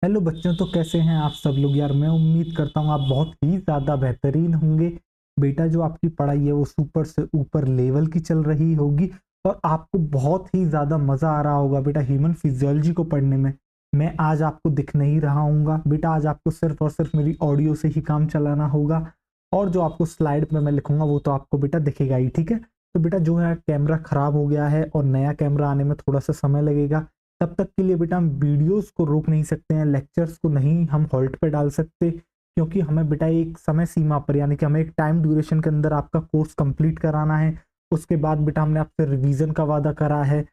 Hello बच्चों, तो कैसे हैं आप सब लोग यार। मैं उम्मीद करता हूँ आप बहुत ही ज़्यादा बेहतरीन होंगे। बेटा जो आपकी पढ़ाई है वो सुपर से ऊपर लेवल की चल रही होगी और आपको बहुत ही ज़्यादा मज़ा आ रहा होगा बेटा ह्यूमन फिजियोलॉजी को पढ़ने में। मैं आज आपको दिख नहीं रहा हूँगा बेटा, आज आपको सिर्फ और सिर्फ मेरी ऑडियो से ही काम चलाना होगा और जो आपको स्लाइड पे मैं लिखूंगा वो तो आपको बेटा दिखेगा ही, ठीक है। तो बेटा जो है कैमरा खराब हो गया है और नया कैमरा आने में थोड़ा सा समय लगेगा। तब तक के लिए बेटा हम वीडियोस को रोक नहीं सकते हैं, लेक्चर्स को नहीं हम होल्ड पे डाल सकते, क्योंकि हमें बेटा एक समय सीमा पर यानी कि हमें एक टाइम ड्यूरेशन के अंदर आपका कोर्स कंप्लीट कराना है। उसके बाद बेटा हमने आपसे रिवीजन का वादा करा है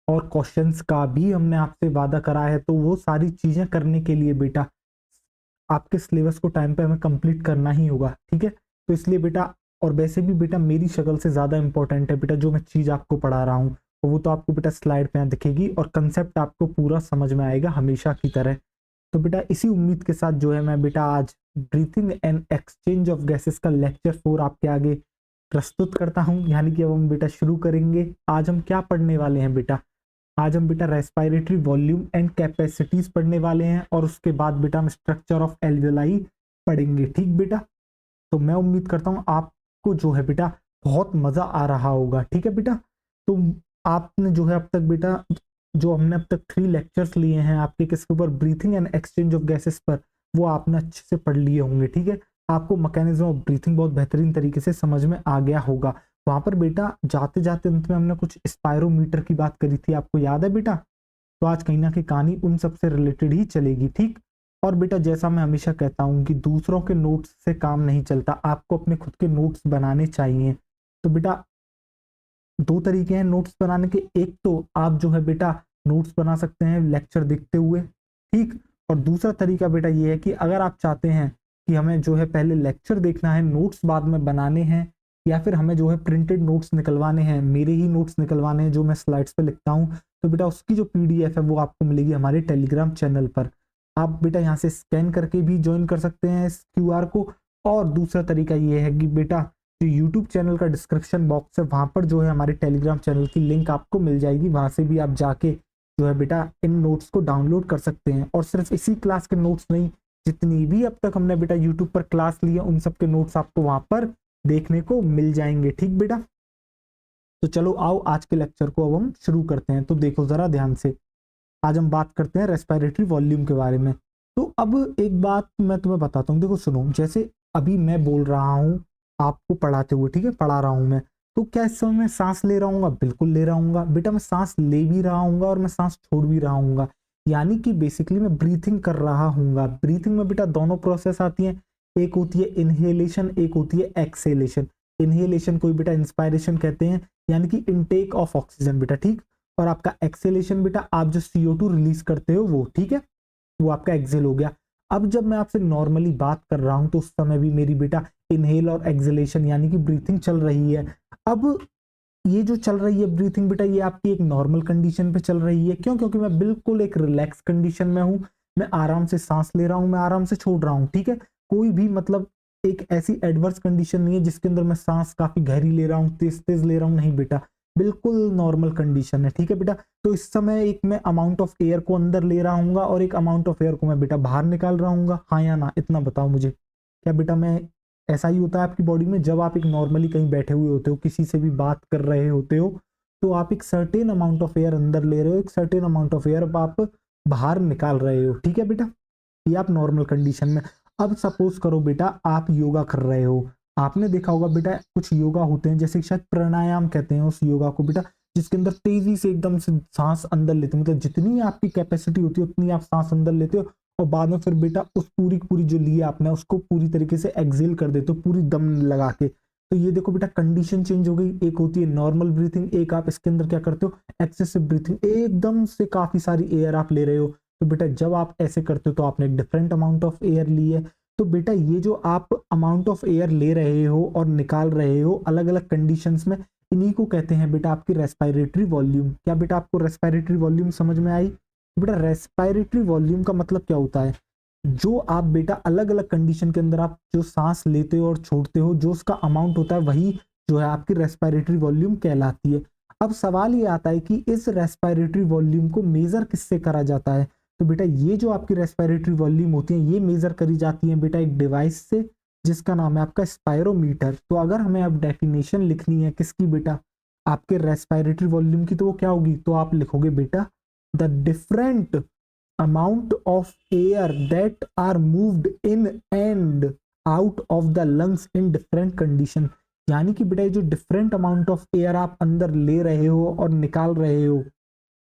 और क्वेश्चंस का भी हमने आपसे वादा करा है। तो वो सारी चीजें करने के लिए बेटा आपके सिलेबस को टाइम पे हमें कंप्लीट करना ही होगा, ठीक है। तो इसलिए बेटा, और वैसे भी बेटा मेरी शक्ल से ज़्यादा इंपॉर्टेंट है बेटा जो मैं चीज़ आपको पढ़ा रहा हूँ, तो वो तो आपको बेटा स्लाइड पे यहाँ दिखेगी और कंसेप्ट आपको पूरा समझ में आएगा हमेशा की तरह। तो बेटा इसी उम्मीद के साथ जो है मैं बेटा आज breathing and exchange of gases का लेक्चर 4 आपके आगे प्रस्तुत करता हूँ। यानी कि अब हम बेटा शुरू करेंगे। आज हम क्या पढ़ने वाले हैं बेटा? आज हम बेटा रेस्पिरेटरी वॉल्यूम एंड कैपेसिटीज पढ़ने वाले हैं और उसके बाद बेटा हम स्ट्रक्चर ऑफ एल्वियोलाई पढ़ेंगे, ठीक बेटा। तो मैं उम्मीद करता हूँ आपको जो है बेटा बहुत मजा आ रहा होगा, ठीक है बेटा। तो आपने जो है अब तक बेटा, जो हमने अब तक 3 लेक्चर्स लिए हैं आपके किसके ऊपर, breathing and exchange of gases पर, वो आपने अच्छे से पढ़ लिए होंगे, ठीक है। आपको मैकेनिज्म ऑफ ब्रीथिंग बहुत बेहतरीन तरीके से समझ में आ गया होगा। वहां पर बेटा जाते जाते अंत में हमने कुछ स्पायरोमीटर की बात करी थी, आपको याद है बेटा? तो आज कहीं ना कहीं कहानी उन सबसे रिलेटेड ही चलेगी, ठीक। और बेटा जैसा मैं हमेशा कहता हूँ कि दूसरों के नोट्स से काम नहीं चलता, आपको अपने खुद के नोट्स बनाने चाहिए। तो बेटा 2 तरीके हैं नोट्स बनाने के। एक तो आप जो है बेटा नोट्स बना सकते हैं लेक्चर देखते हुए, ठीक। और दूसरा तरीका बेटा ये है कि अगर आप चाहते हैं कि हमें जो है पहले लेक्चर देखना है, नोट्स बाद में बनाने हैं, या फिर हमें जो है प्रिंटेड नोट्स निकलवाने हैं, मेरे ही नोट्स निकलवाने हैं जो मैं स्लाइड्स पे लिखता हूँ, तो बेटा उसकी जो पीडीएफ है वो आपको मिलेगी हमारे टेलीग्राम चैनल पर। आप बेटा यहाँ से स्कैन करके भी ज्वाइन कर सकते हैं इस क्यूआर को। और दूसरा तरीका ये है कि बेटा जो यूट्यूब चैनल का डिस्क्रिप्शन बॉक्स है वहां पर जो है हमारे टेलीग्राम चैनल की लिंक आपको मिल जाएगी, वहां से भी आप जाके जो है बेटा इन नोट्स को डाउनलोड कर सकते हैं। और सिर्फ इसी क्लास के नोट्स नहीं, जितनी भी अब तक हमने बेटा यूट्यूब पर क्लास ली है उन सब के नोट्स आपको वहां पर देखने को मिल जाएंगे, ठीक बेटा। तो चलो आओ आज के लेक्चर को अब हम शुरू करते हैं। तो देखो जरा ध्यान से, आज हम बात करते हैं रेस्पिरेटरी वॉल्यूम के बारे में। तो अब एक बात मैं तुम्हें बताता हूँ, देखो सुनो, जैसे अभी मैं बोल रहा हूँ आपको पढ़ाते हुए, ठीक है, पढ़ा रहा हूँ मैं, तो क्या इस समय मैं सांस ले रहा हूँ? बिल्कुल ले रहा हूँ बेटा, मैं सांस ले भी रहा हूँ और मैं सांस छोड़ भी रहा हूँ, यानी कि बेसिकली मैं ब्रीथिंग कर रहा हूँ। ब्रीथिंग में बेटा दोनों प्रोसेस आती हैं, एक होती है इनहेलेशन, एक होती है एक्सेलेशन। इनहेलेशन को बेटा इंस्पायरेशन कहते हैं, यानी कि इनटेक ऑफ ऑक्सीजन बेटा, ठीक। और आपका एक्सेलेशन बेटा आप जो CO2 रिलीज करते हो वो, ठीक है, वो आपका एक्सेल हो गया। अब जब मैं आपसे नॉर्मली बात कर रहा हूं तो उस समय भी मेरी बेटा इनहेल और एक्सेलेशन यानी कि ब्रीथिंग चल रही है। अब ये जो चल रही है ब्रीथिंग बेटा, ये आपकी एक नॉर्मल कंडीशन पे चल रही है। क्यों? क्योंकि मैं बिल्कुल एक रिलैक्स कंडीशन में हूं, मैं आराम से सांस ले रहा हूं, मैं आराम से छोड़ रहा हूं, ठीक है। कोई भी मतलब एक ऐसी एडवर्स कंडीशन नहीं है जिसके अंदर मैं सांस काफी गहरी ले रहा हूं, तेज तेज ले रहा हूं, नहीं बेटा, बिल्कुल नॉर्मल कंडीशन है, ठीक है बेटा। तो इस समय एक मैं अमाउंट ऑफ एयर को अंदर ले रहा हूँ और एक अमाउंट ऑफ एयर को मैं बेटा बाहर निकाल रहा हूँ, हाँ या ना, इतना बताओ मुझे। क्या बेटा मैं, ऐसा ही होता है आपकी बॉडी में जब आप एक नॉर्मली कहीं बैठे हुए होते हो, किसी से भी बात कर रहे होते हो, तो आप एक सर्टेन अमाउंट ऑफ एयर अंदर ले रहे हो, एक सर्टेन अमाउंट ऑफ एयर आप बाहर निकाल रहे हो, ठीक है बेटा। ये आप नॉर्मल कंडीशन में। अब सपोज करो बेटा आप योगा कर रहे हो, आपने देखा होगा बेटा कुछ योगा होते हैं जैसे शायद प्राणायाम कहते हैं उस योगा को बेटा, जिसके अंदर तेजी से एकदम से सांस अंदर लेते हो, मतलब जितनी आपकी कैपेसिटी होती है उतनी आप सांस अंदर लेते हो और बाद में फिर बेटा उस पूरी पूरी जो लिया आपने उसको पूरी तरीके से एक्सेल कर देते हो पूरी दम लगा के। तो ये देखो बेटा कंडीशन चेंज हो गई, एक होती है नॉर्मल ब्रीथिंग, एक आप इसके अंदर क्या करते हो, एक्सेसिव ब्रीथिंग, एकदम से काफी सारी एयर आप ले रहे हो। तो बेटा जब आप ऐसे करते हो तो आपने एक डिफरेंट अमाउंट ऑफ एयर ली है। तो बेटा ये जो आप अमाउंट ऑफ एयर ले रहे हो और निकाल रहे हो अलग अलग कंडीशंस में, इन्हीं को कहते हैं बेटा आपकी रेस्पिरेटरी वॉल्यूम। क्या बेटा आपको रेस्पिरेटरी वॉल्यूम समझ में आई? तो बेटा रेस्पिरेटरी वॉल्यूम का मतलब क्या होता है, जो आप बेटा अलग अलग कंडीशन के अंदर आप जो सांस लेते हो और छोड़ते हो, जो उसका अमाउंट होता है वही जो है आपकी रेस्पिरेटरी वॉल्यूम कहलाती है। अब सवाल ये आता है कि इस रेस्पिरेटरी वॉल्यूम को मेजर किससे करा जाता है? तो बेटा ये जो आपकी रेस्पिरेटरी वॉल्यूम होती है ये मेजर करी जाती है बेटा एक डिवाइस से जिसका नाम है आपका स्पायरोमीटर। तो अगर हमें अब डेफिनेशन लिखनी है किसकी बेटा, आपके रेस्पिरेटरी वॉल्यूम की, तो वो क्या होगी, तो आप लिखोगे बेटा the different amount of air that are moved in and out of the lungs in different condition। यानी कि बेटा ये जो डिफरेंट अमाउंट ऑफ एयर आप अंदर ले रहे हो और निकाल रहे हो,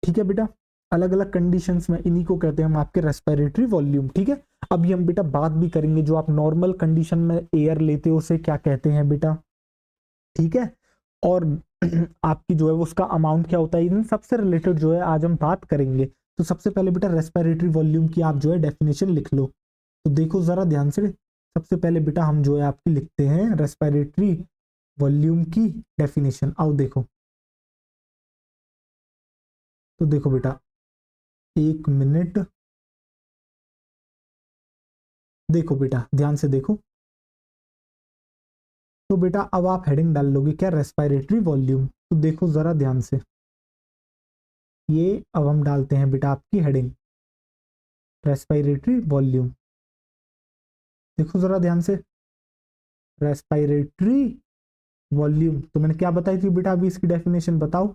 ठीक है बेटा, अलग अलग कंडीशंस में, इन्हीं को कहते हैं हम आपके रेस्पिरेटरी वॉल्यूम। ठीक है, अभी हम बेटा बात भी करेंगे जो आप नॉर्मल कंडीशन में एयर लेते हो उसे क्या कहते हैं बेटा, ठीक है, और आपकी जो है उसका अमाउंट क्या होता है, इन सबसे रिलेटेड जो है आज हम बात करेंगे। तो सबसे पहले बेटा रेस्पिरेटरी वॉल्यूम की आप जो है डेफिनेशन लिख लो। तो देखो जरा ध्यान से, सबसे पहले बेटा हम जो है आपकी लिखते हैं रेस्पिरेटरी वॉल्यूम की डेफिनेशन। आओ देखो, तो देखो बेटा 1 मिनट, देखो बेटा ध्यान से देखो। तो बेटा अब आप हेडिंग डाल लोगे क्या, रेस्पिरेटरी वॉल्यूम। तो देखो जरा ध्यान से, ये अब हम डालते हैं बेटा आपकी हेडिंग रेस्पिरेटरी वॉल्यूम। देखो जरा ध्यान से, रेस्पिरेटरी वॉल्यूम, तो मैंने क्या बताई थी बेटा, अभी इसकी डेफिनेशन बताओ,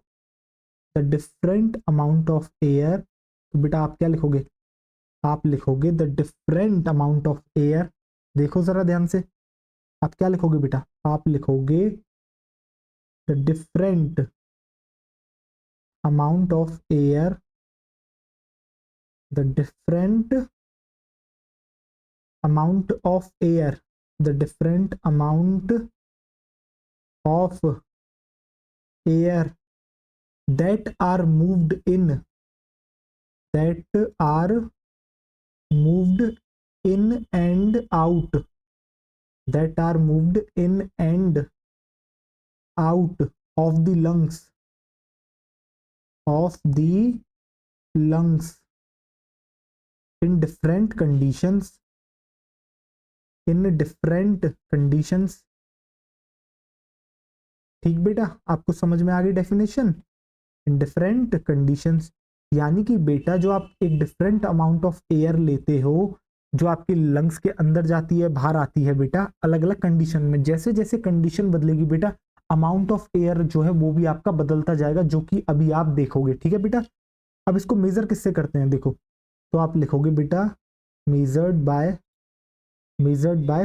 the different amount of air. तो बेटा आप क्या लिखोगे, आप लिखोगे the different amount of air. देखो जरा ध्यान से, आप क्या लिखोगे बेटा, आप लिखोगे the different amount of air, the different amount of air, the different amount of air that are moved in, that are moved in and out, that are moved in and out of the lungs, of the lungs in different conditions, in different conditions। ठीक बेटा, आपको समझ में आ गई definition, in different conditions. यानी कि बेटा जो आप एक डिफरेंट अमाउंट ऑफ एयर लेते हो जो आपके लंग्स के अंदर जाती है बाहर आती है बेटा अलग अलग कंडीशन में, जैसे जैसे कंडीशन बदलेगी बेटा अमाउंट ऑफ एयर जो है वो भी आपका बदलता जाएगा, जो कि अभी आप देखोगे। ठीक है बेटा, अब इसको मेजर किससे करते हैं, देखो, तो आप लिखोगे बेटा मेजर्ड बाय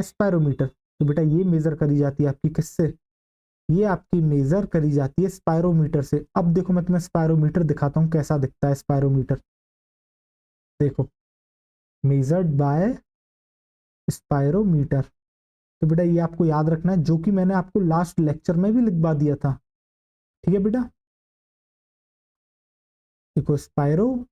स्पायरोमीटर। तो बेटा ये मेजर करी जाती है आपकी किससे, ये आपकी मेजर करी जाती है स्पायरोमीटर से। अब देखो मैं तुम्हें स्पायरोमीटर दिखाता हूं कैसा दिखता है स्पायरोमीटर। देखो, मेजर्ड बाय स्पायरोमीटर। तो बेटा ये आपको याद रखना है, जो कि मैंने आपको लास्ट लेक्चर में भी लिखवा दिया था। ठीक है बेटा, देखो स्पायरोमीटर।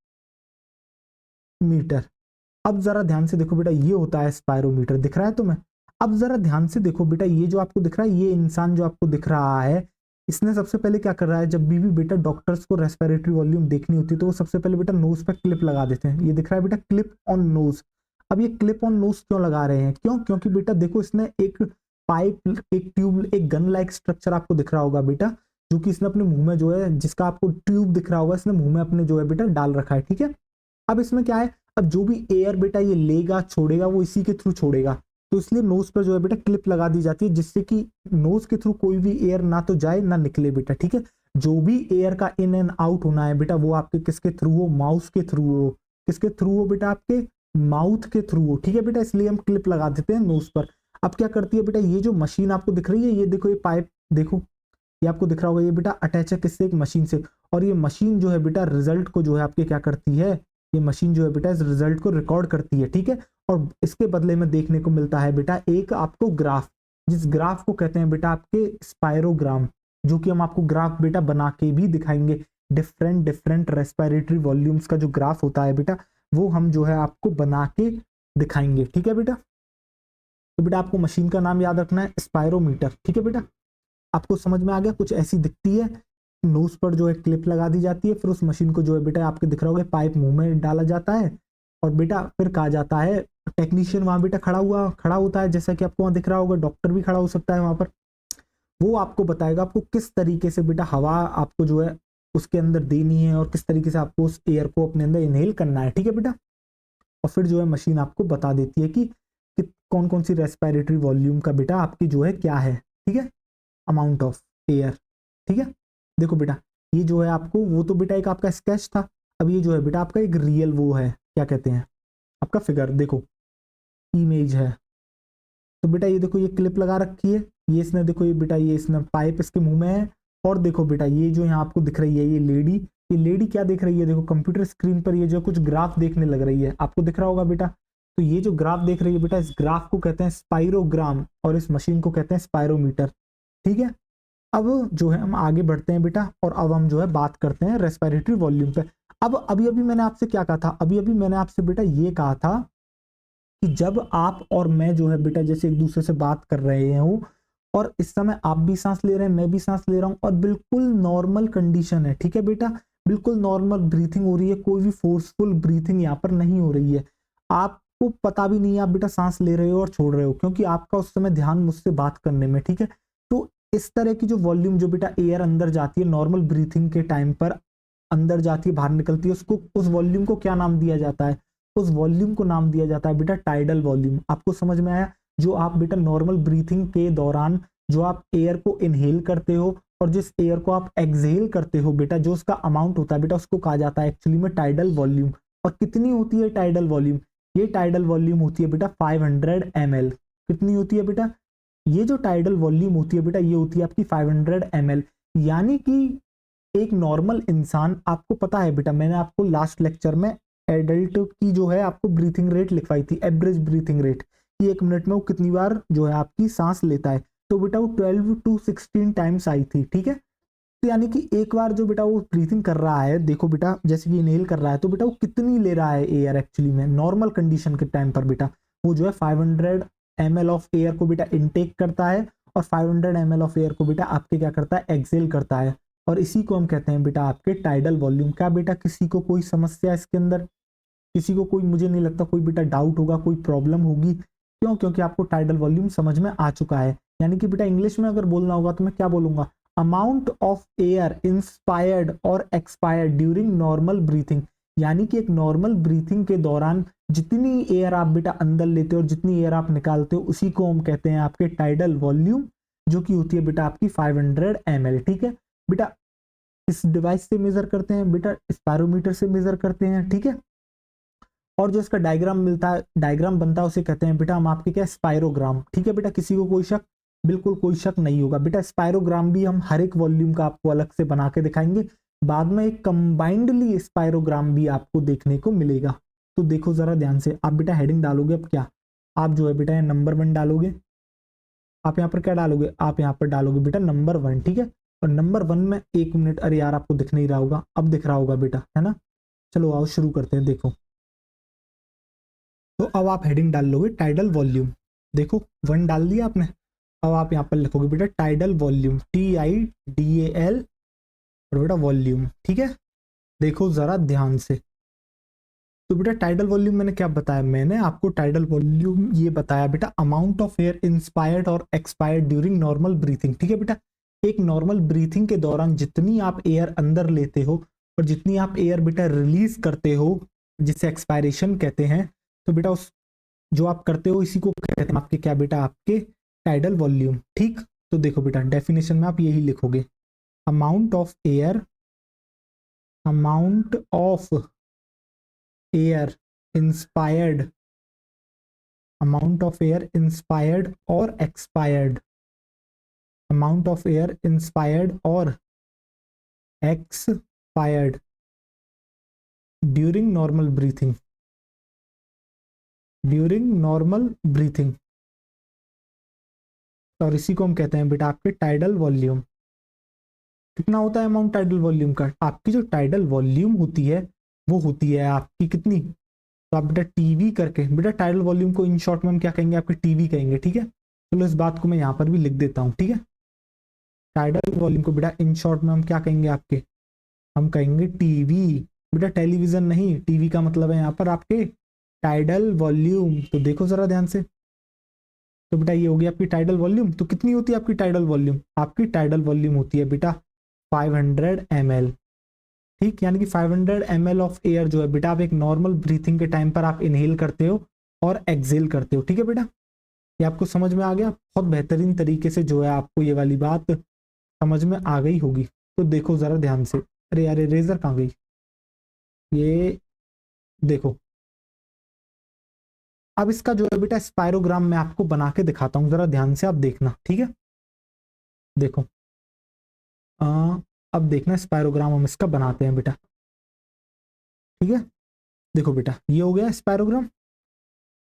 अब जरा ध्यान से देखो बेटा, ये होता है स्पायरोमीटर, दिख रहा है तुम्हें। अब जरा ध्यान से देखो बेटा, ये जो आपको दिख रहा है, ये इंसान जो आपको दिख रहा है, इसने सबसे पहले क्या कर रहा है, जब भी बेटा डॉक्टर्स को रेस्पिरेटरी वॉल्यूम देखनी होती है तो वो सबसे पहले बेटा नोज पे क्लिप लगा देते हैं। ये दिख रहा है बेटा क्लिप ऑन नोज। अब ये क्लिप ऑन नोज क्यों लगा रहे हैं, क्यों, क्योंकि बेटा देखो इसने एक पाइप, एक ट्यूब, एक गन लाइक स्ट्रक्चर आपको दिख रहा होगा बेटा, जो कि इसने अपने मुंह में जो है, जिसका आपको ट्यूब दिख रहा होगा, इसने मुंह में अपने जो है बेटा डाल रखा है। ठीक है, अब इसमें क्या है, अब जो भी एयर बेटा ये लेगा छोड़ेगा वो इसी के थ्रू छोड़ेगा, तो इसलिए नोज पर जो है बेटा क्लिप लगा दी जाती है, जिससे कि नोज के थ्रू कोई भी एयर ना तो जाए ना निकले बेटा। ठीक है, जो भी एयर का इन एंड आउट होना है बेटा वो आपके किसके थ्रू हो, माउथ के थ्रू हो। किसके थ्रू हो बेटा, आपके माउथ के थ्रू हो। ठीक है बेटा, इसलिए हम क्लिप लगा देते हैं नोज पर। अब क्या करती है बेटा, ये जो मशीन आपको दिख रही है, ये देखो, ये पाइप देखो, ये आपको दिख रहा होगा, ये बेटा अटैच है किससे, एक मशीन से। और ये मशीन जो है बेटा रिजल्ट को जो है आपके क्या करती है, ये मशीन जो है बेटा इस रिजल्ट को रिकॉर्ड करती है। ठीक है, और इसके बदले में देखने को मिलता है बेटा एक आपको ग्राफ, जिस ग्राफ को कहते हैं बेटा आपके स्पायरोग्राम, जो कि हम आपको ग्राफ बेटा बना के भी दिखाएंगे। डिफरेंट डिफरेंट रेस्पिरेटरी वॉल्यूम्स का जो ग्राफ होता है बेटा वो हम जो है आपको बना के दिखाएंगे। ठीक है बेटा, तो बेटा आपको मशीन का नाम याद रखना है स्पायरोमीटर। ठीक है बेटा, आपको समझ में आ गया, कुछ ऐसी दिखती है, नोज पर जो है क्लिप लगा दी जाती है, फिर उस मशीन को जो है बेटा आपके दिख रहा होगा पाइप मुंह में डाला जाता है, और बेटा फिर कहा जाता है, टेक्नीशियन वहां बेटा खड़ा होता है, जैसा कि आपको वहां दिख रहा होगा, डॉक्टर भी खड़ा हो सकता है वहां पर। वो आपको बताएगा आपको किस तरीके से बेटा हवा आपको जो है उसके अंदर देनी है और किस तरीके से आपको उस एयर को अपने अंदर इनहेल करना है। ठीक है बेटा, और फिर जो है मशीन आपको बता देती है कि कौन कौन सी रेस्पिरेटरी वॉल्यूम का बेटा आपकी जो है क्या है, ठीक है, अमाउंट ऑफ एयर, ठीक है। देखो बेटा ये जो है आपको, वो तो बेटा एक आपका स्केच था, अब ये जो है बेटा आपका एक रियल वो है, क्या कहते हैं, आपका फिगर, देखो इमेज है। तो बेटा ये देखो ये क्लिप लगा रखी है, ये इसने देखो ये बेटा ये इसने पाइप इसके मुंह में है, और देखो बेटा ये जो यहाँ आपको दिख रही है ये लेडी क्या देख रही है, देखो कंप्यूटर स्क्रीन पर ये जो कुछ ग्राफ देखने लग रही है, आपको दिख रहा होगा बेटा। तो ये जो ग्राफ देख रही है बेटा, इस ग्राफ को कहते हैं स्पाइरोग्राम और इस मशीन को कहते हैं स्पाइरोमीटर, ठीक है। अब जो है हम आगे बढ़ते हैं बेटा, और अब हम जो है बात करते हैं रेस्पिरेटरी वॉल्यूम पे। अब अभी अभी मैंने आपसे क्या कहा था, अभी अभी मैंने आपसे बेटा ये कहा था कि जब आप और मैं जो है बेटा जैसे एक दूसरे से बात कर रहे हूँ, और इस समय आप भी सांस ले रहे हैं, मैं भी सांस ले रहा हूँ, और बिल्कुल नॉर्मल कंडीशन है, ठीक है बेटा, बिल्कुल नॉर्मल ब्रीथिंग हो रही है, कोई भी फोर्सफुल ब्रीथिंग यहाँ पर नहीं हो रही है, आपको पता भी नहीं है आप बेटा सांस ले रहे हो और छोड़ रहे हो, क्योंकि आपका उस समय ध्यान मुझसे बात करने में, ठीक है। तो इस तरह की जो वॉल्यूम जो बेटा एयर अंदर जाती है नॉर्मल ब्रीथिंग के टाइम पर, अंदर जाती है बाहर निकलती है, उसको उस वॉल्यूम को क्या नाम दिया जाता है, उस वॉल्यूम को नाम दिया जाता है बेटा टाइडल वॉल्यूम। आपको समझ में आया, जो आप बेटा नॉर्मल ब्रीथिंग के दौरान जो आप एयर को इनहेल करते हो और जिस एयर को आप एक्सहेल करते हो बेटा, जो उसका अमाउंट होता है बेटा उसको कहा जाता है एक्चुअली में टाइडल वॉल्यूम। और कितनी होती है टाइडल वॉल्यूम, ये टाइडल वॉल्यूम होती है बेटा 500 ml। कितनी होती है बेटा, ये जो टाइडल वॉल्यूम होती है बेटा ये होती है आपकी 500 ml। यानी कि एक नॉर्मल इंसान, आपको पता है बेटा मैंने आपको लास्ट लेक्चर में एडल्ट की जो है आपको ब्रीथिंग रेट लिखवाई थी, एवरेज ब्रीथिंग रेट, कि 1 मिनट में वो कितनी बार जो है आपकी सांस लेता है, तो बेटा वो 12 to 16 टाइम्स आई थी, ठीक है। तो यानी कि एक बार जो बेटा वो ब्रीथिंग कर रहा है, देखो बेटा जैसे कि इनहेल कर रहा है, तो बेटा वो कितनी ले रहा है एयर एक्चुअली में नॉर्मल कंडीशन के टाइम पर बेटा, वो जो है 500 ml ऑफ एयर को बेटा इनटेक करता है, और 500 ml ऑफ एयर को बेटा आपके क्या करता है, एक्सेल करता है, और इसी को हम कहते हैं बेटा आपके टाइडल वॉल्यूम। क्या बेटा किसी को कोई समस्या इसके अंदर, किसी को कोई, मुझे नहीं लगता कोई बेटा डाउट होगा, कोई प्रॉब्लम होगी, क्यों, क्योंकि आपको टाइडल वॉल्यूम समझ में आ चुका है। यानी कि बेटा इंग्लिश में अगर बोलना होगा तो मैं क्या बोलूंगा, अमाउंट ऑफ एयर इंस्पायर्ड और एक्सपायर्ड ड्यूरिंग नॉर्मल ब्रीथिंग। यानी कि एक नॉर्मल ब्रीथिंग के दौरान जितनी एयर आप बेटा अंदर लेते हो और जितनी एयर आप निकालते हो, उसी को हम कहते हैं आपके टाइडल वॉल्यूम, जो कि होती है बेटा आपकी 500 ml, ठीक है बेटा। इस डिवाइस से मेजर करते हैं बेटा, स्पायरोमीटर से मेजर करते हैं, ठीक है। और जो इसका डायग्राम मिलता है, डायग्राम बनता है, उसे कहते हैं बेटा हम आपके क्या, स्पायरोग्राम, ठीक है बेटा। किसी को कोई शक, बिल्कुल कोई शक नहीं होगा बेटा। स्पायरोग्राम भी हम हर एक वॉल्यूम का आपको अलग से बना के दिखाएंगे, बाद में एक कंबाइंडली स्पायरोग्राम भी आपको देखने को मिलेगा। तो देखो जरा ध्यान से, आप बेटा हेडिंग डालोगे, अब क्या आप जो है बेटा नंबर 1 डालोगे, आप यहाँ पर क्या डालोगे, आप यहाँ पर डालोगे बेटा नंबर 1, ठीक है। और नंबर 1 में 1 मिनट, अरे यार आपको दिख नहीं रहा होगा, अब दिख रहा होगा बेटा, है ना। चलो आओ शुरू करते हैं, देखो। तो अब आप हेडिंग डाल लोगे टाइडल वॉल्यूम, देखो 1 डाल दिया आपने। अब आप यहाँ पर लिखोगे बेटा टाइडल वॉल्यूम, TIDAL, और बेटा वॉल्यूम, ठीक है। देखो जरा ध्यान से, तो बेटा टाइडल वॉल्यूम मैंने क्या बताया, मैंने आपको टाइडल वॉल्यूम ये बताया बेटा अमाउंट ऑफ एयर इंस्पायर्ड और एक्सपायर्ड ड्यूरिंग नॉर्मल ब्रीथिंग, ठीक है बेटा। एक नॉर्मल ब्रीथिंग के दौरान जितनी आप एयर अंदर लेते हो और जितनी आप एयर बेटा रिलीज करते हो, जिसे एक्सपायरेशन कहते हैं, तो बेटा उस जो आप करते हो इसी को कहते हैं आपके क्या बेटा, आपके टाइडल वॉल्यूम, ठीक। तो देखो बेटा डेफिनेशन में आप यही लिखोगे, amount of air, amount of air inspired, amount of air inspired और expired, amount of air inspired और expired during normal breathing, during normal breathing, और इसी को हम कहते हैं बेटा आपके टाइडल वॉल्यूम। कितना होता है अमाउंट टाइडल वॉल्यूम का, आपकी जो टाइडल वॉल्यूम होती है वो होती है आपकी कितनी, तो आप बेटा टीवी करके, बेटा टाइडल वॉल्यूम को इन शॉर्ट में हम क्या कहेंगे, आपके टीवी कहेंगे, ठीक है। चलो इस बात को मैं यहाँ पर भी लिख देता हूँ, ठीक है। टाइडल वॉल्यूम को बेटा इन शॉर्ट में हम क्या कहेंगे आपके, हम कहेंगे टीवी, बेटा टेलीविजन नहीं, टीवी का मतलब है यहाँ पर आपके टाइडल वॉल्यूम। तो देखो जरा ध्यान से, तो बेटा ये होगी आपकी टाइडल वॉल्यूम। तो कितनी होती है आपकी टाइडल वॉल्यूम, आपकी टाइडल वॉल्यूम होती है बेटा 500 ml, ठीक, यानी कि 500 ml ऑफ एयर जो है बेटा आप एक नॉर्मल ब्रीथिंग के टाइम पर आप इनहेल करते हो और एक्सेल करते हो। ठीक है बेटा, ये आपको समझ में आ गया। बहुत बेहतरीन तरीके से जो है आपको ये वाली बात समझ में आ गई होगी। तो देखो जरा ध्यान से, अरे यार रेजर कहाँ गई, ये देखो। अब इसका जो है बेटा स्पायरोग्राम मैं आपको बना के दिखाता हूँ, जरा ध्यान से आप देखना। ठीक है, देखो अब देखना स्पायरोग्राम हम इसका बनाते हैं बेटा। ठीक है, देखो बेटा ये हो गया स्पायरोग्राम।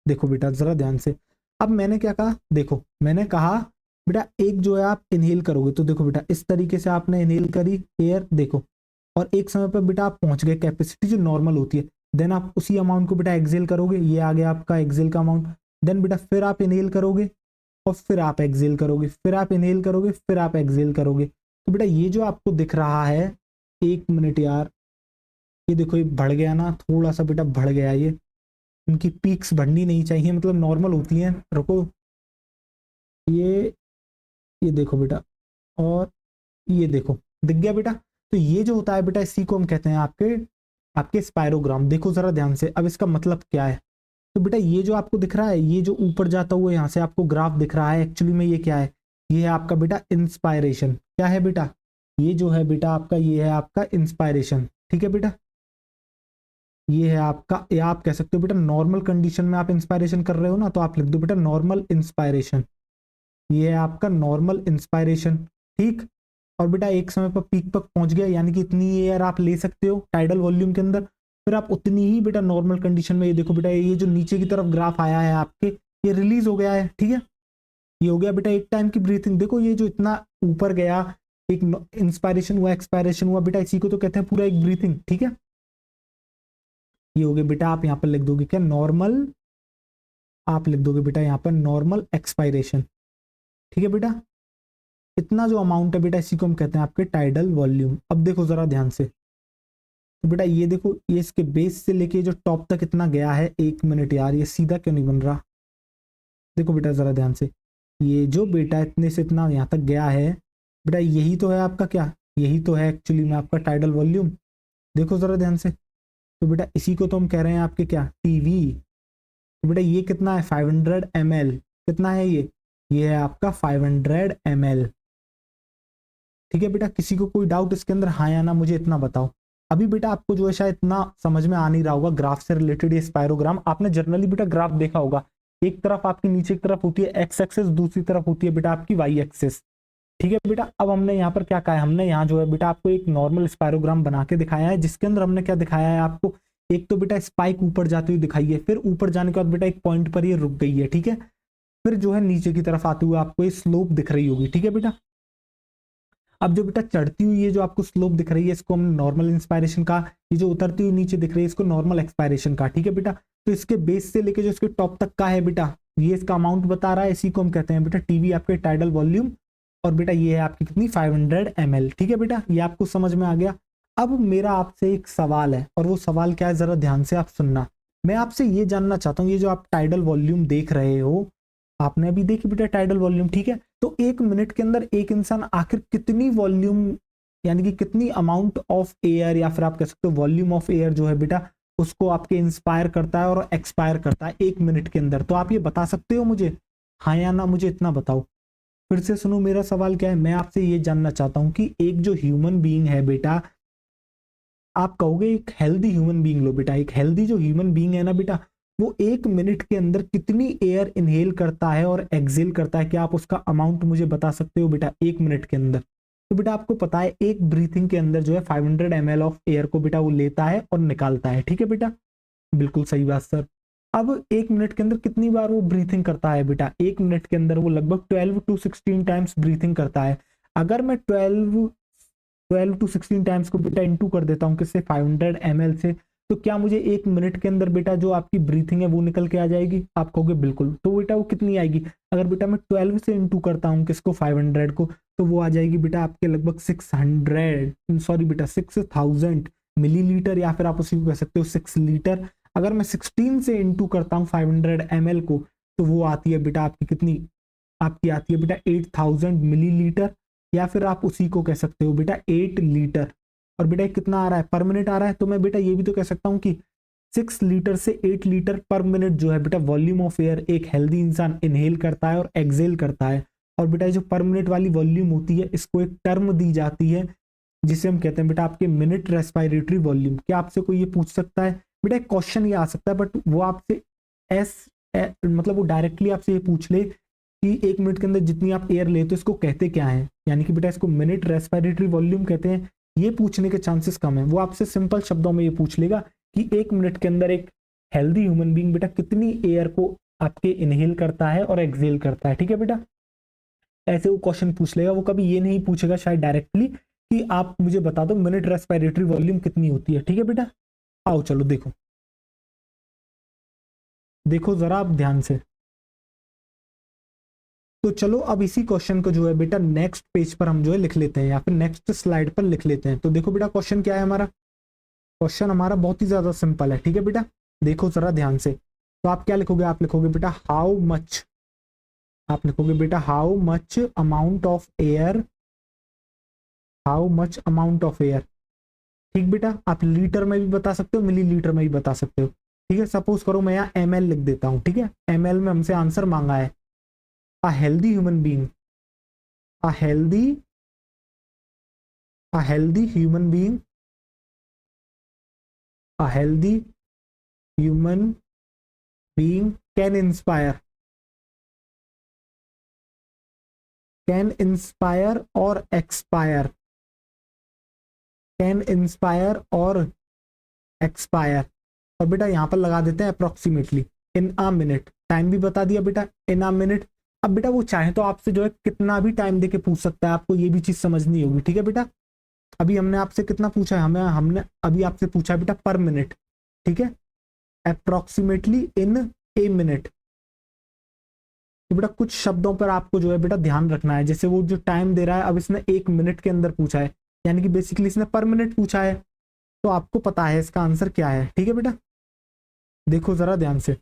देखो बेटा जरा ध्यान से, अब मैंने क्या कहा, देखो मैंने कहा बेटा एक जो है आप इनहेल करोगे, तो देखो बेटा इस तरीके से आपने इनहेल करी एयर, देखो, और एक समय पर बेटा आप पहुंच गए कैपेसिटी जो नॉर्मल होती है। देन आप उसी अमाउंट को बेटा एक्सेल करोगे, ये आ गया आपका एक्सेल का अमाउंट। देन बेटा फिर आप इनहेल करोगे और फिर आप एक्सेल करोगे, फिर आप इनहेल करोगे, फिर आप एक्सेल करोगे। तो बेटा ये जो आपको दिख रहा है, एक मिनट यार, ये देखो ये बढ़ गया ना, थोड़ा सा बेटा बढ़ गया ये, इनकी पीक्स बढ़नी नहीं चाहिए, मतलब नॉर्मल होती हैं। रुको, ये ये देखो बेटा, और ये देखो, दिख गया बेटा। तो ये जो होता है बेटा इसी को हम कहते हैं आपके आपके स्पायरोग्राम। देखो जरा ध्यान से, अब इसका मतलब क्या है। तो बेटा ये जो आपको दिख रहा है, ये जो ऊपर जाता हुआ यहाँ से आपको ग्राफ दिख रहा है, एक्चुअली में ये क्या है, ये है आपका बेटा इंस्पायरेशन। क्या है बेटा, ये जो है बेटा आपका, ये है आपका इंस्पायरेशन। ठीक है बेटा, ये है आपका, या आप कह सकते हो बेटा नॉर्मल कंडीशन में आप इंस्पायरेशन कर रहे हो ना, तो आप लिख दो बेटा नॉर्मल इंस्पायरेशन। ये है आपका नॉर्मल इंस्पायरेशन। ठीक, और बेटा एक समय पर पीक पर पहुंच गया, यानी कि इतनी एयर आप ले सकते हो टाइडल वॉल्यूम के अंदर। फिर आप उतनी ही बेटा नॉर्मल कंडीशन में, ये देखो बेटा ये जो नीचे की तरफ ग्राफ आया है आपके, ये रिलीज हो गया है। ठीक है, ये हो गया बेटा एक टाइम की ब्रीथिंग। देखो ये जो इतना ऊपर गया, एक इंस्पायरेशन हुआ, एक्सपायरेशन हुआ बेटा, इसी को तो कहते हैं पूरा एक ब्रीथिंग। ठीक है, ये हो गया बेटा, आप यहाँ पर लिख दोगे क्या, नॉर्मल, आप लिख दोगे बेटा यहाँ पर नॉर्मल एक्सपायरेशन। ठीक है बेटा, इतना जो अमाउंट है बेटा इसी को हम कहते हैं आपके टाइडल वॉल्यूम। अब देखो जरा ध्यान से, तो बेटा ये देखो, ये इसके बेस से लेके जो टॉप तक इतना गया है, एक मिनट यार ये सीधा क्यों नहीं बन रहा। देखो बेटा जरा ध्यान से, ये जो बेटा इतने से इतना यहाँ तक गया है बेटा, यही तो है आपका क्या, यही तो है एक्चुअली में आपका टाइडल वॉल्यूम। देखो जरा ध्यान से, तो बेटा इसी को तो हम कह रहे हैं आपके क्या, टीवी। तो बेटा ये कितना है, 500 ml। कितना है ये है आपका 500 ml। ठीक है बेटा, किसी को कोई डाउट इसके अंदर, हाँ या ना, मुझे इतना बताओ। अभी बेटा आपको जो है शायद इतना समझ में आ नहीं रहा होगा ग्राफ से रिलेटेड। ये स्पायरोग्राम आपने जनरली बेटा ग्राफ देखा होगा, एक तरफ आपकी नीचे की तरफ होती है एक्स एक्सेस, दूसरी तरफ होती है बेटा आपकी वाई एक्सेस। ठीक है बेटा, अब हमने यहाँ पर क्या कहा है, हमने यहाँ जो है बेटा आपको एक नॉर्मल स्पायरोग्राम बना के दिखाया है, जिसके अंदर हमने क्या दिखाया है आपको, एक तो बेटा स्पाइक ऊपर जाती हुई दिखाई है, फिर ऊपर जाने के बाद बेटा एक पॉइंट पर ये रुक गई है। ठीक है, फिर जो है नीचे की तरफ आते हुए आपको ये स्लोप दिख रही होगी। ठीक है बेटा, अब जो बेटा चढ़ती हुई ये जो आपको स्लोप दिख रही है, इसको हम नॉर्मल इंस्पायरेशन का, ये जो उतरती हुई नीचे दिख रही है इसको नॉर्मल एक्सपायरेशन का। ठीक है बेटा, तो इसके बेस से लेके जो इसके टॉप तक का है बेटा, ये इसका अमाउंट बता रहा है, इसी को हम कहते हैं बेटा टीवी, आपके टाइडल वॉल्यूम। और बेटा ये है आपकी कितनी, 500 ml। ठीक है बेटा, ये आपको समझ में आ गया। अब मेरा आपसे एक सवाल है, और वो सवाल क्या है, जरा ध्यान से आप सुनना। मैं आपसे ये जानना चाहता हूँ, ये जो आप टाइडल वॉल्यूम देख रहे हो, आपने अभी देखी बेटा टाइडल वॉल्यूम, ठीक है, तो एक मिनट के अंदर एक इंसान आखिर कितनी वॉल्यूम, यानी कि कितनी अमाउंट ऑफ एयर, या फिर आप कह सकते हो वॉल्यूम ऑफ एयर जो है बेटा, उसको आपके इंस्पायर करता है और एक्सपायर करता है एक मिनट के अंदर। तो आप ये बता सकते हो मुझे, हाँ या ना, मुझे इतना बताओ। फिर से सुनो, मेरा सवाल क्या है, मैं आपसे ये जानना चाहता हूं कि एक जो ह्यूमन बीइंग है बेटा, आप कहोगे एक हेल्दी ह्यूमन बीइंग लो बेटा, एक हेल्दी जो ह्यूमन बीइंग है ना बेटा, वो एक मिनट के अंदर कितनी एयर इनहेल करता है और एक्सेल करता है, क्या आप उसका अमाउंट मुझे बता सकते हो बेटा एक मिनट के अंदर। तो बेटा आपको पता है एक ब्रीथिंग के अंदर जो है 500 ml ऑफ एयर को बेटा वो लेता है और निकालता है। ठीक है बेटा, बिल्कुल सही बात सर। अब एक मिनट के अंदर कितनी बार वो ब्रीथिंग करता है बेटा, एक मिनट के अंदर वो लगभग 12 to 16 टाइम्स ब्रीथिंग करता है। अगर मैं 12 to 16 टाइम्स को बेटा इंटू कर देता हूँ किससे, 500 ml से, तो क्या मुझे एक मिनट के अंदर बेटा जो आपकी ब्रीथिंग है वो निकल के आ जाएगी, आप कहोगे बिल्कुल। तो बेटा वो कितनी आएगी, अगर बेटा मैं 12 से इंटू करता हूँ किसको, 500 को, तो वो आ जाएगी बेटा आपके लगभग 600, सॉरी बेटा 6000 मिलीलीटर, या फिर आप उसी को कह सकते हो 6 लीटर। अगर मैं 16 से इंटू करता हूँ 500 ml को, तो वो आती है बेटा आपकी कितनी, आपकी आती है बेटा 8000 मिलीलीटर, या फिर आप उसी को कह सकते हो बेटा 8 लीटर। और बेटा कितना आ रहा है, पर मिनट आ रहा है। तो मैं बेटा ये भी तो कह सकता हूँ कि 6 लीटर से 8 लीटर पर मिनट जो है बेटा वॉल्यूम ऑफ एयर एक हेल्दी इंसान इनहेल करता है और एक्सेल करता है। और बेटा जो पर मिनट वाली वॉल्यूम होती है इसको एक टर्म दी जाती है जिसे हम कहते हैं बेटा आपके मिनट रेस्पिरेटरी वॉल्यूम। क्या आपसे कोई ये पूछ सकता है बेटा, एक क्वेश्चन ये आ सकता है बट वो आपसे मतलब वो डायरेक्टली आपसे ये पूछ ले कि 1 मिनट के अंदर जितनी आप एयर लेते हो इसको कहते क्या है, यानी कि बेटा इसको मिनट रेस्पिरेटरी वॉल्यूम कहते हैं। ये पूछने के चांसेस कम है। वो आपसे सिंपल शब्दों में ये पूछ लेगा कि 1 मिनट के अंदर एक हेल्दी ह्यूमन बीइंग बेटा कितनी एयर को आपके इनहेल करता है और एक्सेल करता है। ठीक है बेटा, ऐसे वो क्वेश्चन पूछ लेगा। वो कभी ये नहीं पूछेगा शायद डायरेक्टली कि आप मुझे बता दो मिनट रेस्पिरेटरी वॉल्यूम कितनी होती है। ठीक है बेटा, आओ चलो देखो, देखो जरा आप ध्यान से। तो चलो अब इसी क्वेश्चन को जो है बेटा नेक्स्ट पेज पर हम जो है लिख लेते हैं या फिर नेक्स्ट स्लाइड पर लिख लेते हैं। तो देखो बेटा क्वेश्चन क्या है हमारा, क्वेश्चन हमारा बहुत ही ज्यादा सिंपल है। ठीक है बेटा, देखो जरा ध्यान से। तो आप क्या लिखोगे, आप लिखोगे बेटा हाउ मच, आप लिखोगे बेटा how much amount of air, how much amount of air. ठीक बेटा, आप लीटर में भी बता सकते हो, मिली लीटर में भी बता सकते हो। ठीक है, सपोज करो मैं यहाँ ml लिख देता हूँ। ठीक है, ml में हमसे आंसर मांगा है अ healthy human being, a healthy, a healthy human being, a healthy human being can inspire और एक्सपायर, कैन इंस्पायर और एक्सपायर। और बेटा यहाँ पर लगा देते हैं approximately in a minute, time भी बता दिया बेटा इन अ मिनट। अब बेटा वो चाहे तो आपसे जो है कितना भी टाइम देके पूछ सकता है, आपको ये भी चीज समझनी होगी। ठीक है बेटा, अभी हमने आपसे कितना पूछा है, हमें हमने अभी आपसे पूछा है बेटा पर मिनट। ठीक है, अप्रोक्सीमेटली इन ए मिनट। तो बेटा कुछ शब्दों पर आपको जो है बेटा ध्यान रखना है, जैसे वो जो टाइम दे रहा है, अब इसने 1 मिनट के अंदर पूछा है, यानी कि बेसिकली इसने पर मिनट पूछा है, तो आपको पता है इसका आंसर क्या है। ठीक है बेटा, देखो जरा ध्यान से।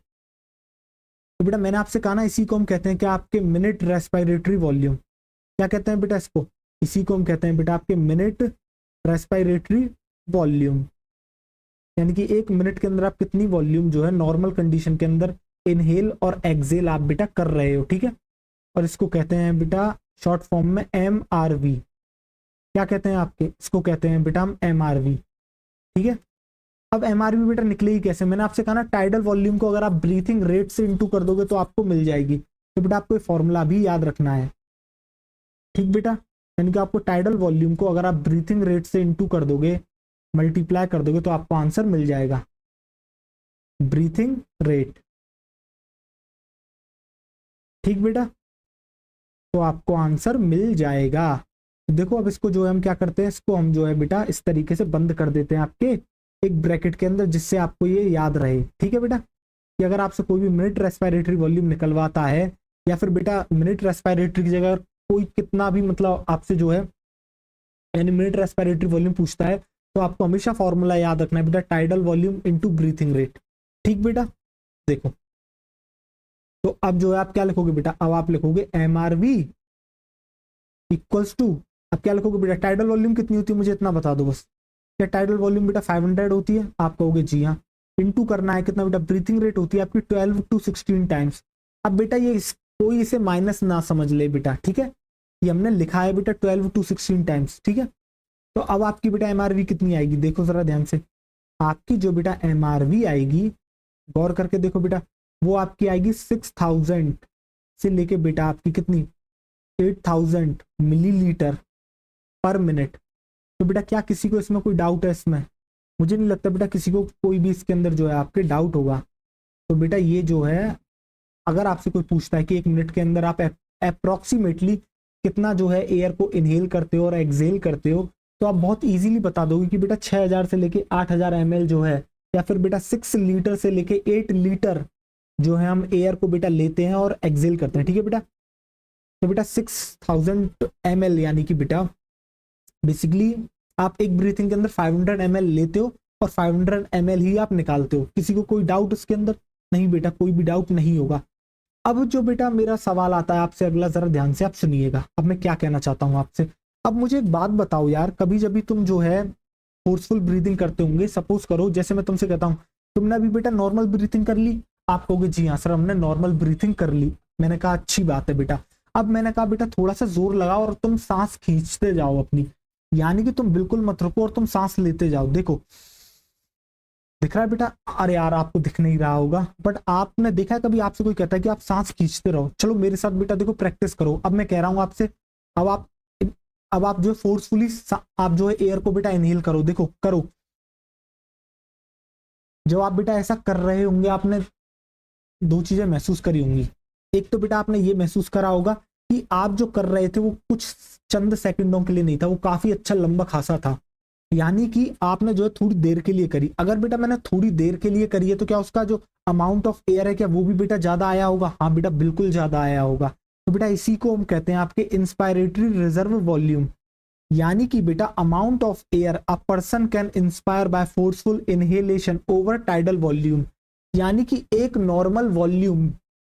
तो बेटा मैंने आपसे कहा ना, इसी को हम कहते हैं क्या, आपके मिनट रेस्पिरेटरी वॉल्यूम। क्या कहते हैं बेटा इसको, इसी को हम कहते हैं बेटा आपके मिनट रेस्पिरेटरी वॉल्यूम, यानी कि 1 मिनट के अंदर आप कितनी वॉल्यूम जो है नॉर्मल कंडीशन के अंदर इनहेल और एक्सेल आप बेटा कर रहे हो। ठीक है, और इसको कहते हैं बेटा शॉर्ट फॉर्म में MRV। क्या कहते हैं आपके, इसको कहते हैं बेटा हम MRV। ठीक है, अब MRV बेटा निकलेगी कैसे, मैंने आपसे कहा ना टाइडल वॉल्यूम को अगर आप ब्रीथिंग रेट से इंटू कर दोगे तो आपको मिल जाएगी। तो बेटा आपको फॉर्मूला भी याद रखना है। ठीक बेटा, यानी कि आपको टाइडल वॉल्यूम को अगर आप ब्रीथिंग रेट से इंटू कर दोगे, मल्टीप्लाई कर दोगे, तो आपको आंसर मिल जाएगा ब्रीथिंग रेट। ठीक बेटा, तो आपको आंसर मिल जाएगा। तो देखो अब इसको जो है हम क्या करते हैं, इसको हम जो है बेटा इस तरीके से बंद कर देते हैं आपके एक ब्रैकेट के अंदर, जिससे आपको ये याद रहे। ठीक है बेटा, कि अगर आपसे कोई भी मिनट रेस्पिरेटरी वॉल्यूम निकलवाता है, या फिर बेटा मिनट रेस्पिरेटरी की जगह कोई कितना भी मतलब आपसे जो है यानी मिनट रेस्पिरेटरी वॉल्यूम पूछता है, तो आपको हमेशा फॉर्मूला याद रखना है बेटा tidal volume into breathing rate. ठीक बेटा, देखो तो अब जो है आप क्या लिखोगे बेटा, अब आप लिखोगे MRV इक्वल्स टू, अब क्या लिखोगे बेटा, टाइडल वॉल्यूम कितनी होती है मुझे इतना बता दो बस। क्या टाइडल वॉल्यूम बेटा 500 होती है, आप कहोगे जी हाँ। इनटू करना है कितना बेटा, ब्रीथिंग रेट होती है आपकी 12 to 16 टाइम्स। अब बेटा ये कोई इसे माइनस ना समझ ले बेटा। ठीक है, ये हमने लिखा है बेटा 12 to 16 टाइम्स। ठीक है, तो अब आपकी बेटा MRV कितनी आएगी, देखो जरा ध्यान से। आपकी जो बेटा MRV आएगी, गौर करके देखो बेटा, वो आपकी आएगी 6000 से लेके बेटा आपकी कितनी 8000 मिलीलीटर पर मिनट। तो बेटा क्या किसी को इसमें कोई डाउट है, इसमें मुझे नहीं लगता बेटा किसी को कोई भी इसके अंदर जो है आपके डाउट होगा। तो बेटा ये जो है अगर आपसे कोई पूछता है कि 1 मिनट के अंदर आप अप्रोक्सीमेटली कितना जो है एयर को इनहेल करते हो और एक्सेल करते हो, तो आप बहुत इजीली बता दोगे कि बेटा 6000 से लेके 8000 ml जो है, या फिर बेटा 6 लीटर से लेके 8 लीटर जो है हम एयर को बेटा लेते हैं और एक्सेल करते हैं। ठीक है बेटा, तो बेटा 6000 ml यानी कि बेटा बेसिकली आप एक ब्रीथिंग के अंदर 500 ml लेते हो और 500 ml ही आप निकालते हो। किसी को कोई डाउट उसके अंदर, नहीं बेटा कोई भी डाउट नहीं होगा। अब जो बेटा मेरा सवाल आता है आपसे अगला, जरा ध्यान से आप सुनिएगा। अब मैं क्या कहना चाहता हूँ आपसे, अब मुझे एक बात बताओ यार, कभी जब भी तुम जो है फोर्सफुल ब्रीदिंग करते होंगे, सपोज करो जैसे मैं तुमसे कहता हूँ तुमने अभी बेटा नॉर्मल ब्रीथिंग कर ली, आप कहोगे जी हाँ सर हमने नॉर्मल ब्रीथिंग कर ली। मैंने कहा अच्छी बात है बेटा। अब मैंने कहा बेटा थोड़ा सा जोर लगाओ और तुम सांस खींचते जाओ अपनी, यानी कि तुम बिल्कुल मत रुको और तुम सांस लेते जाओ। देखो दिख रहा है बेटा? अरे यार आपको दिख नहीं रहा होगा, बट आपने देखा है कभी आपसे कोई कहता है कि आप सांस खींचते रहो? चलो मेरे साथ बेटा देखो प्रैक्टिस करो। अब मैं कह रहा हूं आपसे, अब आप अब आप जो फोर्सफुली आप जो है एयर को बेटा इनहेल करो। देखो करो। जब आप बेटा ऐसा कर रहे होंगे आपने दो चीजें महसूस करी होंगी। एक तो बेटा आपने ये महसूस करा होगा कि आप जो कर रहे थे वो कुछ चंद सेकंडों के लिए नहीं था, वो काफी अच्छा लंबा खासा था, यानी कि आपने जो है थोड़ी देर के लिए करी। अगर बेटा मैंने थोड़ी देर के लिए करी है तो क्या उसका जो अमाउंट ऑफ एयर है क्या वो भी बेटा ज्यादा आया होगा? हाँ बेटा बिल्कुल ज्यादा आया होगा। तो बेटा इसी को हम कहते हैं आपके इंस्पायरेटरी रिजर्व वॉल्यूम, यानी कि बेटा amount of air a person can inspire by forceful inhalation over tidal volume, यानी कि एक नॉर्मल वॉल्यूम,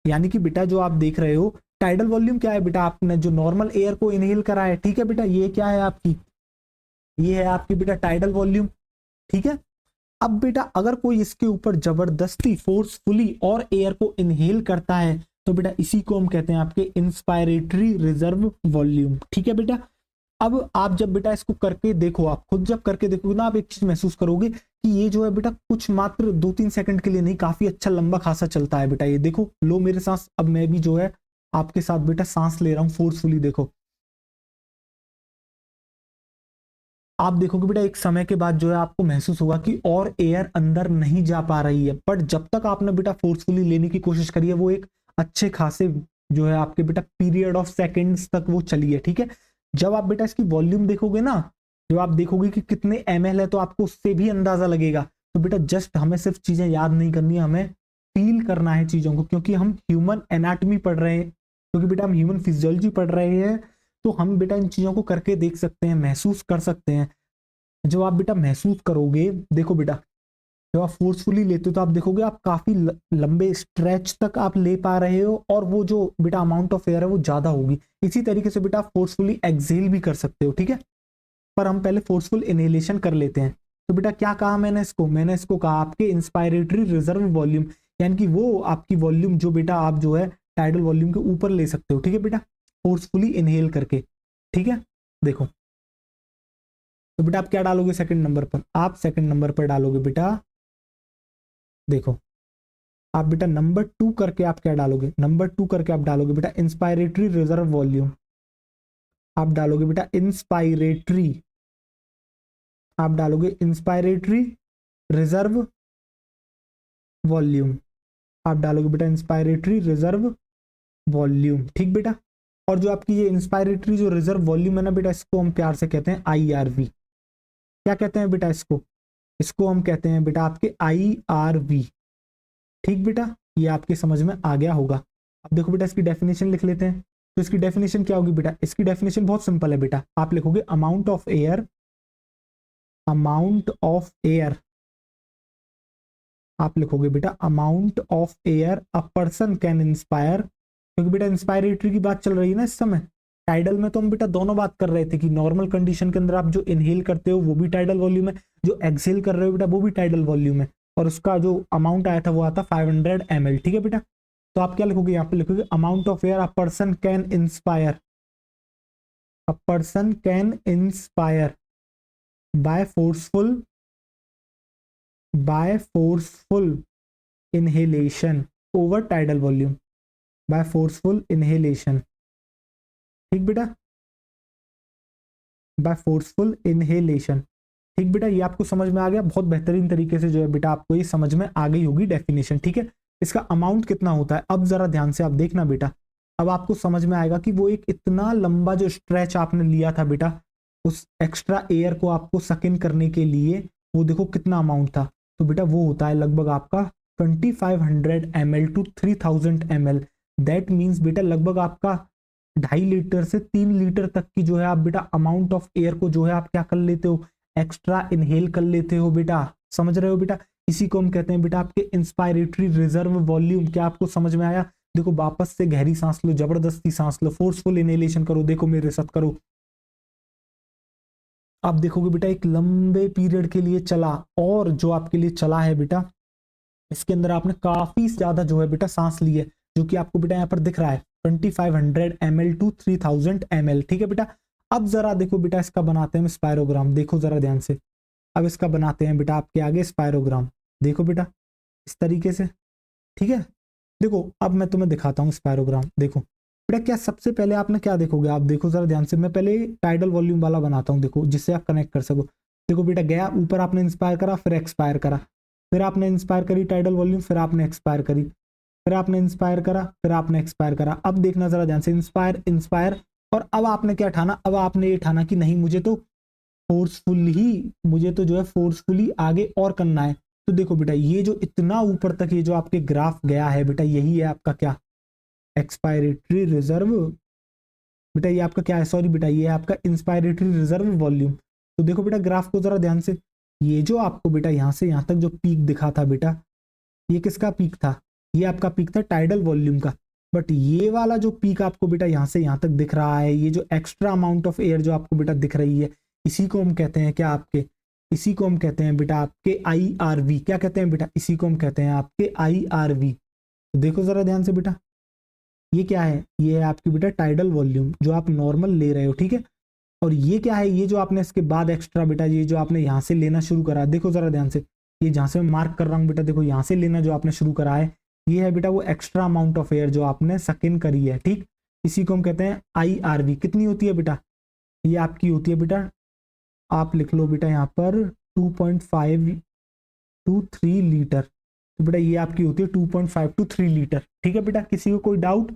यानी कि बेटा जो आप देख रहे हो टाइडल वॉल्यूम क्या है बेटा, आपने जो नॉर्मल एयर को इनहेल करा है, ठीक है बेटा, ये क्या है आपकी, ये है आपकी बेटा टाइडल वॉल्यूम, ठीक है। अब बेटा अगर कोई इसके ऊपर जबरदस्ती फोर्सफुली और एयर को इनहेल करता है तो बेटा इसी को हम कहते हैं आपके इंस्पायरेटरी रिजर्व वॉल्यूम, ठीक है बेटा। अब आप जब बेटा इसको करके देखो, आप खुद जब करके देखोगे ना, आप एक चीज महसूस करोगे कि ये जो है बेटा कुछ मात्र 2-3 सेकंड के लिए नहीं, काफी अच्छा लंबा खासा चलता है बेटा। ये देखो लो मेरे सांस, अब मैं भी जो है आपके साथ बेटा सांस ले रहा हूं फोर्सफुली। देखो आप देखोगे बेटा एक समय के बाद जो है आपको महसूस होगा कि और एयर अंदर नहीं जा पा रही है, बट जब तक आपने बेटा फोर्सफुली लेने की कोशिश करी है वो एक अच्छे खासे जो है आपके बेटा पीरियड ऑफ सेकंड्स तक वो चली है, ठीक है। जब आप बेटा इसकी वॉल्यूम देखोगे ना, जब आप देखोगे कि कितने ml है तो आपको उससे भी अंदाजा लगेगा। तो बेटा जस्ट हमें सिर्फ चीजें याद नहीं करनी है, हमें फील करना है चीजों को, क्योंकि हम ह्यूमन एनाटॉमी पढ़ रहे हैं, क्योंकि बेटा हम ह्यूमन फिजियोलॉजी पढ़ रहे हैं, तो हम बेटा इन चीजों को करके देख सकते हैं, महसूस कर सकते हैं। जब आप बेटा महसूस करोगे, देखो बेटा जब आप फोर्सफुली लेते हो तो आप देखोगे आप काफी लंबे स्ट्रेच तक आप ले पा रहे हो, और वो जो बेटा अमाउंट ऑफ एयर है वो ज्यादा होगी। इसी तरीके से बेटा आप फोर्सफुली एक्सेल भी कर सकते हो, ठीक है। पर हम पहले फोर्सफुल इनहेलेशन कर लेते हैं। तो बेटा क्या कहा मैंने इसको, मैंने इसको कहा आपके इंस्पायरेटरी रिजर्व वॉल्यूम, यानी कि वो आपकी वॉल्यूम जो बेटा आप जो है टाइडल वॉल्यूम के ऊपर ले सकते हो, ठीक है बेटा, फोर्सफुली इनहेल करके, ठीक है। देखो तो बेटा आप क्या डालोगे सेकंड नंबर पर, आप सेकंड नंबर पर डालोगे बेटा, देखो आप बेटा नंबर 2 करके आप क्या डालोगे, नंबर 2 करके आप डालोगे बेटा इंस्पायरेटरी रिजर्व वॉल्यूम, आप डालोगे बेटा इंस्पायरेटरी, आप डालोगे इंस्पायरेटरी रिजर्व वॉल्यूम, आप डालोगे बेटा इंस्पायरेटरी रिजर्व वॉल्यूम, ठीक बेटा। और जो आपकी ये इंस्पायरेटरी जो रिजर्व वॉल्यूम है ना बेटा, इसको हम प्यार से कहते हैं IRV। क्या कहते हैं बेटा इसको, इसको हम कहते हैं बेटा आपके IRV, ठीक बेटा। ये आपके समझ में आ गया होगा। अब देखो बेटा इसकी डेफिनेशन लिख लेते हैं। तो इसकी डेफिनेशन क्या होगी बेटा, इसकी डेफिनेशन बहुत सिंपल है बेटा, आप लिखोगे amount of air, amount of air, आप लिखोगे बेटा amount of air a person can inspire, क्योंकि बेटा इंस्पायरेटरी की बात चल रही है ना इस समय। टाइडल में तो हम बेटा दोनों बात कर रहे थे कि नॉर्मल कंडीशन के अंदर आप जो इनहेल करते हो वो भी टाइडल वॉल्यूम है, जो एक्सहेल कर रहे हो बेटा वो भी टाइडल वॉल्यूम है, और उसका जो अमाउंट आया था वो आता 500 ml, ठीक है बेटा। तो आप क्या लिखोगे, यहाँ पे लिखोगे amount of air a person can inspire, a person can inspire by forceful, by forceful inhalation over tidal volume, by forceful inhalation, ठीक बेटा, बाय फोर्सफुल इनहेलेशन, ठीक बेटा। ये आपको समझ में आ गया, बहुत बेहतरीन तरीके से जो है बेटा आपको ये समझ में आ गई होगी डेफिनेशन, ठीक है। इसका अमाउंट कितना होता है, अब जरा ध्यान से आप देखना बेटा, अब आपको समझ में आएगा कि वो एक इतना लंबा जो स्ट्रेच आपने लिया था बेटा, उस एक्स्ट्रा एयर को आपको सक इन करने के लिए, वो देखो कितना अमाउंट था। तो बेटा वो होता है लगभग आपका 2500 ml to 3000 ml, that means बेटा लगभग आपका 2.5 लीटर से 3 लीटर तक की जो है आप बेटा अमाउंट ऑफ एयर को जो है आप क्या कर लेते हो, एक्स्ट्रा इनहेल कर लेते हो बेटा, समझ रहे हो बेटा। इसी को हम कहते हैं बेटा आपके इंस्पायरेटरी रिजर्व वॉल्यूम। क्या आपको समझ में आया? देखो वापस से गहरी सांस लो, जबरदस्ती सांस लो, फोर्सफुल इनहेलेशन करो, देखो मेरे साथ करो, आप देखोगे बेटा एक लंबे पीरियड के लिए चला, और जो आपके लिए चला है बेटा इसके अंदर आपने काफी ज्यादा जो है बेटा सांस ली है, जो कि आपको बेटा यहाँ पर दिख रहा है 2500 ml टू 3000 ml। ठीक है बेटा, अब जरा देखो बेटा इसका बनाते हैं स्पायरोग्राम, देखो जरा ध्यान से। अब इसका बनाते हैं बेटा आपके आगे स्पायरोग्राम, देखो बेटा इस तरीके से। ठीक है, देखो अब मैं तुम्हें दिखाता हूँ स्पायरोग्राम। देखो बेटा क्या सबसे पहले आपने क्या देखोगे, आप देखो जरा ध्यान से। मैं पहले टाइडल वॉल्यूम वाला बनाता हूँ, देखो जिससे आप कनेक्ट कर सको। देखो बेटा गया ऊपर, आपने इंस्पायर करा, फिर एक्सपायर करा, फिर आपने इंस्पायर करी टाइडल वॉल्यूम, फिर आपने एक्सपायर करी, फिर आपने इंस्पायर करा, फिर आपने एक्सपायर करा। अब देखना जरा ध्यान से, इंस्पायर इंस्पायर, और अब आपने क्या ठाना, अब आपने ये ठाना कि नहीं मुझे तो जो है फोर्सफुली आगे और करना है। तो देखो बेटा ये जो इतना ऊपर तक ये जो आपके ग्राफ गया है बेटा, यही है आपका क्या, एक्सपायरेटरी रिजर्व। बेटा ये आपका क्या है, सॉरी बेटा ये है आपका इंस्पायरेटरी रिजर्व वॉल्यूम। तो देखो बेटा ग्राफ को जरा ध्यान से, ये जो आपको बेटा यहाँ से यहाँ तक जो पीक दिखा था बेटा, ये किसका पीक था, ये आपका पीक था टाइडल वॉल्यूम का। बट ये वाला जो पीक आपको बेटा यहाँ से यहाँ तक दिख रहा है, ये जो एक्स्ट्रा अमाउंट ऑफ एयर जो आपको बेटा दिख रही है, इसी को हम कहते हैं क्या आपके, इसी को हम कहते हैं बेटा आपके IRV। क्या कहते हैं बेटा, इसी को हम कहते हैं आपके IRV। तो देखो जरा ध्यान से बेटा, ये क्या है, ये है आपकी बेटा टाइडल वॉल्यूम जो आप नॉर्मल ले रहे हो। ठीक है, और ये क्या है, ये जो आपने इसके बाद एक्स्ट्रा बेटा, ये जो आपने यहाँ से लेना शुरू करा, देखो जरा ध्यान से, ये जहाँ से मैं मार्क कर रहा हूँ बेटा, देखो यहाँ से लेना जो आपने शुरू करा है, ये है बेटा वो एक्स्ट्रा अमाउंट ऑफ एयर जो आपने सक इन करी है। ठीक, इसी को हम कहते हैं IRV। कितनी होती है बेटा, ये आपकी होती है बेटा, आप लिख लो बेटा यहाँ पर 2.5 टू 3 लीटर। तो बेटा ये आपकी होती है 2.5 टू 3 लीटर। ठीक है बेटा, किसी को कोई डाउट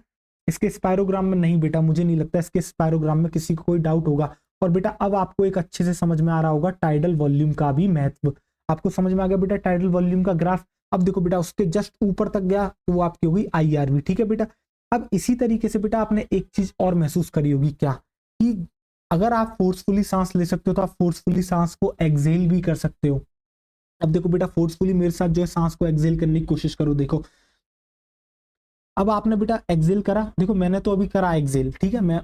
इसके स्पायरोग्राम में? नहीं बेटा, मुझे नहीं लगता इसके स्पायरोग्राम में किसी को कोई डाउट होगा। और बेटा अब आपको एक अच्छे से समझ में आ रहा होगा टाइडल वॉल्यूम का भी महत्व, आपको समझ में आ गया बेटा टाइडल वॉल्यूम का ग्राफ। अब देखो बेटा उसके जस्ट ऊपर तक गया तो वो आपकी होगी IRV। ठीक है बेटा, अब इसी तरीके से बेटा आपने एक चीज और महसूस करी होगी, क्या कि अगर आप फोर्सफुली सांस ले सकते हो तो आप फोर्सफुली सांस को एक्सहेल भी कर सकते हो। अब देखो बेटा फोर्सफुली मेरे साथ जो है सांस को एक्सहेल करने की कोशिश करो। देखो अब आपने बेटा एक्सहेल करा, देखो मैंने तो अभी करा एक्सहेल, ठीक है, मैं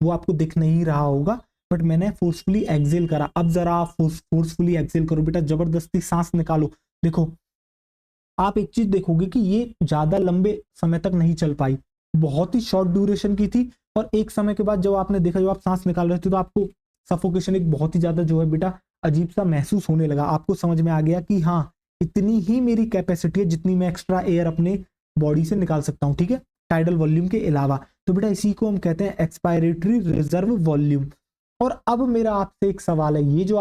वो आपको दिख नहीं रहा होगा, बट मैंने फोर्सफुली एक्सहेल करा। अब जरा आप फोर्सफुली एक्सहेल करो बेटा, जबरदस्ती सांस निकालो। देखो आप एक चीज देखोगे कि ये ज्यादा लंबे समय तक नहीं चल पाई, बहुत ही शॉर्ट ड्यूरेशन की थी। और एक समय के बाद जब आपने देखा, जब आप सांस निकाल रहे थे तो आपको सफोकेशन एक बहुत ही ज्यादा जो है बेटा अजीब सा महसूस होने लगा। आपको समझ में आ गया कि हाँ इतनी ही मेरी कैपेसिटी है जितनी मैं एक्स्ट्रा एयर अपने बॉडी से निकाल सकता हूँ। ठीक है, टाइडल वॉल्यूम के अलावा। तो बेटा इसी को हम कहते हैं एक्सपायरेटरी रिजर्व वॉल्यूम। और अब मेरा आपसे एक सवाल है, ये जो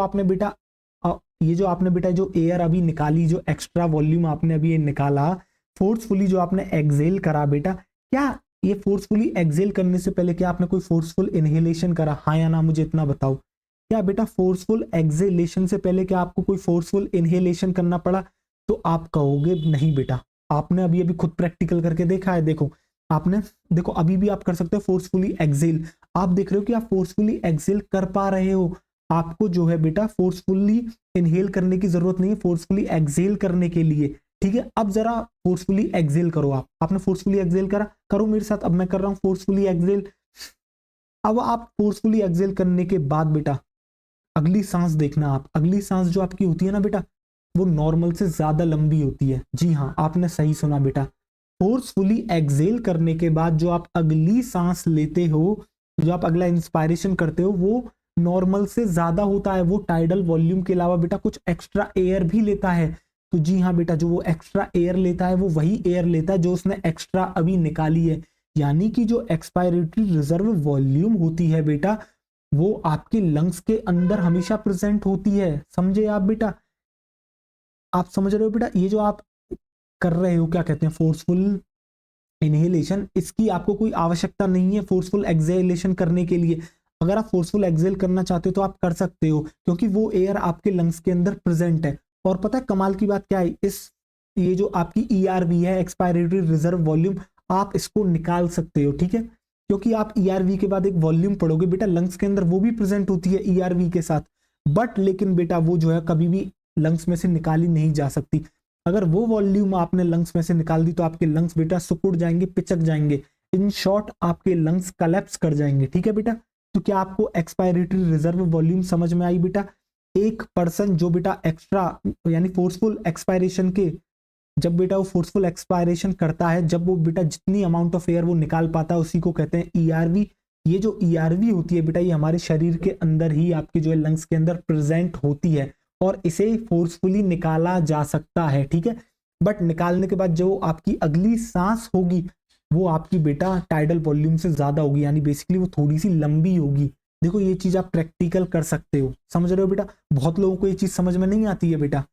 आपने बेटा जो एयर अभी निकाली, जो एक्स्ट्रा वॉल्यूम आपने अभी ये निकाला, फोर्सफुली जो आपने एक्सहेल करा बेटा, क्या ये फोर्सफुली एक्सहेल करने से पहले क्या आपने कोई फोर्सफुल इनहेलेशन करा, हाँ या ना, मुझे इतना बताओ। क्या बेटा फोर्सफुल एक्सहेलेशन से पहले क्या आपको कोई फोर्सफुल इनहेलेशन करना पड़ा? तो आप कहोगे नहीं बेटा, आपने अभी अभी खुद प्रैक्टिकल करके देखा है। देखो आपने, देखो अभी भी आप कर सकते हो फोर्सफुली एक्सहेल। आप देख रहे हो कि आप फोर्सफुली एक्सहेल कर पा रहे हो, आपको जो है बेटा फोर्सफुली इनहेल करने की जरूरत नहीं है फोर्सफुली एक्सहेल करने के लिए। ठीक है, अब जरा फोर्सफुली एक्सहेल करो। आपने फोर्सफुली एक्सहेल करा, करो मेरे साथ, अब मैं कर रहा हूं फोर्सफुली एक्सहेल। अब आप फोर्सफुली एक्सहेल करने के बाद बेटा अगली सांस देखना, आप अगली सांस जो आपकी होती है ना बेटा, वो नॉर्मल से ज्यादा लंबी होती है। जी हाँ, आपने सही सुना बेटा, फोर्सफुली एक्सहेल करने के बाद जो आप अगली सांस लेते हो, जो आप अगला इंस्पायरेशन करते हो, वो नॉर्मल से ज्यादा होता है। वो टाइडल वॉल्यूम के अलावा बेटा कुछ एक्स्ट्रा एयर भी लेता है। तो जी हाँ बेटा, जो वो एक्स्ट्रा एयर लेता है वो वही एयर लेता है जो उसने एक्स्ट्रा अभी निकाली है। यानी कि जो एक्सपायरेटरी रिजर्व वॉल्यूम होती है बेटा, वो आपके लंग्स के अंदर हमेशा प्रेजेंट होती है। समझे आप बेटा? आप समझ रहे हो बेटा? ये जो आप कर रहे हो क्या कहते हैं फोर्सफुल इनहेलेशन, इसकी आपको कोई आवश्यकता नहीं है फोर्सफुल एक्सहेलेशन करने के लिए। अगर आप फोर्सफुल एक्सहेल करना चाहते हो तो आप कर सकते हो, क्योंकि वो एयर आपके लंग्स के अंदर प्रेजेंट है। और पता है कमाल की बात क्या है, ये जो आपकी ERV है, एक्सपायरेटरी रिजर्व वॉल्यूम, आप इसको निकाल सकते हो। ठीक है, क्योंकि आप ERV के बाद एक वॉल्यूम पढ़ोगे बेटा लंग्स के अंदर, वो भी प्रेजेंट होती है ERV के साथ। बट लेकिन बेटा वो जो है कभी भी लंग्स में से निकाली नहीं जा सकती। अगर वो वॉल्यूम आपने लंग्स में से निकाल दी तो आपके लंग्स बेटा सिकुड़ जाएंगे, पिचक जाएंगे। इन शॉर्ट आपके लंग्स कलेप्स कर जाएंगे। ठीक है बेटा, तो क्या आपको एक्सपायरेटरी रिजर्व वॉल्यूम समझ में आई बेटा? एक पर्सन जो बेटा एक्स्ट्रा यानी फोर्सफुल एक्सपायरेशन के, जब बेटा वो फोर्सफुल एक्सपायरेशन करता है, जब वो बेटा जितनी अमाउंट ऑफ एयर वो निकाल पाता है उसी को कहते हैं ईआरवी। ये जो ईआरवी होती है बेटा, ये हमारे शरीर के अंदर ही आपके जो है लंग्स के अंदर प्रेजेंट होती है और इसे फोर्सफुली निकाला जा सकता है, ठीक है। बट निकालने के बाद जो आपकी अगली सांस होगी वो आपकी बेटा टाइडल वॉल्यूम से ज्यादा होगी, यानी बेसिकली वो थोड़ी सी लंबी होगी। देखो ये चीज आप प्रैक्टिकल कर सकते हो, समझ रहे हो बेटा? बहुत लोगों को ये चीज समझ में नहीं आती है बेटा,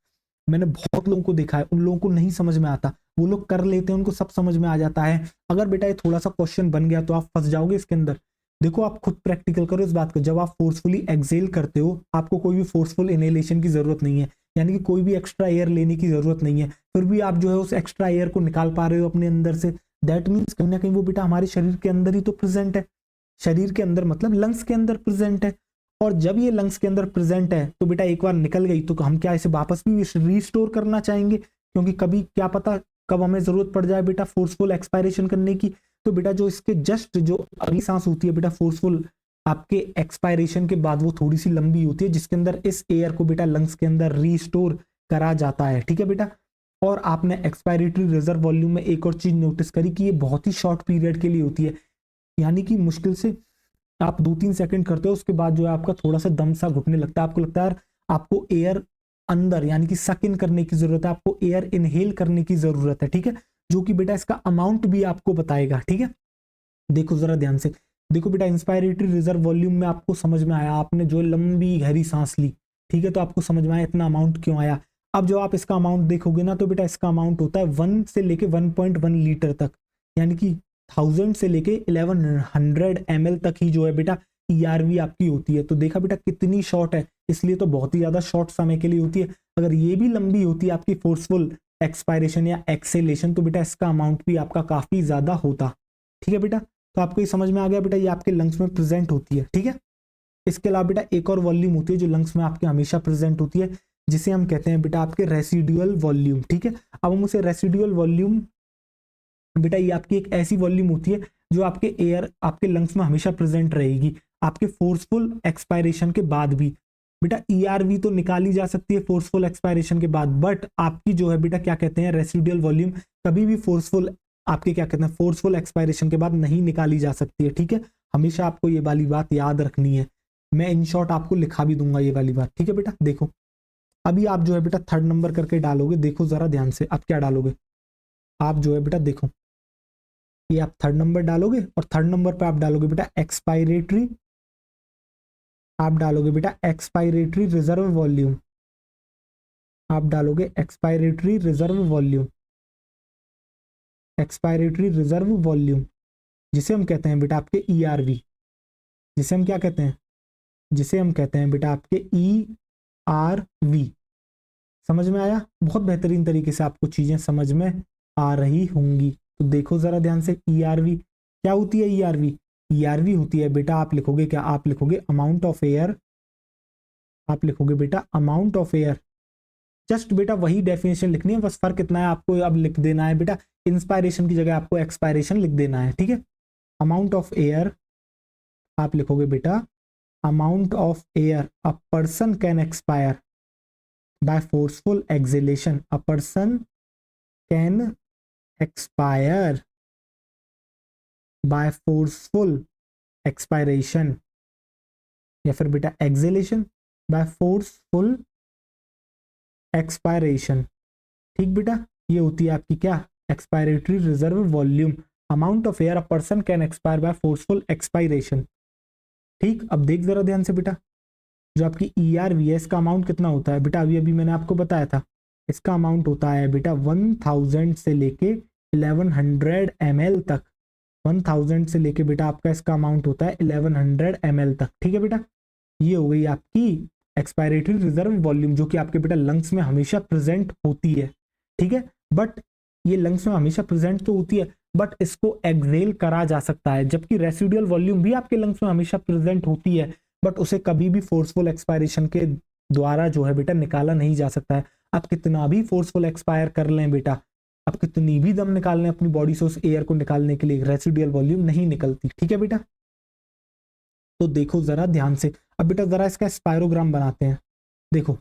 मैंने बहुत लोगों को देखा है, उन लोगों को नहीं समझ में आता, वो लोग कर लेते हैं, उनको सब समझ में आ जाता है। अगर बेटा ये थोड़ा सा क्वेश्चन बन गया तो आप फंस जाओगे इसके अंदर। देखो आप खुद प्रैक्टिकल करो इस बात को, जब आप फोर्सफुली एक्सेल करते हो आपको कोई भी फोर्सफुल इनहेलेशन की जरूरत नहीं है, यानी कि कोई भी एक्स्ट्रा एयर लेने की जरूरत नहीं है, फिर भी आप जो है उस एक्स्ट्रा एयर को निकाल पा रहे हो अपने अंदर से। दैट मीन्स कहीं ना कहीं वो बेटा हमारे शरीर के अंदर ही तो प्रेजेंट है, शरीर के अंदर मतलब लंग्स के अंदर प्रेजेंट है। और जब ये लंग्स के अंदर प्रेजेंट है तो बेटा एक बार निकल गई तो हम क्या इसे वापस भी रिस्टोर करना चाहेंगे, क्योंकि कभी क्या पता कब हमें जरूरत पड़ जाए बेटा फोर्सफुल एक्सपायरेशन करने की। तो बेटा जो इसके जस्ट जो अगली सांस होती है बेटा फोर्सफुल आपके एक्सपायरेशन के बाद, वो थोड़ी सी लंबी होती है, जिसके अंदर इस एयर को बेटा लंग्स के अंदर रिस्टोर करा जाता है, ठीक है बेटा। और आपने एक्सपायरेटरी रिजर्व वॉल्यूम में एक और चीज नोटिस करी कि ये बहुत ही शॉर्ट पीरियड के लिए होती है, यानी कि मुश्किल से आप 2-3 सेकंड करते हो, उसके बाद जो है आपका थोड़ा सा दम सा घुटने लगता है, आपको लगता है यार आपको एयर अंदर यानी कि सक इन करने की जरूरत है, आपको एयर इनहेल करने की जरूरत है, ठीक है। जो कि बेटा इसका अमाउंट भी आपको बताएगा, ठीक है। देखो जरा ध्यान से, देखो बेटा इंस्पायरेटरी रिजर्व वॉल्यूम में आपको समझ में आया, आपने जो लंबी गहरी सांस ली, ठीक है, तो आपको समझ में आया इतना अमाउंट क्यों आया। अब जो आप इसका अमाउंट देखोगे ना तो बेटा इसका अमाउंट होता है 1 से लेके 1.1 लीटर तक, यानी कि 1000 से लेके 1100 ml तक ही जो है बेटा ईआरवी आपकी होती है। तो देखा बेटा कितनी शॉर्ट है, इसलिए तो बहुत ही ज्यादा शॉर्ट समय के लिए होती है। अगर ये भी लंबी होती है आपकी फोर्सफुल एक्सपायरेशन या एक्सेलेशन, तो बेटा इसका अमाउंट भी आपका काफी ज्यादा होता, ठीक है बेटा। तो आपको ये समझ में आ गया बेटा, ये आपके लंग्स में प्रेजेंट होती है, ठीक है। इसके अलावा बेटा एक और वॉल्यूम होती है जो लंग्स में आपके हमेशा प्रेजेंट होती है, जिसे हम कहते हैं बेटा आपके रेसिडुअल वॉल्यूम, ठीक है। अब हम उसे रेसिडुअल वॉल्यूम, बेटा ये आपकी एक ऐसी वॉल्यूम होती है जो आपके एयर आपके लंग्स में हमेशा प्रेजेंट रहेगी आपके फोर्सफुल एक्सपायरेशन के बाद भी। बेटा ईआरवी तो निकाली जा सकती है फोर्सफुल एक्सपायरेशन के बाद, बट आपकी जो है बेटा क्या कहते हैं रेसिडुअल वॉल्यूम कभी भी फोर्सफुल आपके क्या कहते हैं फोर्सफुल एक्सपायरेशन के बाद नहीं निकाली जा सकती है, ठीक है। हमेशा आपको ये वाली बात याद रखनी है, मैं इन शॉर्ट आपको लिखा भी दूंगा ये वाली बात, ठीक है बेटा। देखो अभी आप जो है बेटा 3rd नंबर करके डालोगे, देखो जरा ध्यान से आप क्या डालोगे। आप जो है बेटा देखो ये आप 3rd नंबर डालोगे और 3rd नंबर पे आप डालोगे बेटा एक्सपायरेटरी, आप डालोगे बेटा एक्सपायरेटरी रिजर्व वॉल्यूम, आप डालोगे expiratory reserve volume, expiratory reserve volume, जिसे हम कहते हैं बेटा आपके ईआरवी, जिसे हम क्या कहते हैं, जिसे हम कहते हैं बेटा आपके ईआरवी। समझ में आया? बहुत बेहतरीन तरीके से आपको चीजें समझ में आ रही होंगी। तो देखो जरा ध्यान से, ईआरवी क्या होती है? ईआरवी ईआरवी होती है बेटा, आप लिखोगे क्या, आप लिखोगे अमाउंट ऑफ एयर, आप लिखोगे बेटा अमाउंट ऑफ एयर। जस्ट बेटा वही डेफिनेशन लिखनी है, बस फर्क इतना है आपको अब लिख देना है बेटा इंस्पायरेशन की जगह आपको एक्सपायरेशन लिख देना है, ठीक है। अमाउंट ऑफ एयर आप लिखोगे बेटा amount of air a person can expire by forceful exhalation, a person can expire by forceful expiration, या फिर बेटा एक्सेलेशन बाय फोर्सफुल एक्सपायरेशन, ठीक बेटा। ये होती है आपकी क्या expiratory reserve volume, amount of air a person can expire by forceful expiration, ठीक। अब देख जरा ध्यान से बेटा, जो आपकी ईआरवी है इसका अमाउंट कितना होता है बेटा, अभी अभी मैंने आपको बताया था, इसका अमाउंट होता है बेटा 1000 से लेके 1100 ml तक, 1000 से लेके बेटा आपका इसका अमाउंट होता है 1100 ml तक, ठीक है बेटा। ये हो गई आपकी एक्सपायरेटरी रिजर्व वॉल्यूम जो कि आपके बेटा लंग्स में हमेशा प्रेजेंट होती है, ठीक है। बट ये लंग्स में हमेशा प्रेजेंट तो होती है, बट इसको एक्सेल करा जा सकता है, जबकि रेसिडुअल वॉल्यूम भी आपके लंग्स में हमेशा प्रेजेंट होती है, बट उसे कभी भी फोर्सफुल एक्सपायरेशन के द्वारा जो है बेटा निकाला नहीं जा सकता है। आप कितना भी फोर्सफुल एक्सपायर कर लें बेटा, आप कितनी भी दम निकाल लें अपनी बॉडी से उस एयर को निकालने के लिए, रेसिडुअल वॉल्यूम नहीं निकलती, ठीक है बेटा। तो देखो जरा ध्यान से। अब बेटा जरा इसका स्पायरोग्राम बनाते हैं। देखो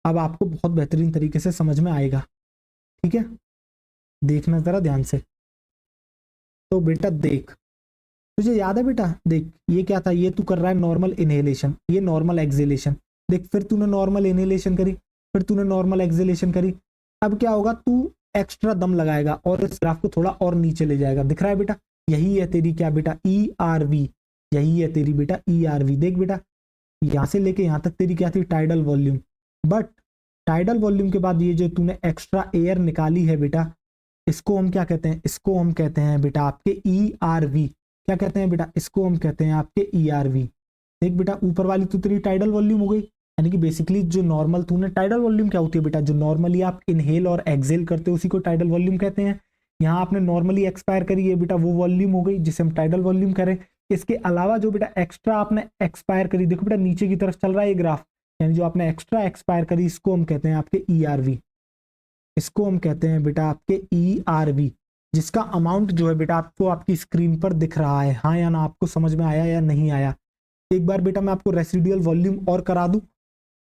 अब आपको बहुत बेहतरीन तरीके से समझ में आएगा, ठीक है, देखना जरा ध्यान से। तो बेटा देख, तुझे याद है बेटा, देख ये क्या था, ये तू कर रहा है नॉर्मल इनहेलेशन, ये नॉर्मल एक्सहेलेशन। देख फिर तूने नॉर्मल इनहेलेशन करी, फिर तूने नॉर्मल एक्सहेलेशन करी। अब क्या होगा, तू एक्स्ट्रा दम लगाएगा और इस ग्राफ को थोड़ा और नीचे ले जाएगा। दिख रहा है बेटा, यही है तेरी क्या बेटा, ई आर वी, यही है तेरी बेटा ई आर वी। देख बेटा यहां से लेके यहां तक तेरी क्या थी, tidal volume. But tidal volume के बाद ये जो तूने एक्स्ट्रा एयर निकाली है बेटा, इसको हम क्या कहते हैं, इसको हम कहते हैं बेटा आपके ई आर वी। क्या कहते हैं बेटा, इसको हम कहते हैं आपके ई आर वी। देख बेटा ऊपर वाली तो तेरी टाइडल वॉल्यूम हो गई, यानी कि बेसिकली जो नॉर्मल तूने, टाइडल वॉल्यूम क्या होती है बेटा, जो नॉर्मली आप इनहेल और एक्सेल करते हो उसी को टाइडल वॉल्यूम कहते हैं। यहाँ आपने नॉर्मली एक्सपायर करी है बेटा, वो वॉल्यूम हो गई जिसे हम टाइडल वॉल्यूम करें। इसके अलावा जो बेटा एक्स्ट्रा आपने एक्सपायर करी, देखो बेटा नीचे की तरफ चल रहा है ये ग्राफ, यानी जो आपने एक्स्ट्रा एक्सपायर करी इसको हम कहते हैं आपके ई आर वी। इसको हम कहते हैं बेटा आपके ई आर वी, जिसका अमाउंट जो है बेटा आपको आपकी स्क्रीन पर दिख रहा है। हाँ या ना, आपको समझ में आया या नहीं आया? एक बार बेटा मैं आपको रेसिडुअल वॉल्यूम और करा दूं,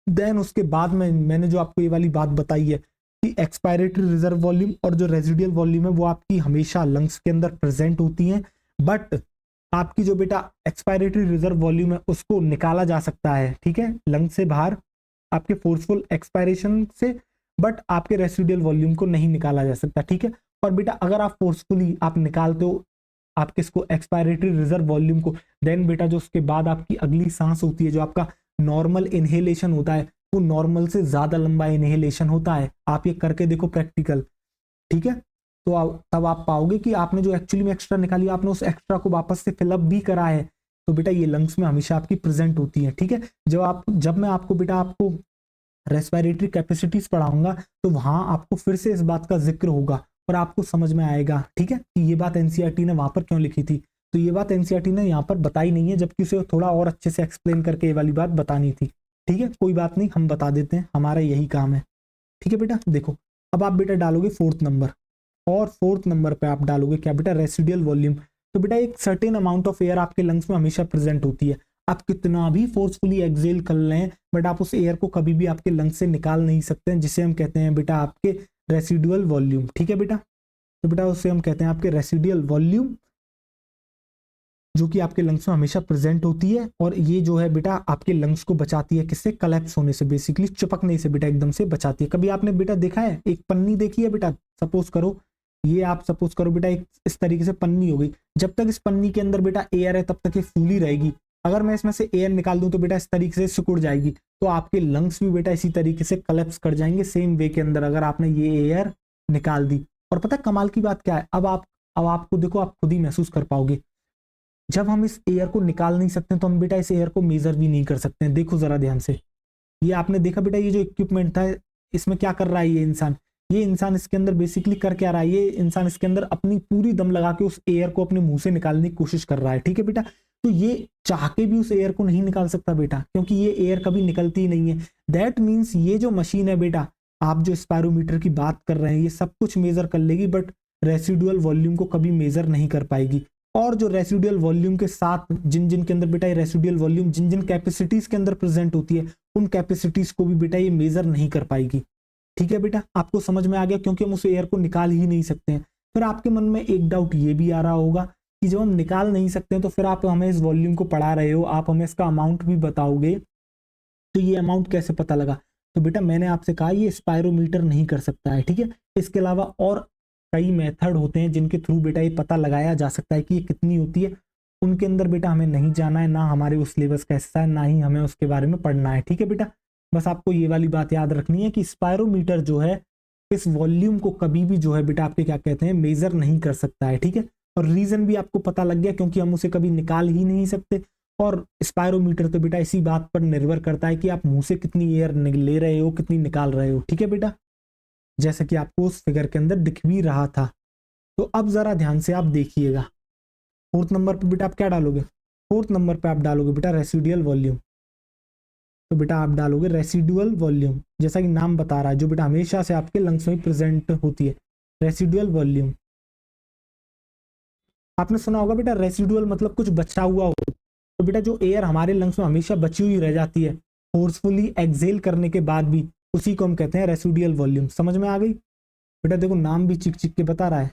देन उसके बाद में मैंने जो आपको ये वाली बात बताई है कि एक्सपायरेटरी रिजर्व वॉल्यूम और जो रेसिडुअल वॉल्यूम है वो आपकी हमेशा लंग्स के अंदर प्रेजेंट होती हैं। बट आपकी जो बेटा एक्सपायरेटरी रिजर्व वॉल्यूम है उसको निकाला जा सकता है, ठीक है, लंग से बाहर आपके फोर्सफुल एक्सपायरेशन से, बट आपके रेसिडुअल वॉल्यूम को नहीं निकाला जा सकता, ठीक है। और बेटा अगर आप फोर्सफुली आप निकालते हो आप किसको, एक्सपायरेटरी रिजर्व वॉल्यूम को, देन बेटा जो उसके बाद आपकी अगली सांस होती है, जो आपका नॉर्मल इनहेलेशन होता है, वो नॉर्मल से ज्यादा लंबा इनहेलेशन होता है। आप ये करके देखो प्रैक्टिकल, ठीक है। तो तब आप पाओगे कि आपने जो एक्चुअली में एक्स्ट्रा निकाली, आपने उस एक्स्ट्रा को वापस से फिलअप भी करा है। तो बेटा ये लंग्स में हमेशा आपकी प्रेजेंट होती है, ठीक है। जब मैं आपको बेटा आपको रेस्पिरेटरी कैपेसिटीज पढ़ाऊंगा तो वहां आपको फिर से इस बात का जिक्र होगा और आपको समझ में आएगा, ठीक है, कि ये बात एनसीईआरटी ने वहां पर क्यों लिखी थी। तो ये बात एनसीईआरटी ने यहाँ पर बताई नहीं है, जबकि उसे थोड़ा और अच्छे से एक्सप्लेन करके ये वाली बात बतानी थी, ठीक है। कोई बात नहीं, हम बता देते हैं, हमारा यही काम है, ठीक है बेटा। देखो अब आप बेटा डालोगे फोर्थ नंबर, और फोर्थ नंबर पे आप डालोगे क्या बेटा, रेसिडुअल वॉल्यूम। तो बेटा एक सर्टेन अमाउंट ऑफ एयर आपके लंग्स में हमेशा प्रेजेंट होती है। आप कितना भी फोर्सफुली एक्सेल कर लें, बट आप उस एयर को कभी भी आपके लंग्स से निकाल नहीं सकते हैं, जिसे हम कहते हैं बेटा आपके रेसिडुअल वॉल्यूम, ठीक है बेटा। तो बेटा उसे हम कहते हैं आपके रेसिडुअल वॉल्यूम, जो कि आपके लंग्स में हमेशा प्रेजेंट होती है। और ये जो है बेटा आपके लंग्स को बचाती है, किससे, कलेप्स होने से, बेसिकली चिपकने से बेटा एकदम से बचाती है। कभी आपने बेटा देखा है, एक पन्नी देखी है बेटा, सपोज करो ये आप सपोज करो बेटा एक इस तरीके से पन्नी हो गई, जब तक इस पन्नी के अंदर बेटा एयर है तब तक ये फूली रहेगी। अगर मैं इसमें से एयर निकाल दूं तो बेटा इस तरीके से सिकुड़ जाएगी। तो आपके लंग्स भी बेटा इसी तरीके से कलेप्स कर जाएंगे सेम वे के अंदर, अगर आपने ये एयर निकाल दी। और पता है कमाल की बात क्या है, अब आपको देखो, आप खुद ही महसूस कर पाओगे। जब हम इस एयर को निकाल नहीं सकते तो हम बेटा इस एयर को मेजर भी नहीं कर सकते हैं। देखो जरा ध्यान से, ये आपने देखा बेटा, ये जो इक्विपमेंट था इसमें क्या कर रहा है ये इंसान इसके अंदर बेसिकली कर क्या रहा है, ये इंसान इसके अंदर अपनी पूरी दम लगा के उस एयर को अपने मुंह से निकालने की कोशिश कर रहा है, ठीक है बेटा। तो ये चाह के भी उस एयर को नहीं निकाल सकता बेटा, क्योंकि ये एयर कभी निकलती ही नहीं है। दैट मीन्स ये जो मशीन है बेटा, आप जो स्पायरोमीटर की बात कर रहे हैं, ये सब कुछ मेजर कर लेगी, बट रेसिडुअल वॉल्यूम को कभी मेजर नहीं कर पाएगी। और जो रेसिडुअल वॉल्यूम के साथ जिन जिन के अंदर बेटा ये रेसिडुअल वॉल्यूम जिन जिन कैपेसिटीज के अंदर प्रेजेंट होती है, उन कैपेसिटीज को भी बेटा ये मेजर नहीं कर पाएगी, ठीक है बेटा। आपको समझ में आ गया, क्योंकि हम उस एयर को निकाल ही नहीं सकते हैं। फिर आपके मन में एक डाउट ये भी आ रहा होगा कि जब हम निकाल नहीं सकते हैं तो फिर आप हमें इस वॉल्यूम को पढ़ा रहे हो, आप हमें इसका अमाउंट भी बताओगे, तो ये अमाउंट कैसे पता लगा। तो बेटा मैंने आपसे कहा ये स्पायरोमीटर नहीं कर सकता है, ठीक है। इसके अलावा और कई मेथड होते हैं जिनके थ्रू बेटा ये पता लगाया जा सकता है कि ये कितनी होती है। उनके अंदर बेटा हमें नहीं जाना है, ना हमारे उस सिलेबस का हिस्सा है, ना ही हमें उसके बारे में पढ़ना है, ठीक है बेटा। बस आपको ये वाली बात याद रखनी है कि स्पायरोमीटर जो है इस वॉल्यूम को कभी भी जो है बेटा आपके क्या कहते हैं मेजर नहीं कर सकता है, ठीक है। और रीजन भी आपको पता लग गया, क्योंकि हम उसे कभी निकाल ही नहीं सकते। और स्पायरोमीटर तो बेटा इसी बात पर निर्भर करता है कि आप मुंह से कितनी एयर ले रहे हो, कितनी निकाल रहे हो, ठीक है बेटा, जैसा कि आपको उस फिगर के अंदर दिख भी रहा था। तो अब जरा ध्यान से आप देखिएगा, फोर्थ नंबर पे बेटा आप क्या डालोगे, फोर्थ नंबर पे आप डालोगे बेटा रेसिडुअल वॉल्यूम। तो बेटा आप डालोगे रेसिडुअल वॉल्यूम, जैसा कि नाम बता रहा है, जो बेटा हमेशा से आपके लंग्स में प्रेजेंट होती है, रेसिडुअल वॉल्यूम। आपने सुना होगा बेटा रेसिडुअल मतलब कुछ बचा हुआ हो, तो बेटा जो एयर हमारे लंग्स में हमेशा बची हुई रह जाती है फोर्सफुली एक्सेल करने के बाद भी, उसी को हम कहते हैं रेसिडुअल वॉल्यूम। समझ में आ गई बेटा? देखो नाम भी चिक चिक के बता रहा है।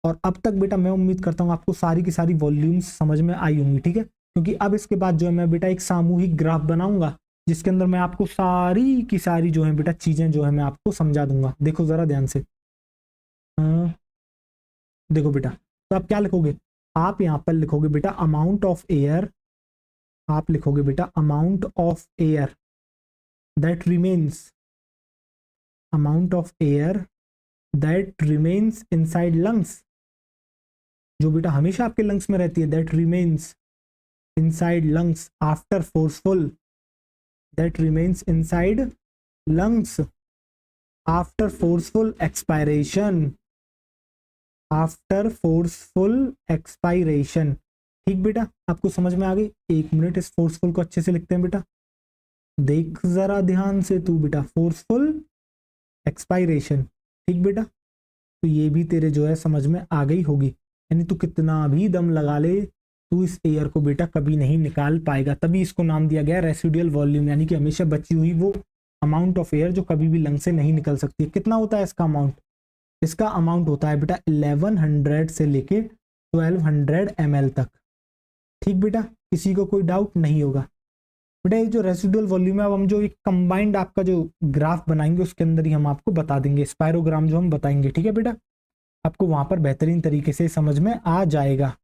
और अब तक बेटा मैं उम्मीद करता हूँ आपको सारी की सारी वॉल्यूम्स समझ में आई होंगी, ठीक है? क्योंकि अब इसके बाद जो है मैं बेटा एक सामूहिक ग्राफ बनाऊंगा जिसके अंदर मैं आपको सारी की सारी जो है बेटा चीजें जो है मैं आपको समझा दूंगा। देखो जरा ध्यान से। हाँ, देखो बेटा, तो आप क्या लिखोगे? आप यहाँ पर लिखोगे बेटा अमाउंट ऑफ एयर, आप लिखोगे बेटा amount of air that remains, amount of air that remains inside lungs, जो बेटा हमेशा आपके लंग्स में रहती है, that remains inside lungs after forceful, that remains inside lungs after forceful expiration, after forceful expiration. ठीक बेटा, आपको समझ में आ गई? एक मिनट, इस फोर्सफुल को अच्छे से लिखते हैं बेटा, देख जरा ध्यान से तू बेटा, फोर्सफुल एक्सपायरेशन। ठीक बेटा, तो ये भी तेरे जो है समझ में आ गई होगी। यानी तू कितना भी दम लगा ले, तू इस एयर को बेटा कभी नहीं निकाल पाएगा। तभी इसको नाम दिया गया रेसिडुअल वॉल्यूम, यानी कि हमेशा बची हुई वो अमाउंट ऑफ एयर जो कभी भी लंग से नहीं निकल सकती है। कितना होता है इसका अमाउंट? इसका अमाउंट होता है बेटा 1100 से लेके 1200 ml तक। ठीक बेटा, किसी को कोई डाउट नहीं होगा? बेटा ये जो रेसिडुअल वॉल्यूम है, अब हम जो एक कंबाइंड आपका जो ग्राफ बनाएंगे उसके अंदर ही हम आपको बता देंगे, स्पायरोग्राम जो हम बताएंगे। ठीक है बेटा, आपको वहां पर बेहतरीन तरीके से समझ में आ जाएगा।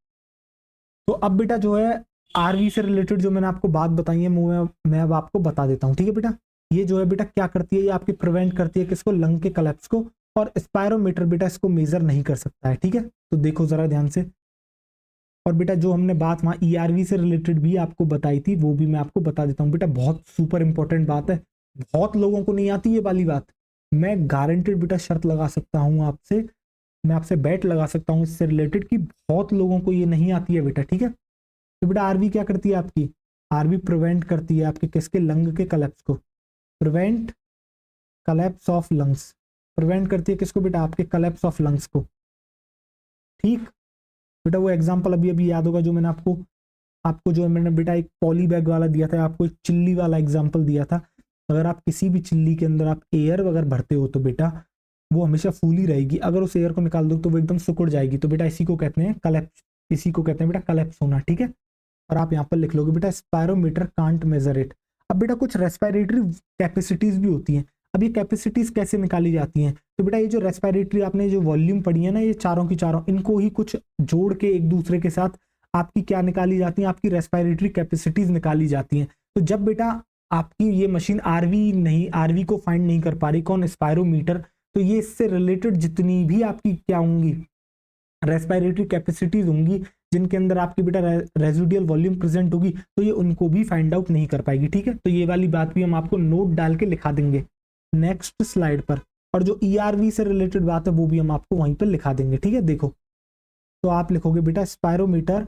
तो अब बेटा जो है आरवी से रिलेटेड जो मैंने आपको बात बताई है मैं अब आपको बता देता हूँ। ठीक है बेटा, ये जो है बेटा क्या करती है, ये आपकी प्रिवेंट करती है किसको? लंग के कलेप्स को। और स्पायरोमीटर बेटा इसको मेजर नहीं कर सकता है। ठीक है, तो देखो जरा ध्यान से। और बेटा जो हमने बात वहाँ ईआरवी से रिलेटेड भी आपको बताई थी वो भी मैं आपको बता देता हूँ बेटा, बहुत सुपर इंपॉर्टेंट बात है, बहुत लोगों को नहीं आती ये वाली बात। मैं गारंटेड बेटा शर्त लगा सकता हूँ आपसे, मैं आपसे बैट लगा सकता हूँ इससे रिलेटेड कि बहुत लोगों को ये नहीं आती है बेटा। ठीक है, तो बेटा आरवी क्या करती है आपकी? आरवी प्रिवेंट करती है आपके किसके? लंग के कलेप्स को। Prevent collapse of lungs, prevent करती है किसको बेटा? आपके कलेप्स ऑफ लंग्स को। ठीक बेटा, वो एग्जांपल अभी अभी याद होगा जो मैंने आपको आपको जो है मैंने बेटा एक पॉली बैग वाला दिया था, आपको एक चिल्ली वाला एग्जांपल दिया था। अगर आप किसी भी चिल्ली के अंदर आप एयर अगर भरते हो तो बेटा वो हमेशा फूल ही रहेगी, अगर उस एयर को निकाल दो तो वो एकदम सिकुड़ जाएगी। तो बेटा इसी को कहते हैं कलेप्स, इसी को कहते हैं बेटा कलेप्स होना। ठीक है, और आप यहाँ पर लिख लोगे बेटा स्पायरोमीटर कांट मेजर इट। अब बेटा कुछ रेस्पिरेटरी कैपेसिटीज भी होती हैं। अब ये कैपेसिटीज कैसे निकाली जाती हैं? तो बेटा ये जो रेस्पिरेटरी आपने जो वॉल्यूम पढ़ी है ना, ये चारों की चारों, इनको ही कुछ जोड़ के एक दूसरे के साथ आपकी क्या निकाली जाती है? आपकी रेस्पिरेटरी कैपेसिटीज निकाली जाती हैं। तो जब बेटा आपकी ये मशीन आरवी नहीं, आरवी को फाइंड नहीं कर पा रही, कौन? स्पायरोमीटर, तो ये इससे रिलेटेड जितनी भी आपकी क्या होंगी? रेस्पिरेटरी कैपेसिटीज होंगी जिनके अंदर आपकी बेटा रेजिडुअल वॉल्यूम प्रेजेंट होगी, तो ये उनको भी फाइंड आउट नहीं कर पाएगी। ठीक है, तो ये वाली बात भी हम आपको नोट डाल के लिखा देंगे नेक्स्ट स्लाइड पर। और जो ईआरवी से रिलेटेड बात है वो भी हम आपको वहीं पर लिखा देंगे। ठीक है, देखो तो आप लिखोगे बेटा स्पायरोमीटर,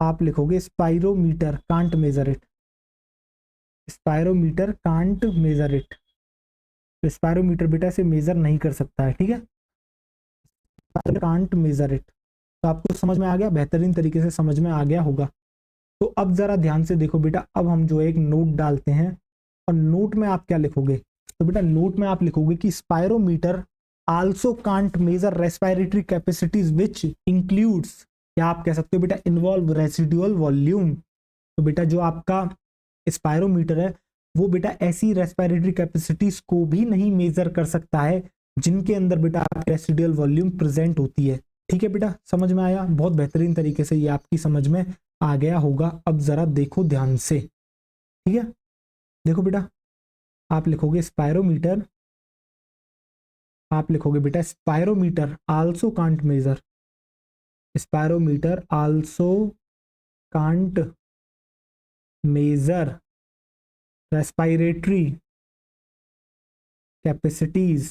आप लिखोगे spirometer can't measure it, spirometer can't measure it. Spirometer बेटा से मेजर नहीं कर सकता है। ठीक है, कांट मेजर इट। तो आपको समझ में आ गया? बेहतरीन तरीके से समझ में आ गया होगा। तो अब जरा ध्यान से देखो बेटा, अब हम जो है एक नोट डालते हैं, और नोट में आप क्या लिखोगे? तो बेटा नोट में आप लिखोगे कि spirometer also can't measure respiratory capacities which includes, या आप कह सकते हो बेटा इन्वॉल्व रेसिडुअल वॉल्यूम। तो बेटा जो आपका स्पायरोमीटर है वो बेटा ऐसी रेस्पिरेटरी कैपेसिटीज को भी नहीं मेजर कर सकता है जिनके अंदर बेटा रेसिडुअल वॉल्यूम प्रेजेंट होती है। ठीक है बेटा, समझ में आया? बहुत बेहतरीन तरीके से ये आपकी समझ में आ गया होगा। अब जरा देखो ध्यान से। ठीक है, देखो बेटा, आप लिखोगे स्पायरोमीटर, आप लिखोगे बेटा spirometer also can't measure, spirometer also can't measure respiratory capacities.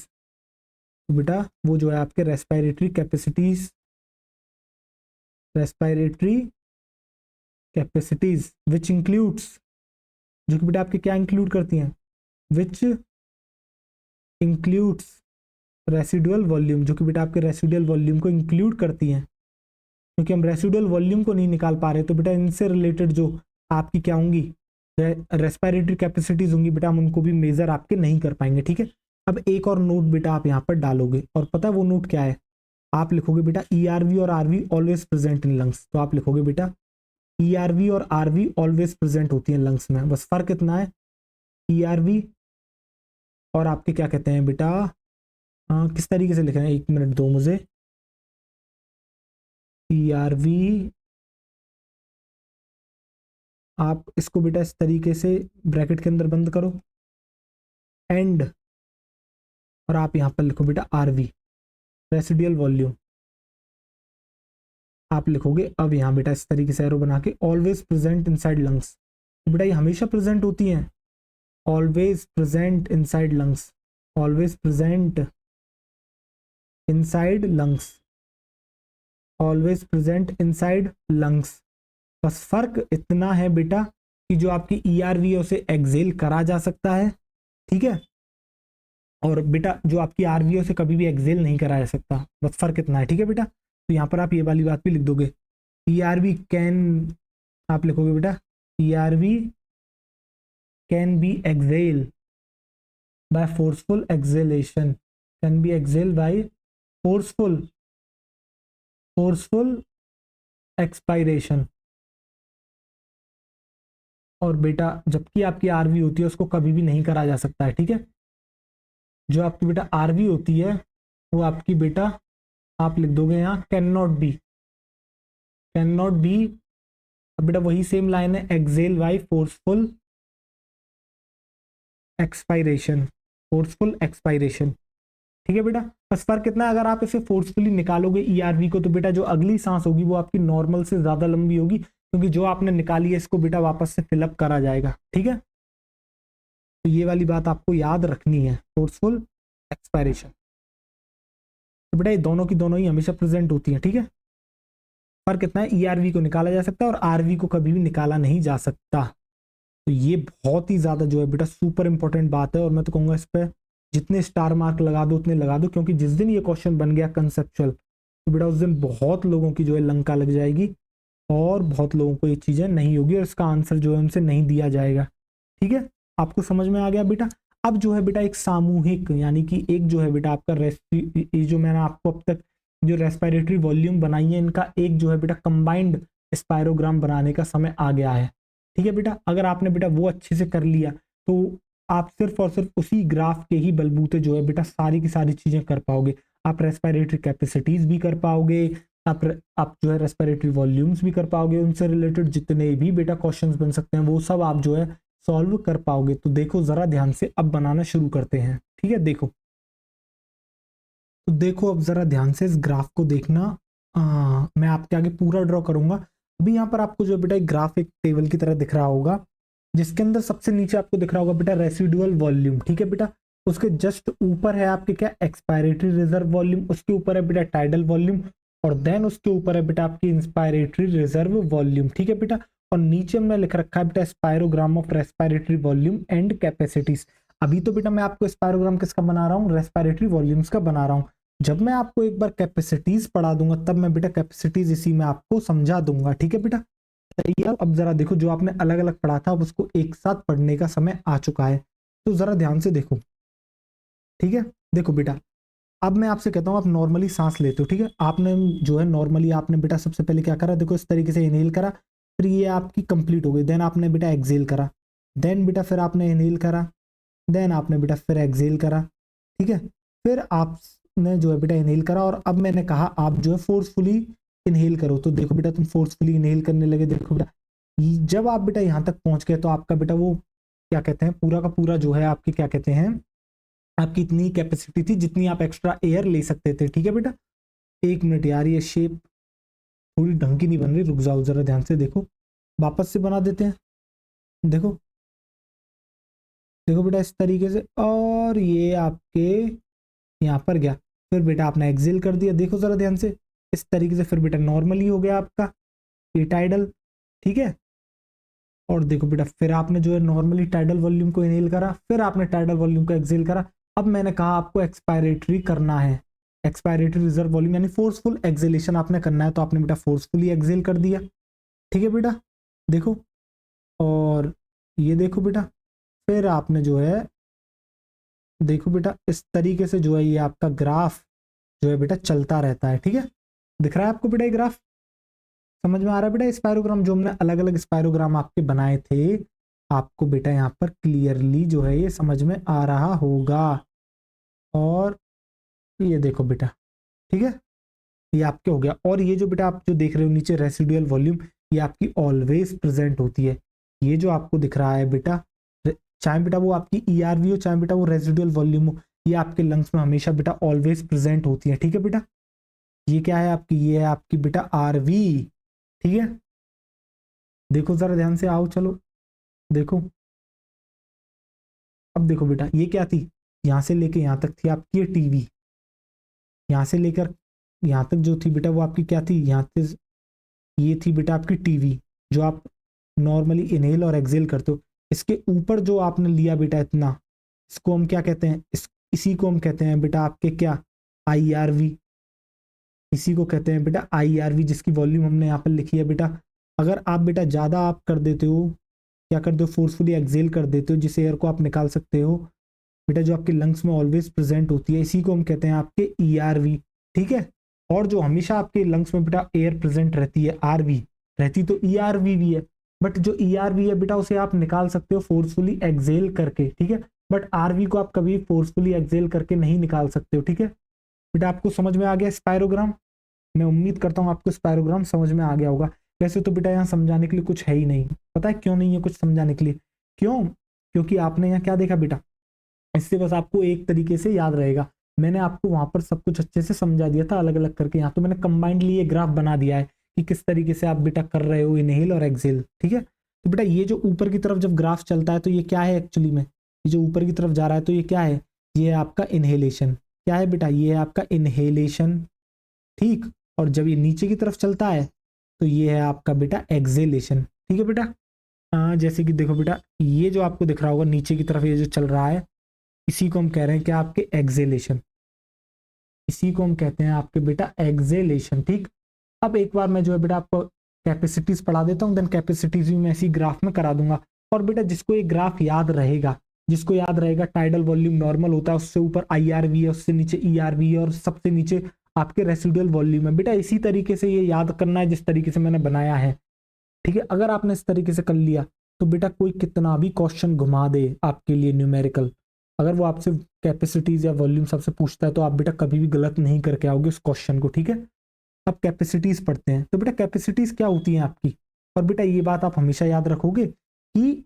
तो बेटा वो जो है आपके respiratory capacities, respiratory capacities which includes, जो कि बेटा आपके क्या इंक्लूड करती हैं? विच इंक्लूड्स रेसिडुअल वॉल्यूम, जो कि बेटा आपके रेसिडुअल वॉल्यूम को इंक्लूड करती हैं। क्योंकि हम रेसिडुअल वॉल्यूम को नहीं निकाल पा रहे, तो बेटा इनसे रिलेटेड जो आपकी क्या होंगी रेस्पिरेटरी कैपेसिटीज होंगी बेटा, हम उनको भी मेजर आपके नहीं कर पाएंगे। ठीक है, अब एक और नोट बेटा आप यहाँ पर डालोगे, और पता है वो नोट क्या है, आप लिखोगे बेटा ERV और RV always present in lungs. तो आप लिखोगे बेटा ERV और RV ऑलवेज प्रेजेंट होती है लंग्स में, बस फर्क इतना है ERV और आपके क्या कहते हैं बेटा, किस तरीके से लिख रहे हैं, एक मिनट दो मुझे। ERV आप इसको बेटा इस तरीके से ब्रैकेट के अंदर बंद करो एंड, और आप यहाँ पर लिखो बेटा RV रेसिडुअल वॉल्यूम। आप लिखोगे अब यहाँ बेटा इस तरीके से एरो बना के ऑलवेज प्रेजेंट इनसाइड लंग्स। तो बेटा ये हमेशा प्रेजेंट होती हैं, always present inside lungs, always present inside lungs, always present inside lungs. बस फर्क इतना है बेटा कि जो आपकी ERV है उसे एक्सेल करा जा सकता है, ठीक है, और बेटा जो आपकी RV है उसे कभी भी एक्सेल नहीं कराया जा सकता, बस फर्क इतना है। ठीक है बेटा, तो यहाँ पर आप ये वाली बात भी लिख दोगे, ERV कैन, आप लिखोगे बेटा ERV can be exhale by forceful exhalation, can be exhale by forceful expiration. और बेटा जबकि आपकी RV होती है उसको कभी भी नहीं करा जा सकता है। ठीक है, जो आपकी बेटा RV होती है वो आपकी बेटा आप लिख दोगे यहाँ कैन नॉट बी। अब बेटा वही सेम लाइन है, exhale by forceful expiration, forceful expiration. ठीक है बेटा, बस फर्क कितना है, अगर आप इसे फोर्सफुली निकालोगे ERV को, तो बेटा जो अगली सांस होगी वो आपकी नॉर्मल से ज्यादा लंबी होगी, क्योंकि जो आपने निकाली है इसको बेटा वापस से फिलअप करा जाएगा। ठीक है, तो ये वाली बात आपको याद रखनी है, फोर्सफुल एक्सपायरेशन। तो बेटा ये दोनों की दोनों ही हमेशा प्रेजेंट होती है। ठीक है, फर्क कितना है, ERV को निकाला जा सकता है और RV को कभी भी निकाला नहीं जा सकता। तो ये बहुत ही ज्यादा जो है बेटा सुपर इंपॉर्टेंट बात है, और मैं तो कहूंगा इस पर जितने स्टार मार्क लगा दो उतने लगा दो, क्योंकि जिस दिन ये क्वेश्चन बन गया कंसेप्चुअल, तो बेटा उस दिन बहुत लोगों की जो है लंका लग जाएगी, और बहुत लोगों को ये चीजें नहीं होगी, और इसका आंसर जो है उनसे नहीं दिया जाएगा। ठीक है, आपको समझ में आ गया बेटा। अब जो है बेटा एक सामूहिक, यानी कि एक जो है बेटा आपका ये जो मैंने आपको अब तक जो रेस्पिरेटरी वॉल्यूम बनाई है, इनका एक जो है बेटा कंबाइंड स्पायरोग्राम बनाने का समय आ गया है। ठीक है बेटा, अगर आपने बेटा वो अच्छे से कर लिया तो आप सिर्फ और सिर्फ उसी ग्राफ के ही बलबूते जो है बेटा सारी की सारी चीजें कर पाओगे। आप रेस्पिरेटरी कैपेसिटीज भी कर पाओगे, आप जो है रेस्पिरेटरी वॉल्यूम्स भी कर पाओगे, उनसे रिलेटेड जितने भी बेटा क्वेश्चंस बन सकते हैं वो सब आप जो है सॉल्व कर पाओगे। तो देखो जरा ध्यान से, अब बनाना शुरू करते हैं। ठीक है, देखो तो देखो अब जरा ध्यान से इस ग्राफ को देखना। मैं आपके आगे पूरा ड्रॉ करूंगा। अभी यहाँ पर आपको जो बेटा एक ग्राफ एक टेबल की तरह दिख रहा होगा, जिसके अंदर सबसे नीचे आपको दिख रहा होगा बेटा रेसिडुअल वॉल्यूम। ठीक है बेटा, उसके जस्ट ऊपर है आपके क्या एक्सपायरेटरी रिजर्व वॉल्यूम, उसके ऊपर है बेटा टाइडल वॉल्यूम, और देन उसके ऊपर है बेटा आपकी इंस्पायरेटरी रिजर्व वॉल्यूम। ठीक है बेटा, और नीचे हमने लिख रखा है बेटा spirogram of respiratory volume and capacities. अभी तो बेटा मैं आपको स्पायरोग्राम किसका बना रहा हूँ, रेस्पिरेटरी वॉल्यूम्स का बना रहा हूँ। जब मैं आपको एक बार कैपेसिटीज पढ़ा दूंगा तब मैं बेटा कैपेसिटीज इसी में आपको समझा दूंगा। ठीक है बेटा, तैयार। अब जरा देखो, जो आपने अलग अलग पढ़ा था अब उसको एक साथ पढ़ने का समय आ चुका है, तो जरा ध्यान से देखो। ठीक है, देखो बेटा, अब मैं आपसे कहता हूं आप नॉर्मली सांस लेते हो। ठीक है, आपने जो है नॉर्मली आपने बेटा सबसे पहले क्या करा, देखो इस तरीके से इनहेल करा, फिर ये आपकी कंप्लीट हो गई, देन आपने बेटा एक्सेल करा, देन बेटा फिर आपने इनहेल करा, देन आपने बेटा फिर एक्सेल करा। ठीक है, फिर आपने जो है बेटा इनहेल करा, और अब मैंने कहा आप जो है फोर्सफुली इनहेल करो। तो देखो बेटा तुम फोर्सफुली इनहेल करने लगे। देखो बेटा जब आप बेटा यहाँ तक पहुंच गए तो आपका बेटा वो क्या कहते हैं पूरा का पूरा जो है आपकी क्या कहते हैं आपकी इतनी कैपेसिटी थी जितनी आप एक्स्ट्रा एयर ले सकते थे। ठीक है बेटा, एक मिनट यार, ये शेप थोड़ी ढंग की नहीं बन रही, रुक जाओ जरा ध्यान से देखो, वापस से बना देते हैं। देखो देखो बेटा इस तरीके से, और ये आपके यहाँ पर गया, फिर बेटा आपने एक्सेल कर दिया। देखो जरा ध्यान से इस तरीके से, फिर बेटा नॉर्मली हो गया आपका ये टाइडल। ठीक है, और देखो बेटा फिर आपने जो है नॉर्मली टाइडल वॉल्यूम को इनहेल करा, फिर आपने टाइडल वॉल्यूम को एक्सेल करा। अब मैंने कहा आपको एक्सपायरेटरी करना है, एक्सपायरेटरी रिजर्व वॉल्यूम यानी फोर्सफुल एक्सेलेशन आपने करना है, तो आपने बेटा फोर्सफुली एक्सेल कर दिया। ठीक है बेटा, देखो, और ये देखो बेटा, फिर आपने जो है देखो बेटा इस तरीके से जो है ये आपका ग्राफ जो है बेटा चलता रहता है। ठीक है, दिख रहा है आपको बेटा ये ग्राफ, समझ में आ रहा है बेटा? स्पायरोग्राम जो हमने अलग अलग स्पायरोग्राम आपके बनाए थे, आपको बेटा यहाँ पर क्लियरली जो है ये समझ में आ रहा होगा। और ये देखो बेटा, ठीक है, ये आपके हो गया। और ये जो बेटा आप जो देख रहे हो नीचे रेसिडुअल वॉल्यूम, ये आपकी ऑलवेज प्रेजेंट होती है। ये जो आपको दिख रहा है बेटा, चाहे बेटा वो आपकी ईआरवी हो, चाहे बेटा वो रेसिडुअल वॉल्यूम हो, ये आपके लंग्स में हमेशा बेटा ऑलवेज प्रेजेंट होती है। ठीक है बेटा, ये क्या है आपकी, ये है आपकी बेटा आरवी। ठीक है, देखो जरा ध्यान से आओ, चलो देखो, अब देखो बेटा ये क्या थी, यहाँ से लेके यहाँ तक थी आपकी ये टीवी, यहाँ से लेकर यहाँ तक जो थी बेटा वो आपकी क्या थी, यहाँ से ये थी बेटा आपकी टीवी, जो आप नॉर्मली इनहेल और एक्सेल करते हो। इसके ऊपर जो आपने लिया बेटा इतना, इसको हम क्या कहते हैं, इसी को हम कहते हैं बेटा आपके क्या, आईआरवी। इसी को कहते हैं बेटा आईआरवी, जिसकी वॉल्यूम हमने यहाँ पर लिखी है बेटा। अगर आप बेटा ज़्यादा आप कर देते हो, क्या करते हो, फोर्सफुली एक्सेल कर देते हो, जिस एयर को आप निकाल सकते हो बेटा, जो आपके लंग्स में ऑलवेज प्रेजेंट होती है, इसी को हम कहते हैं आपके ईआरवी। ठीक है, और जो हमेशा आपके लंग्स में बेटा एयर प्रेजेंट रहती है, आरवी रहती, तो ईआरवी भी है। बट जो ईआरवी है बेटा उसे आप निकाल सकते हो फोर्सफुली एक्सेल करके। ठीक है, बट आरवी को आप कभी फोर्सफुली एक्सेल करके नहीं निकाल सकते हो। ठीक है बेटा, आपको समझ में आ गया स्पायरोग्राम? मैं उम्मीद करता हूँ आपको स्पायरोग्राम समझ में आ गया होगा। वैसे तो बेटा यहाँ समझाने के लिए कुछ है ही नहीं, पता है क्यों नहीं है कुछ समझाने के लिए? क्यों? क्योंकि आपने यहाँ क्या देखा बेटा, इससे बस आपको एक तरीके से याद रहेगा। मैंने आपको वहां पर सब कुछ अच्छे से समझा दिया था अलग अलग करके, यहाँ तो मैंने कंबाइंडली ये ग्राफ बना दिया है कि किस तरीके से आप बेटा कर रहे हो इनहेल और एक्सेल। ठीक है, तो बेटा ये जो ऊपर की तरफ जब ग्राफ चलता है तो ये क्या है एक्चुअली में, ये जो ऊपर की तरफ जा रहा है तो ये क्या है, ये है आपका इनहेलेशन। क्या है बेटा, ये है आपका इनहेलेशन। ठीक, और जब ये नीचे की तरफ चलता है तो ये है आपका बेटा एक्सेलेशन। ठीक है बेटा, जैसे कि देखो बेटा, ये जो आपको दिख रहा होगा नीचे की तरफ ये जो चल रहा है, इसी को हम कह रहे हैं कि आपके एक्सेलेशन, इसी को हम कहते हैं आपके बेटा एक्सेलेशन। ठीक, अब एक बार मैं जो है बेटा आपको कैपेसिटीज पढ़ा देता हूँ, देन कैपेसिटीज भी मैं इसी ग्राफ में करा दूंगा। और बेटा जिसको ये ग्राफ याद रहेगा, जिसको याद रहेगा टाइडल वॉल्यूम नॉर्मल होता है, उससे ऊपर आईआरवी है, उससे नीचे ईआरवी है, और सबसे नीचे आपके रेसिडुअल वॉल्यूम है। बेटा इसी तरीके से ये याद करना है जिस तरीके से मैंने बनाया है। ठीक है, अगर आपने इस तरीके से कर लिया तो बेटा कोई कितना भी क्वेश्चन घुमा दे आपके लिए न्यूमेरिकल, अगर वो आपसे कैपेसिटीज या वॉल्यूम सबसे पूछता है तो आप बेटा कभी भी गलत नहीं करके आओगे उस क्वेश्चन को। ठीक है, अब कैपेसिटीज पढ़ते हैं। तो बेटा कैपेसिटीज क्या होती हैं आपकी, और बेटा ये बात आप हमेशा याद रखोगे कि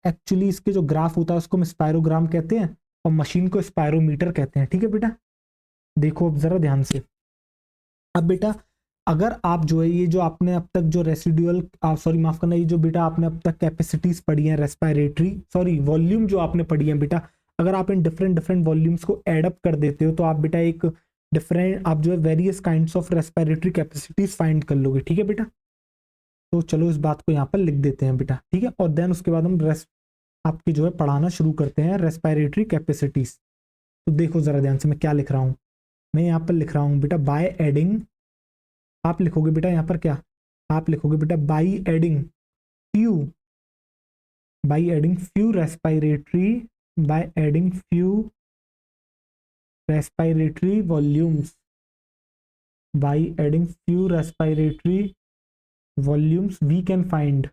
एक्चुअली इसके जो ग्राफ होता है उसको हम स्पायरोग्राम कहते हैं और मशीन को स्पायरोमीटर कहते हैं। ठीक है बेटा, देखो अब जरा ध्यान से। अब बेटा अगर आप जो है ये जो आपने अब तक जो रेसिडुअल सॉरी माफ करना, ये जो बेटा आपने अब तक कैपेसिटीज पढ़ी है, रेस्पिरेटरी सॉरी वॉल्यूम जो आपने पढ़ी है बेटा, अगर आप इन डिफरेंट डिफरेंट वॉल्यूम्स को एड अप कर देते हो तो आप बेटा एक डिफरेंट आप जो है various kinds of respiratory capacities find कर लोगे। ठीक है बेटा, तो चलो इस बात को यहाँ पर लिख देते हैं बेटा। ठीक है, और देन उसके बाद हम आपकी जो है पढ़ाना शुरू करते हैं रेस्पिरेटरी कैपेसिटीज। तो देखो जरा ध्यान से मैं क्या लिख रहा हूँ, मैं यहाँ पर लिख रहा हूँ बेटा बाय एडिंग, आप लिखोगे बेटा यहाँ पर क्या, आप लिखोगे बेटा by adding few, by adding few respiratory, by adding few respiratory volumes, by adding few respiratory volumes we can find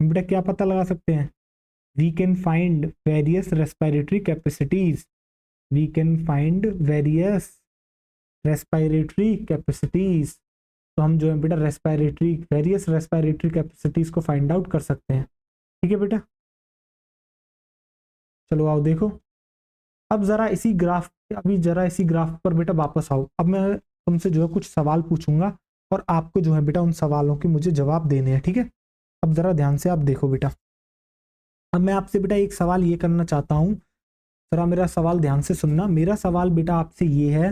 बेटा क्या पता लगा सकते हैं, we can find various respiratory capacities, we can find various respiratory capacities. तो हम जो है बेटा रेस्पिरेटरी वेरियस रेस्पिरेटरी कैपेसिटीज को फाइंड आउट कर सकते हैं। ठीक है बेटा, चलो आओ देखो, अब जरा इसी ग्राफ अभी जरा इसी ग्राफ पर बेटा वापस आओ। अब मैं तुमसे जो है कुछ सवाल पूछूंगा और आपको जो है बेटा उन सवालों के मुझे जवाब देने हैं। ठीक है, अब जरा ध्यान से आप देखो बेटा, अब मैं आपसे बेटा एक सवाल ये करना चाहता हूँ, जरा मेरा सवाल ध्यान से सुनना। मेरा सवाल बेटा आपसे ये है,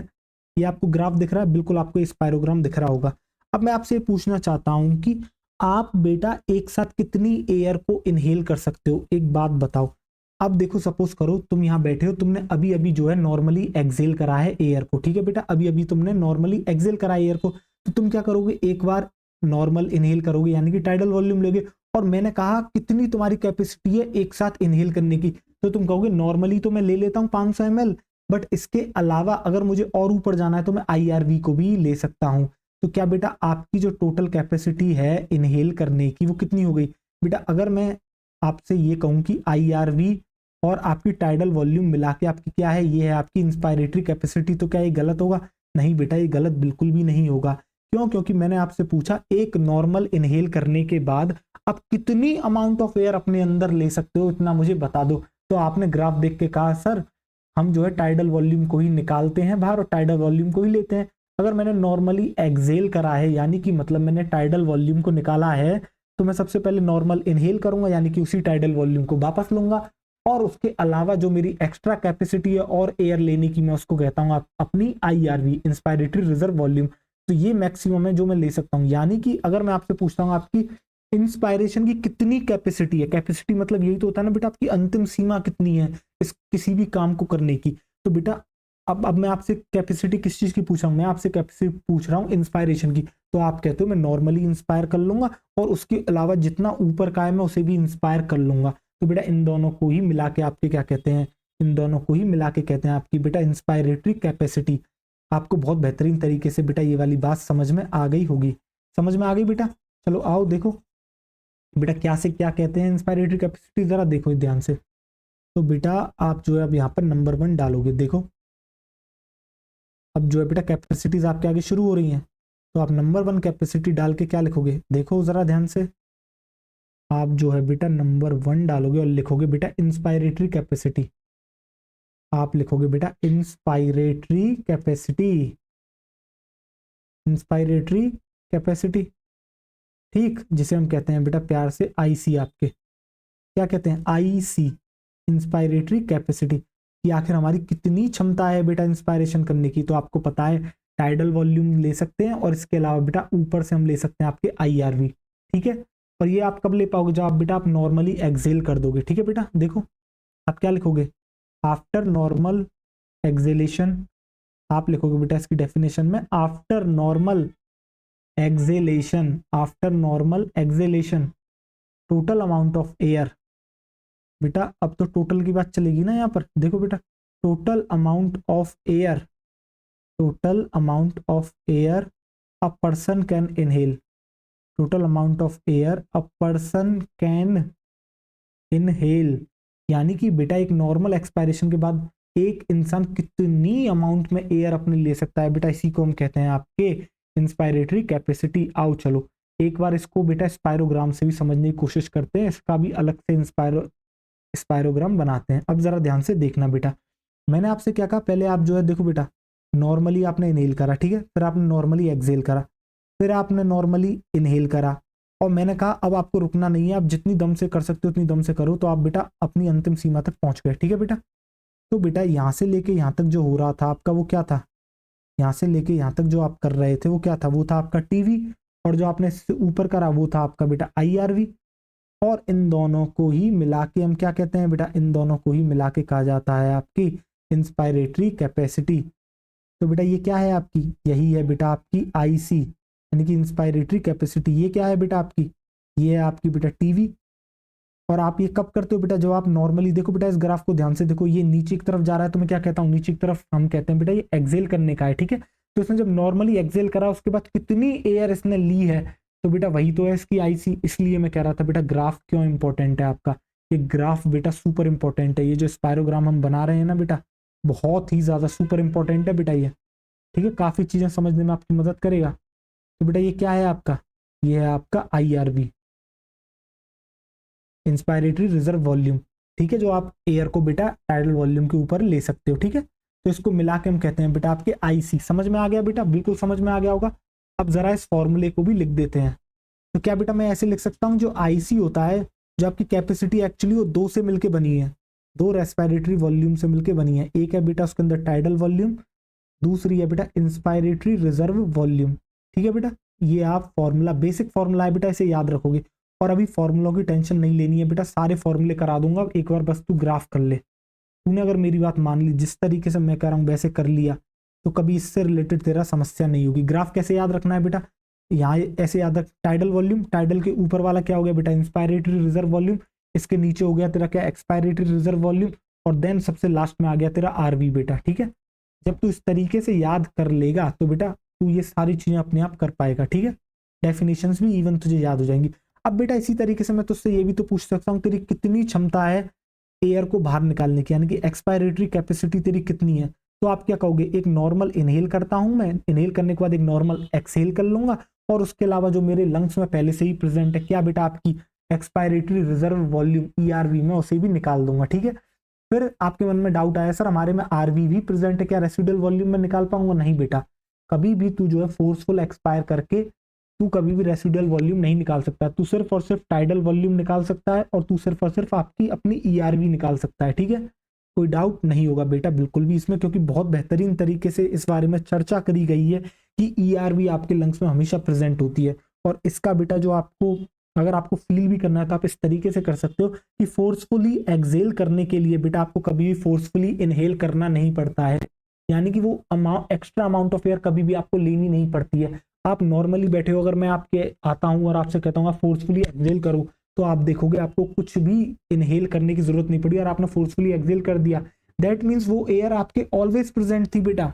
ये आपको ग्राफ दिख रहा है, बिल्कुल आपको स्पायरोग्राम दिख रहा होगा। अब मैं आपसे पूछना चाहता हूं कि आप बेटा एक साथ कितनी एयर को इनहेल कर सकते हो, एक बात बताओ। अब देखो सपोज करो तुम यहाँ बैठे हो, तुमने अभी अभी जो है नॉर्मली एक्सेल करा है एयर को, ठीक है बेटा, अभी अभी तुमने नॉर्मली एक्सेल करा है एयर को, तो तुम क्या करोगे, एक बार नॉर्मल इनहेल करोगे यानी कि टाइडल वॉल्यूम लोगे, और मैंने कहा कितनी तुम्हारी कैपेसिटी है एक साथ इनहेल करने की, तो तुम कहोगे नॉर्मली तो मैं ले लेता हूँ 500 ml, बट इसके अलावा अगर मुझे और ऊपर जाना है तो मैं IRV को भी ले सकता हूँ। तो क्या बेटा आपकी जो टोटल कैपेसिटी है इनहेल करने की वो कितनी हो गई बेटा, अगर मैं आपसे ये कहूँ कि IRV और आपकी टाइडल वॉल्यूम मिला के आपकी क्या है, ये है आपकी इंस्पायरेटरी कैपेसिटी, तो क्या ये गलत होगा? नहीं बेटा, ये गलत बिल्कुल भी नहीं होगा। क्यों? क्योंकि मैंने आपसे पूछा एक नॉर्मल इनहेल करने के बाद आप कितनी अमाउंट ऑफ एयर अपने अंदर ले सकते हो, इतना मुझे बता दो। तो आपने ग्राफ देख के कहा सर हम जो है टाइडल वॉल्यूम को ही निकालते हैं बाहर और टाइडल वॉल्यूम को ही लेते हैं। अगर मैंने नॉर्मली एक्सेल करा है यानी कि मतलब मैंने टाइडल वॉल्यूम को निकाला है, तो मैं सबसे पहले नॉर्मल इनहेल करूंगा यानी कि उसी टाइडल वॉल्यूम को वापस लूंगा, और उसके अलावा जो मेरी एक्स्ट्रा कैपेसिटी है और एयर लेने की, मैं उसको कहता हूँ अपनी IRV, इंस्पायरेटरी रिजर्व वॉल्यूम। तो ये मैक्सिमम है जो मैं ले सकता हूँ। यानी कि अगर मैं आपसे पूछता हूँ आपकी इंस्पायरेशन की कितनी कैपेसिटी है, कैपेसिटी मतलब यही तो होता है ना बेटा, आपकी अंतिम सीमा कितनी है इस किसी भी काम को करने की। तो बेटा अब मैं आपसे कैपेसिटी किस चीज की पूछ रहा हूँ, मैं आपसे कैपेसिटी पूछ रहा हूँ इंस्पायरेशन की। तो आप कहते हो मैं नॉर्मली इंस्पायर कर लूंगा और उसके अलावा जितना ऊपर का है मैं उसे भी इंस्पायर कर लूंगा। तो बेटा इन दोनों को ही मिला के आपके क्या कहते हैं, इन दोनों को ही मिला के कहते हैं आपकी बेटा इंस्पायरेटरी कैपेसिटी। आपको बहुत बेहतरीन तरीके से बेटा ये वाली बात समझ में आ गई होगी, समझ में आ गई बेटा। चलो आओ देखो बेटा क्या से क्या कहते हैं इंस्पायरेटरी कैपेसिटी, जरा देखो ध्यान से। तो बेटा आप जो है अब यहाँ पर नंबर 1 डालोगे, देखो अब जो है बेटा कैपेसिटीज आपके आगे शुरू हो रही हैं, तो आप नंबर 1 कैपेसिटी डाल के क्या लिखोगे, देखो जरा ध्यान से। आप जो है बेटा नंबर 1 डालोगे और लिखोगे बेटा इंस्पायरेटरी कैपेसिटी। आप लिखोगे बेटा इंस्पायरेटरी कैपेसिटी, इंस्पायरेटरी कैपेसिटी, ठीक, जिसे हम कहते हैं बेटा प्यार से IC, आपके क्या कहते हैं IC, इंस्पायरेटरी कैपेसिटी, कि आखिर हमारी कितनी क्षमता है बेटा इंस्पायरेशन करने की। तो आपको पता है टाइडल वॉल्यूम ले सकते हैं और इसके अलावा बेटा ऊपर से हम ले सकते हैं आपके IRV, ठीक है। और ये आप कब ले पाओगे, जब आप बेटा आप नॉर्मली एक्सेल कर दोगे, ठीक है बेटा। देखो आप क्या लिखोगे, आफ्टर नॉर्मल एक्सेलेशन, आप लिखोगे बेटा इसकी डेफिनेशन में after normal acceleration, after normal acceleration total amount of air. बेटा अब तो टोटल की बात चलेगी ना यहाँ पर, देखो बेटा total amount of air, total amount of air a person can inhale, total amount of air a person can inhale, यानी कि बेटा एक नॉर्मल एक्सपायरेशन के बाद एक इंसान कितनी अमाउंट में एयर अपने ले सकता है बेटा, इसी को हम कहते हैं आपके इंस्पायरेटरी कैपेसिटी। आओ चलो एक बार इसको बेटा स्पायरोग्राम से भी समझने की कोशिश करते हैं, इसका भी अलग से स्पायरोग्राम बनाते हैं। अब जरा ध्यान से देखना बेटा, मैंने आपसे क्या कहा, पहले आप जो है देखो बेटा नॉर्मली आपने इनहेल करा, ठीक है, फिर आपने नॉर्मली एक्सेल करा, फिर आपने नॉर्मली इनहेल करा, और मैंने कहा अब आपको रुकना नहीं है, आप जितनी दम से कर सकते हो उतनी दम से करो, तो आप बेटा अपनी अंतिम सीमा तक पहुंच गए, ठीक है बेटा। तो बेटा यहाँ से लेके यहाँ तक जो हो रहा था आपका वो क्या था, यहाँ से लेके यहाँ तक जो आप कर रहे थे वो क्या था, वो था आपका टीवी, और जो आपने ऊपर करा वो था आपका बेटा IRV। और इन दोनों को ही मिला के हम क्या कहते हैं बेटा, इन दोनों को ही मिला के कहा जाता है आपकी इंस्पायरेटरी कैपेसिटी। तो बेटा ये क्या है आपकी, यही है बेटा आपकी IC यानी कि इंस्पायरेटरी कैपेसिटी। ये क्या है बेटा आपकी, ये है आपकी बेटा टीवी। और आप ये कब करते हो बेटा, जब आप नॉर्मली देखो बेटा इस ग्राफ को ध्यान से देखो, ये नीचे की तरफ जा रहा है, तो मैं क्या कहता हूँ नीचे की तरफ हम कहते हैं बेटा ये एक्सेल करने का है, ठीक है। तो इसने जब नॉर्मली एक्सेल करा उसके बाद कितनी एयर इसने ली है, तो बेटा वही तो है इसकी IC। इसलिए मैं कह रहा था बेटा ग्राफ क्यों इंपॉर्टेंट है आपका, ये ग्राफ बेटा सुपर इंपॉर्टेंट है, ये जो स्पायरोग्राम हम बना रहे हैं ना बेटा बहुत ही ज्यादा सुपर इंपॉर्टेंट है बेटा ये, ठीक है, काफी चीजें समझने में आपकी मदद करेगा। तो बेटा ये क्या है आपका, ये है आपका IRV, इंस्पायरेटरी रिजर्व वॉल्यूम, ठीक है, जो आप एयर को बेटा टाइडल वॉल्यूम के ऊपर ले सकते हो, ठीक है। तो इसको मिला के हम कहते हैं बेटा आपके IC। समझ में आ गया बेटा, बिल्कुल समझ में आ गया होगा। अब जरा इस फॉर्मूले को भी लिख देते हैं। तो क्या बेटा मैं ऐसे लिख सकता हूँ, जो IC होता है, जो आपकी कैपेसिटी एक्चुअली वो दो से मिलकर बनी है, दो रेस्पिरेटरी वॉल्यूम से मिलकर बनी है। एक है बेटा उसके अंदर टाइडल वॉल्यूम, दूसरी है बेटा इंस्पायरेटरी रिजर्व वॉल्यूम, ठीक है बेटा। ये आप फॉर्मूला बेसिक फॉर्मूला है बेटा, इसे याद रखोगे। और अभी फॉर्मूलों की टेंशन नहीं लेनी है बेटा, सारे फॉर्मूले करा दूंगा, एक बार बस तू ग्राफ कर ले। तूने अगर मेरी बात मान ली, जिस तरीके से मैं कह रहा हूँ वैसे कर लिया, तो कभी इससे रिलेटेड तेरा समस्या नहीं होगी। ग्राफ कैसे याद रखना है बेटा, यहाँ ऐसे याद रख, टाइडल वॉल्यूम, टाइडल के ऊपर वाला क्या हो गया बेटा, इंस्पायरेटरी रिजर्व वॉल्यूम, इसके नीचे हो गया तेरा क्या, एक्सपायरेटरी रिजर्व वॉल्यूम, और देन सबसे लास्ट में आ गया तेरा आरवी बेटा। ठीक है, जब तू इस तरीके से याद कर लेगा तो बेटा तू ये सारी चीजें अपने आप कर पाएगा। ठीक है, डेफिनेशंस भी इवन तुझे याद हो जाएंगी। अब बेटा इसी तरीके से मैं तुझसे ये भी तो पूछ सकता हूँ, तेरी कितनी क्षमता है एयर को बाहर निकालने की, यानी कि एक्सपायरेटरी कैपेसिटी तेरी कितनी है। तो आप क्या कहोगे, एक नॉर्मल इनहेल करता हूं मैं, इनहेल करने के बाद एक नॉर्मल एक्सहेल कर लूंगा, और उसके अलावा जो मेरे लंग्स में पहले से ही प्रेजेंट है क्या बेटा, आपकी एक्सपायरेटरी रिजर्व वॉल्यूम ईआरवी में उसे भी निकाल दूंगा। ठीक है, फिर आपके मन में डाउट आया सर हमारे में आरवी भी प्रेजेंट है, क्या रेसिडुअल वॉल्यूम में निकाल पाऊंगा। नहीं बेटा, कभी भी तू जो है फोर्सफुल एक्सपायर करके तू कभी भी रेसिडुअल वॉल्यूम नहीं निकाल सकता, तू सिर्फ और सिर्फ टाइडल वॉल्यूम निकाल सकता है, और तू सिर्फ और सिर्फ आपकी अपनी ईआरवी निकाल सकता है। ठीक है, कोई डाउट नहीं होगा बेटा बिल्कुल भी इसमें, क्योंकि बहुत बेहतरीन तरीके से इस बारे में चर्चा करी गई है कि ईआरवी आपके लंग्स में हमेशा प्रेजेंट होती है। और इसका बेटा जो आपको, अगर आपको फील भी करना है तो आप इस तरीके से कर सकते हो कि फोर्सफुली एक्सेल करने के लिए बेटा आपको कभी भी फोर्सफुली इनहेल करना नहीं पड़ता है, यानी कि वो एक्स्ट्रा अमाउंट ऑफ एयर कभी भी आपको लेनी नहीं पड़ती है। आप नॉर्मली बैठे हो, अगर मैं आपके आता हूं और आपसे कहता हूँ आप फोर्सफुली एक्सेल करो, तो आप देखोगे आपको कुछ भी इनहेल करने की जरूरत नहीं पड़ी, और आपने फोर्सफुली एक्सेल कर दिया, दैट मीन्स वो एयर आपके ऑलवेज प्रेजेंट थी बेटा।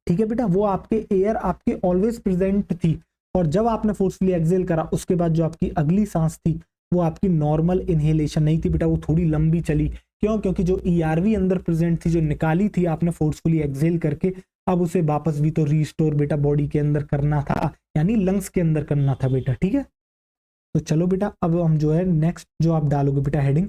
ठीक है बेटा, वो आपके एयर आपके ऑलवेज प्रेजेंट थी, और जब आपने फोर्सफुली एक्सेल करा उसके बाद जो आपकी अगली सांस थी वो आपकी नॉर्मल इनहेलेशन नहीं थी बेटा, वो थोड़ी लंबी चली। क्यों, क्योंकि जो ईआरवी अंदर प्रेजेंट थी, जो निकाली थी आपने फोर्सफुली एक्सेल करके, अब उसे वापस भी तो रीस्टोर बेटा बॉडी के अंदर करना था, यानी लंग्स के अंदर करना था बेटा। ठीक है, तो चलो बेटा अब हम जो है नेक्स्ट जो आप डालोगे बेटा हेडिंग,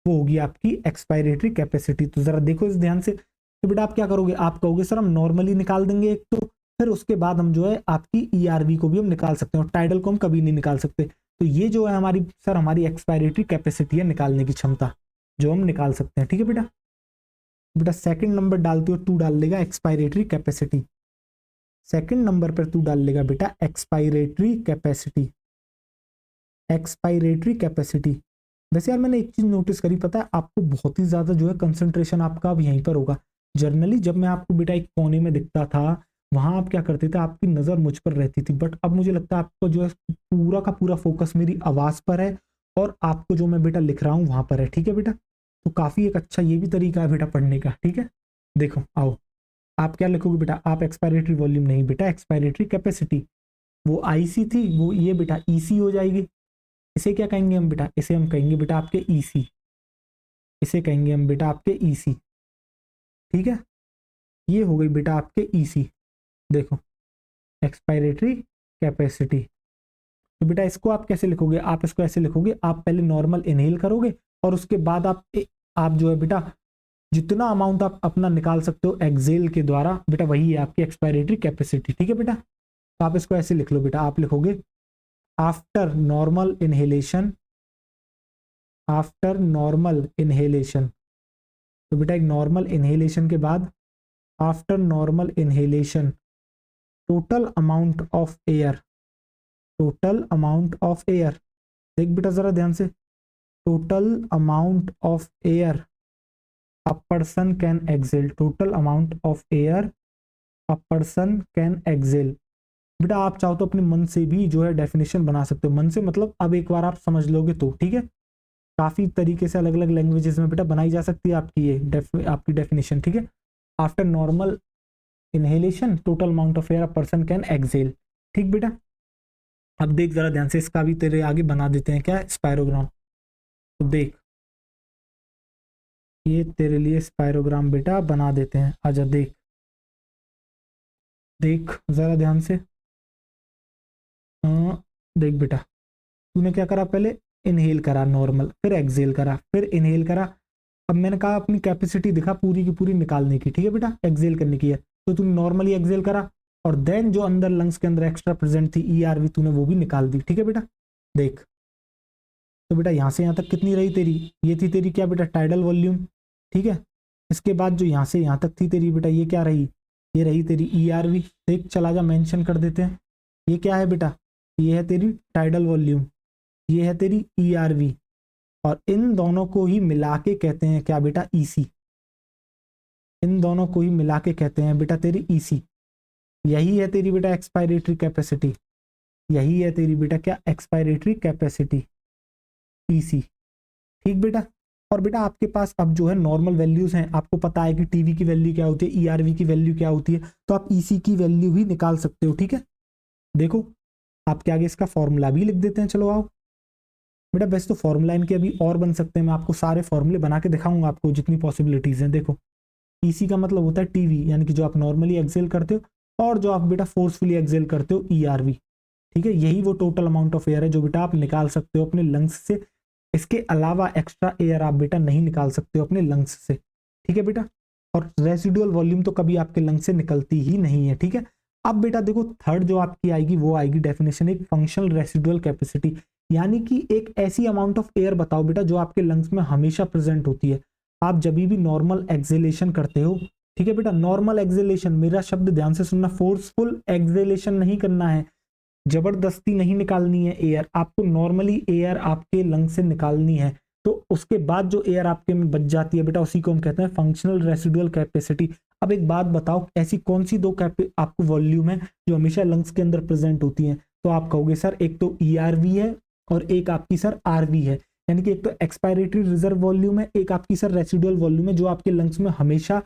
वो होगी आपकी एक्सपायरेटरी कैपेसिटी। तो जरा देखो इस ध्यान से, तो बेटा आप क्या करोगे, आप कहोगे सर हम नॉर्मली निकाल देंगे एक, तो फिर उसके बाद हम जो है आपकी ईआरवी को भी हम निकाल सकते हैं, और टाइडल को हम कभी नहीं निकाल सकते। तो ये जो है हमारी सर हमारी एक्सपायरेटरी कैपेसिटी है, निकालने की क्षमता जो हम निकाल सकते हैं। ठीक है बेटा, बेटा सेकंड नंबर डालते हो तू डाल लेगा एक्सपायरेटरी कैपेसिटी, सेकंड नंबर पर तू डाल लेगा बेटा एक्सपायरेटरी कैपेसिटी, एक्सपायरेटरी कैपेसिटी। वैसे यार मैंने एक चीज नोटिस करी, पता है आपको बहुत ही ज्यादा जो है कंसंट्रेशन आपका अब यहीं पर होगा। जनरली जब मैं आपको बेटा एक कोने में दिखता था, वहां आप क्या करते थे, आपकी नजर मुझ पर रहती थी, बट अब मुझे लगता है आपको जो है पूरा का पूरा फोकस मेरी आवाज पर है, और आपको जो मैं बेटा लिख रहा हूँ वहां पर है। ठीक है बेटा, तो काफी एक अच्छा ये भी तरीका है बेटा पढ़ने का। ठीक है, देखो आओ, आप क्या लिखोगे बेटा, आप एक्सपायरेटरी वॉल्यूम नहीं बेटा, एक्सपायरेटरी कैपेसिटी, वो आईसी थी, वो ये बेटा ईसी हो जाएगी। इसे क्या कहेंगे हम बेटा, इसे हम कहेंगे बेटा आपके ईसी, इसे कहेंगे हम बेटा आपके ईसी। ठीक है, ये हो गई बेटा आपके ईसी। देखो एक्सपायरेटरी कैपेसिटी, तो बेटा इसको आप कैसे लिखोगे, आप इसको ऐसे लिखोगे, आप पहले नॉर्मल इनहेल करोगे, और उसके बाद आप जो है बेटा जितना अमाउंट आप अपना निकाल सकते हो एक्सेल के द्वारा, बेटा वही है आपकी एक्सपायरेटरी कैपेसिटी। ठीक है बेटा, तो आप इसको ऐसे लिख लो बेटा, आप लिखोगे after normal inhalation, after normal inhalation, तो बेटा एक नॉर्मल इनहेलेशन के बाद, after normal inhalation total amount of air, total amount of air, देख बेटा जरा ध्यान से, total amount of air a person can exhale, total amount of air a person can exhale. बेटा आप चाहो तो अपने मन से भी जो है डेफिनेशन बना सकते हो, मन से मतलब अब एक बार आप समझ लोगे तो। ठीक है, काफी तरीके से अलग अलग लैंग्वेजेस में बेटा बनाई जा सकती है आपकी ये आपकी डेफिनेशन। ठीक है, after normal inhalation total amount of air a person can exhale. ठीक बेटा, अब देख जरा ध्यान से, इसका भी तेरे आगे बना देते हैं क्या स्पायरोग्राम, तो देख ये तेरे लिए स्पायरोग्राम बेटा बना देते हैं, आजा देख, देख जरा ध्यान से। देख बेटा तूने क्या करा, पहले इनहेल करा नॉर्मल, फिर एक्सेल करा, फिर इनहेल करा। अब मैंने कहा अपनी कैपेसिटी दिखा पूरी की पूरी निकालने की। ठीक है बेटा, एक्सेल करने की है, तो तूने नॉर्मली एक्सेल करा, और देन जो अंदर लंग्स के अंदर एक्स्ट्रा प्रेजेंट थी ईआरवी, तूने वो भी निकाल दी। ठीक है बेटा, देख तो बेटा यहाँ से यहाँ तक कितनी रही तेरी, ये थी तेरी क्या बेटा टाइडल वॉल्यूम। ठीक है, इसके बाद जो यहाँ से यहाँ तक थी तेरी बेटा, ये क्या रही, ये रही तेरी ईआरवी। देख चला जा मेंशन कर देते हैं, ये क्या है बेटा, ये है तेरी टाइडल वॉल्यूम। ये है तेरी ERV, और इन दोनों को ही मिला के कहते हैं क्या बेटा, EC। इन दोनों को ही मिला के कहते हैं बेटा तेरी EC। यही है तेरी बेटा एक्सपायरेटरी कैपेसिटी, यही है तेरी बेटा क्या, एक्सपायरेटरी कैपेसिटी, EC। ठीक बेटा। और बेटा आपके पास अब जो है नॉर्मल वैल्यूज हैं, आपको पता है कि टीवी की वैल्यू क्या होती है, ERV की वैल्यू क्या होती है, तो आप EC की वैल्यू भी निकाल सकते हो। ठीक है, देखो आपके आगे इसका फॉर्मूला भी लिख देते हैं, चलो आओ बेटा। वैसे तो फॉर्मूला इनके अभी और बन सकते हैं, मैं आपको सारे फॉर्मूले बना के दिखाऊंगा, आपको जितनी पॉसिबिलिटीज हैं। देखो EC का मतलब होता है टीवी, यानी कि जो आप नॉर्मली एक्सेल करते हो, और जो आप बेटा फोर्सफुली एक्सेल करते हो, ERV। ठीक है, यही वो टोटल अमाउंट ऑफ एयर है जो बेटा आप निकाल सकते हो अपने लंग्स से। इसके अलावा एक्स्ट्रा एयर आप बेटा नहीं निकाल सकते हो अपने लंग्स से। ठीक है बेटा, और रेसिडुअल वॉल्यूम तो कभी आपके लंग्स से निकलती ही नहीं है। ठीक है, अब बेटा देखो थर्ड जो आपकी आएगी वो आएगी डेफिनेशन, एक फंक्शनल रेसिडुअल कैपेसिटी, यानी कि एक ऐसी अमाउंट ऑफ एयर बताओ बेटा जो आपके लंग्स में हमेशा प्रेजेंट होती है। आप जब भी नॉर्मल एक्सेलेशन करते हो, ठीक है बेटा, नॉर्मल एक्सेलेशन, मेरा शब्द ध्यान से सुनना, फोर्सफुल एक्सेलेशन नहीं करना है, जबरदस्ती नहीं निकालनी है एयर, आपको नॉर्मली एयर आपके लंग से निकालनी है। तो उसके बाद जो एयर आपके में बच जाती है बेटा, उसी को हम कहते हैं फंक्शनल रेसिडुअल कैपेसिटी। अब एक बात बताओ, ऐसी कौन सी दो आपको वॉल्यूम है जो हमेशा लंग्स के अंदर प्रेजेंट होती है? तो आप कहोगे सर एक तो ERV है और एक आपकी सर RV है, यानी कि एक तो एक्सपायरेटरी रिजर्व वॉल्यूम है, एक आपकी सर रेसिडुअल वॉल्यूम है जो आपके लंग्स में हमेशा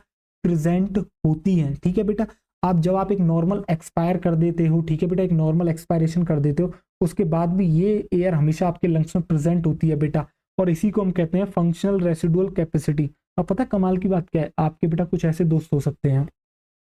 प्रेजेंट होती है। ठीक है बेटा, आप जब आप एक नॉर्मल एक्सपायर कर देते हो, ठीक है बेटा, एक नॉर्मल एक्सपायरेशन कर देते हो, उसके बाद भी ये एयर हमेशा आपके लंग्स में प्रेजेंट होती है बेटा, और इसी को हम कहते हैं फंक्शनल रेसिडुअल कैपेसिटी। अब पता है कमाल की बात क्या है, आपके बेटा कुछ ऐसे दोस्त हो सकते हैं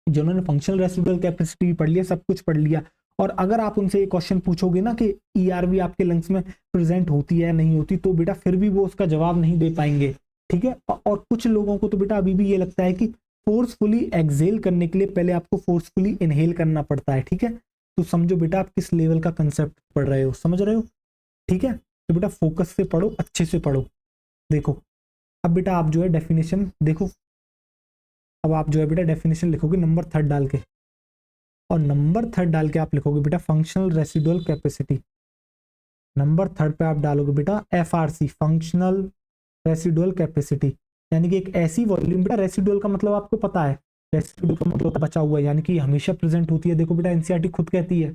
जिन्होंने फंक्शनल रेसिडुअल कैपेसिटी पढ़ लिया, सब कुछ पढ़ लिया, और अगर आप उनसे एक क्वेश्चन पूछोगे ना कि ERV आपके लंग्स में प्रेजेंट होती है नहीं होती, तो बेटा फिर भी वो उसका जवाब नहीं दे पाएंगे। ठीक है, और कुछ लोगों को तो बेटा अभी भी ये लगता है कि फोर्सफुली एक्सेल करने के लिए पहले आपको फोर्सफुली इनहेल करना पड़ता है। ठीक है, तो समझो बेटा आप किस लेवल का कंसेप्ट पढ़ रहे हो, समझ रहे हो? ठीक है, तो बेटा फोकस से पढ़ो, अच्छे से पढ़ो। देखो अब बेटा आप जो है डेफिनेशन देखो, अब आप जो है बेटा डेफिनेशन लिखोगे नंबर थर्ड डाल के, और नंबर थर्ड डाल के आप लिखोगे बेटा functional residual capacity. Number third पे आप डालोगे बेटा FRC, फंक्शनल रेसिडुअल कैपेसिटी, यानी कि एक ऐसी वॉल्यूम, बेटा रेसिडुअल का मतलब आपको पता है, रेसिडुअल का मतलब बचा हुआ है, यानी कि हमेशा प्रेजेंट होती है। देखो बेटा NCERT खुद कहती है,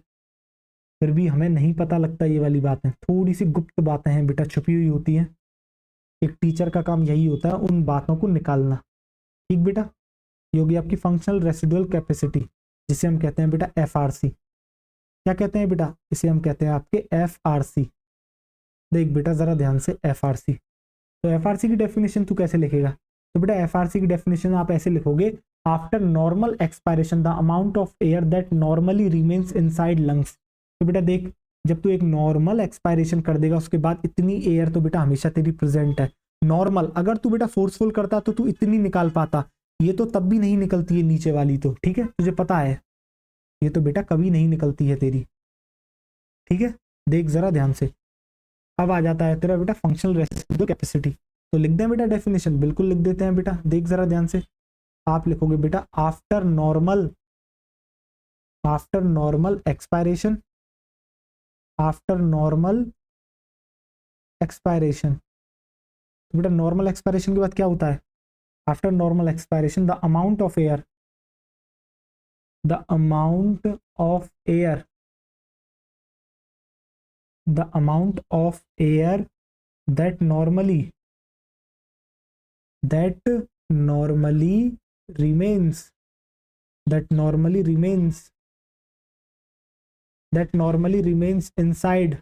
फिर भी हमें नहीं पता लगता, ये वाली बातें थोड़ी सी गुप्त बातें हैं बेटा, छुपी हुई होती हैं। एक टीचर का काम यही होता है उन बातों को निकालना। ठीक बेटा, ये होगी आपकी फंक्शनल रेसिडुअल कैपेसिटी, जिसे हम कहते हैं बेटा FRC। क्या कहते हैं बेटा? इसे हम कहते हैं आपके FRC। देख बेटा जरा ध्यान से, FRC, तो FRC की डेफिनेशन तू कैसे लिखेगा? तो बेटा FRC की डेफिनेशन आप ऐसे लिखोगे, after normal expiration the amount of air that normally remains inside lungs. तो बेटा देख, जब तू एक नॉर्मल एक्सपायरेशन कर देगा उसके बाद इतनी एयर तो बेटा हमेशा तेरी प्रेजेंट है। नॉर्मल, अगर तू बेटा फोर्सफुल करता तो तू इतनी निकाल पाता, ये तो तब भी नहीं निकलती है नीचे वाली तो, ठीक है, तुझे पता है, ये तो बेटा कभी नहीं निकलती है तेरी। ठीक है, देख जरा ध्यान से, अब आ जाता है तेरा बेटा फंक्शनल रेसिडुअल कैपेसिटी। तो लिख दें बेटा डेफिनेशन? बिल्कुल लिख देते हैं बेटा, देख जरा ध्यान से, आप लिखोगे बेटा after normal expiration, after normal expiration. तो बेटा नॉर्मल एक्सपायरेशन के बाद क्या होता है? After normal expiration the amount of air, the amount of air, the amount of air that normally remains that normally remains that normally remains inside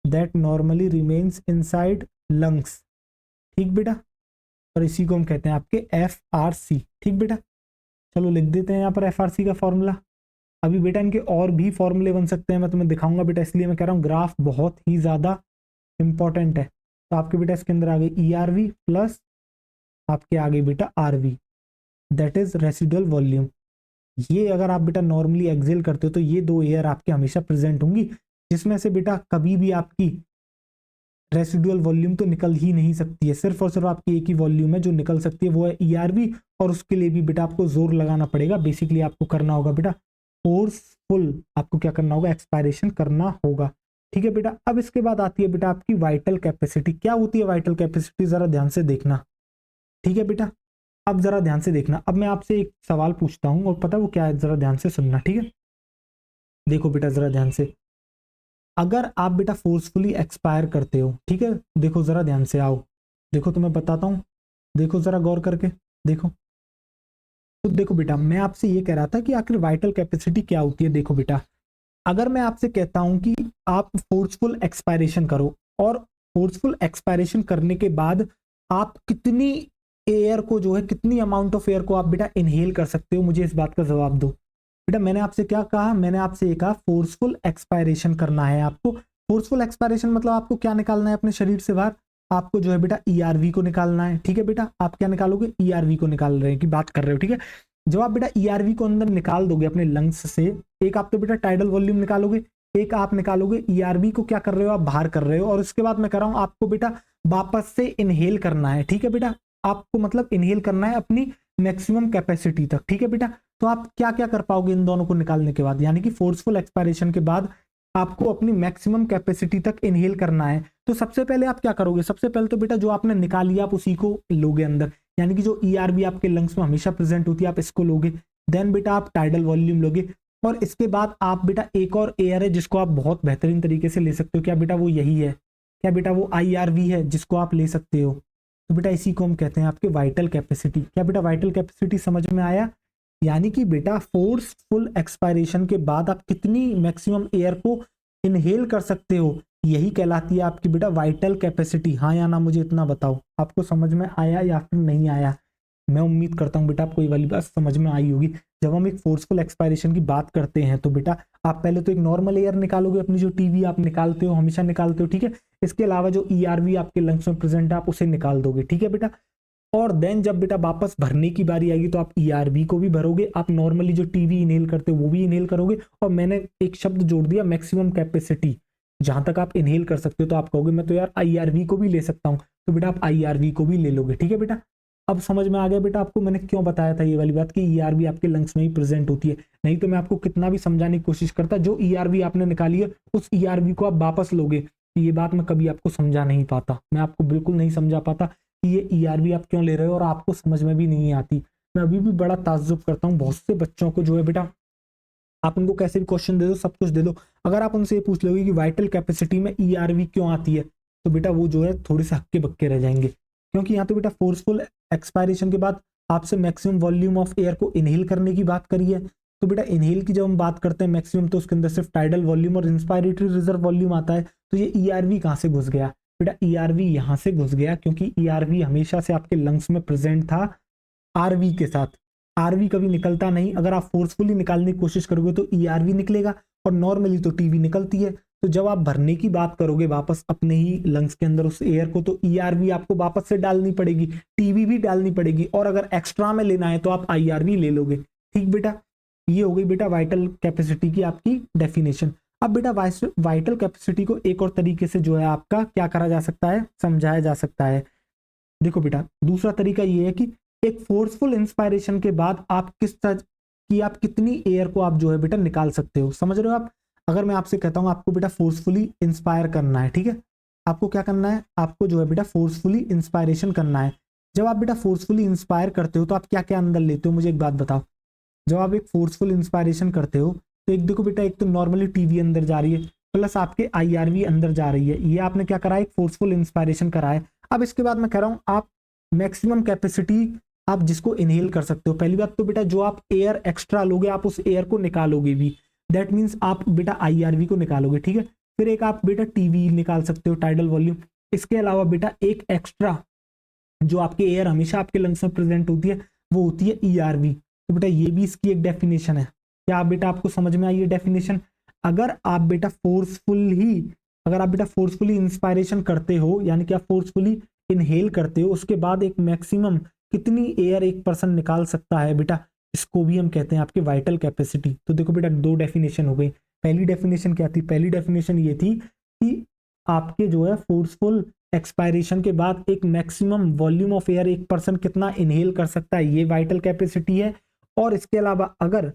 that normally remains inside lungs। ठीक बेटा, और इसी को हम कहते हैं आपके FRC। ठीक बेटा, चलो लिख देते हैं यहाँ पर FRC का फॉर्मूला। अभी बेटा इनके और भी फॉर्मूले बन सकते हैं, मैं तुम्हें दिखाऊंगा बेटा, इसलिए मैं कह रहा हूँ ग्राफ बहुत ही ज्यादा इंपॉर्टेंट है। तो आपके बेटा इसके अंदर आ गई ERV प्लस आपके आ गई बेटा RV, that is residual volume. ये अगर आप बेटा नॉर्मली एक्सेल करते हो तो ये दो एयर आपके हमेशा प्रेजेंट होंगी, जिसमें से बेटा कभी भी आपकी रेसिडुअल वॉल्यूम तो निकल ही नहीं सकती है। सिर्फ और सिर्फ आपकी एक ही वॉल्यूम है जो निकल सकती है, वो है ERV, और उसके लिए भी बेटा आपको जोर लगाना पड़ेगा। बेसिकली आपको करना होगा बेटा फोर्सफुल, आपको क्या करना होगा? एक्सपायरेशन करना होगा। ठीक है बेटा। अब इसके बाद आती है बेटा आपकी वाइटल कैपेसिटी। क्या होती है वाइटल कैपेसिटी, जरा ध्यान से देखना, ठीक है बेटा। अब जरा ध्यान से देखना, अब मैं आपसे एक सवाल पूछता हूं और पता है वो क्या है, जरा ध्यान से सुनना, ठीक है। देखो बेटा जरा ध्यान से, अगर आप बेटा फोर्सफुली एक्सपायर करते हो, ठीक है, देखो जरा ध्यान से आओ, देखो तुम्हें बताता हूं, देखो जरा गौर करके देखो। तो देखो बेटा मैं आपसे ये कह रहा था कि आखिर वाइटल कैपेसिटी क्या होती है। देखो बेटा, अगर मैं आपसे कहता हूं कि आप फोर्सफुल एक्सपायरेशन करो, और फोर्सफुल एक्सपायरेशन करने के बाद आप कितनी एयर को जो है, कितनी अमाउंट ऑफ एयर को आप बेटा इनहेल कर सकते हो, मुझे इस बात का जवाब दो। बेटा मैंने आपसे क्या कहा, मैंने आपसे ये कहा फोर्सफुल एक्सपायरेशन करना है आपको। फोर्सफुल एक्सपायरेशन मतलब आपको क्या निकालना है अपने शरीर से बाहर, आपको जो है बेटा ईआरवी को निकालना है, ठीक है बेटा। आप क्या निकालोगे, ईआरवी को निकाल रहे हैं की बात कर रहे हो, ठीक है। जब आप बेटा ईआरवी को अंदर निकाल दोगे अपने लंग्स से, एक आप तो बेटा टाइडल वॉल्यूम निकालोगे, एक आप निकालोगे ईआरवी को क्या कर रहे हो आप बाहर कर रहे हो, और उसके बाद मैं कर रहा हूं आपको बेटा वापस से इनहेल करना है, ठीक है बेटा। आपको मतलब इनहेल करना है अपनी मैक्सिमम कैपेसिटी तक, ठीक है बेटा। तो आप क्या क्या कर पाओगे इन दोनों को निकालने के बाद, यानी कि फोर्सफुल एक्सपायरेशन के बाद आपको अपनी मैक्सिमम कैपेसिटी तक इनहेल करना है। तो सबसे पहले आप क्या करोगे, सबसे पहले तो बेटा जो आपने निकाल लिया आप उसी को लोगे अंदर, यानी कि जो ईआरबी आपके लंग्स में हमेशा प्रेजेंट होती है आप इसको लोगे। देन बेटा आप टाइडल वॉल्यूम लोगे, और इसके बाद आप बेटा एक और एयर है जिसको आप बहुत बेहतरीन तरीके से ले सकते हो। क्या बेटा वो यही है, क्या बेटा वो आईआरवी है जिसको आप ले सकते हो। तो बेटा इसी को हम कहते हैं आपके वाइटल कैपेसिटी। क्या बेटा वाइटल कैपेसिटी समझ में आया, यानी कि बेटा फोर्सफुल एक्सपायरेशन के बाद आप कितनी मैक्सिमम एयर को इनहेल कर सकते हो, यही कहलाती है आपकी बेटा वाइटल कैपेसिटी। हाँ या ना मुझे इतना बताओ, आपको समझ में आया या फिर नहीं आया। मैं उम्मीद करता हूँ बेटा आपको ये वाली बात समझ में आई होगी। जब हम एक फोर्सफुल एक्सपायरेशन की बात करते हैं तो बेटा आप पहले तो एक नॉर्मल एयर निकालोगे, अपनी जो टीवी आप निकालते हो हमेशा निकालते हो, ठीक है। इसके अलावा जो ईआरवी आपके लंग्स में प्रेजेंट है आप उसे निकाल दोगे, ठीक है बेटा। और देन जब बेटा वापस भरने की बारी आएगी तो आप ईआरवी को भी भरोगे, आप नॉर्मली जो टीवी इनहेल करते हो वो भी इनहेल करोगे, और मैंने एक शब्द जोड़ दिया मैक्सिमम कैपेसिटी, जहां तक आप इनहेल कर सकते हो। तो आप कहोगे मैं तो यार आईआरवी को भी ले सकता हूं, तो बेटा आप आईआरवी को भी ले लोगे, ठीक है बेटा। अब समझ में आ गया बेटा आपको मैंने क्यों बताया था ये वाली बात कि ईआरवी आपके लंग्स में ही प्रेजेंट होती है। नहीं तो मैं आपको कितना भी समझाने की कोशिश करता, जो ईआरवी आपने निकाली है उस ईआरवी को आप वापस लोगे, ये बात मैं कभी आपको समझा नहीं पाता, मैं आपको बिल्कुल नहीं समझा पाता कि ये ईआरवी आप क्यों ले रहे हो, और आपको समझ में भी नहीं आती। मैं अभी भी बड़ा ताज्जुब करता हूँ बहुत से बच्चों को जो है बेटा, आप उनको कैसे भी क्वेश्चन दे दो, सब कुछ दे दो, अगर आप उनसे ये पूछ लोगे कि वाइटल कैपेसिटी में ईआरवी क्यों आती है, तो बेटा वो जो है थोड़े से हक्के बक्के रह जाएंगे। क्योंकि यहाँ तो बेटा फोर्सफुल एक्सपायरेशन के बाद आपसे मैक्सिमम वॉल्यूम ऑफ एयर को इनहेल करने की बात करी है। तो बेटा इनहेल की जब हम बात करते हैं मैक्सिमम, तो उसके अंदर सिर्फ टाइडल वॉल्यूम और इंस्पायरेटरी रिजर्व वॉल्यूम आता है। तो ये ईआरवी कहाँ से घुस गया बेटा, ईआरवी यहाँ से घुस गया क्योंकि ईआरवी हमेशा से आपके लंग्स में प्रेजेंट था आरवी के साथ। आरवी कभी निकलता नहीं, अगर आप फोर्सफुली निकालने की कोशिश करोगे तो ईआरवी निकलेगा, और नॉर्मली तो टीवी निकलती है। तो जब आप भरने की बात करोगे वापस अपने ही लंग्स के अंदर उस एयर को, तो ईआरवी आपको वापस से डालनी पड़ेगी, टीवी भी डालनी पड़ेगी, और अगर एक्स्ट्रा में लेना है तो आप आईआरवी ले लोगे, ठीक बेटा। ये हो गई बेटा वाइटल कैपेसिटी की आपकी डेफिनेशन। अब बेटा वाइटल कैपेसिटी को एक और तरीके से जो है आपका क्या करा जा सकता है, समझाया जा सकता है। देखो बेटा दूसरा तरीका ये है कि एक फोर्सफुल इंस्पायरेशन के बाद आप किस तरह की, आप कितनी एयर को आप जो है बेटा निकाल सकते हो, समझ रहे हो आप। अगर मैं आपसे कहता हूं आपको बेटा फोर्सफुली इंस्पायर करना है, ठीक है, आपको क्या करना है, आपको जो है बेटा फोर्सफुली इंस्पायरेशन करना है। जब आप बेटा फोर्सफुली इंस्पायर करते हो तो आप क्या क्या अंदर लेते हो, मुझे एक बात बताओ। जब आप एक फोर्सफुल इंस्पायरेशन करते हो तो एक देखो बेटा, एक तो नॉर्मली टीवी अंदर जा रही है, प्लस आपके आईआरवी अंदर जा रही है, ये आपने क्या करा है, एक फोर्सफुल इंस्पायरेशन करा है। अब इसके बाद मैं कह रहा हूं आप मैक्सिमम कैपेसिटी आप जिसको इनहेल कर सकते हो। पहली बात तो बेटा जो आप एयर एक्स्ट्रा लोगे आप उस एयर को निकालोगे भी, दैट मीन्स आप बेटा आईआरवी को निकालोगे, ठीक है। फिर एक आप बेटा टीवी निकाल सकते हो, टाइडल वॉल्यूम। इसके अलावा बेटा एक एक्स्ट्रा जो आपके एयर हमेशा आपके लंग्स में प्रेजेंट होती है वो होती है ईआरवी। तो बेटा ये भी इसकी एक डेफिनेशन है। क्या बेटा आपको समझ में आई ये डेफिनेशन। अगर आप बेटा फोर्सफुली, अगर आप बेटा फोर्सफुली इंस्पायरेशन करते हो, यानी कि आप फोर्सफुली इनहेल करते हो, उसके बाद एक मैक्सिमम कितनी एयर एक पर्सन निकाल सकता है बेटा, इसको भी हम कहते हैं आपके वाइटल कैपेसिटी। तो देखो बेटा दो डेफिनेशन हो गई। पहली डेफिनेशन क्या थी, पहली डेफिनेशन ये थी कि आपके जो है फोर्सफुल एक्सपायरेशन के बाद एक मैक्सिमम वॉल्यूम ऑफ एयर एक पर्सन कितना इनहेल कर सकता है, ये वाइटल कैपेसिटी है। और इसके अलावा अगर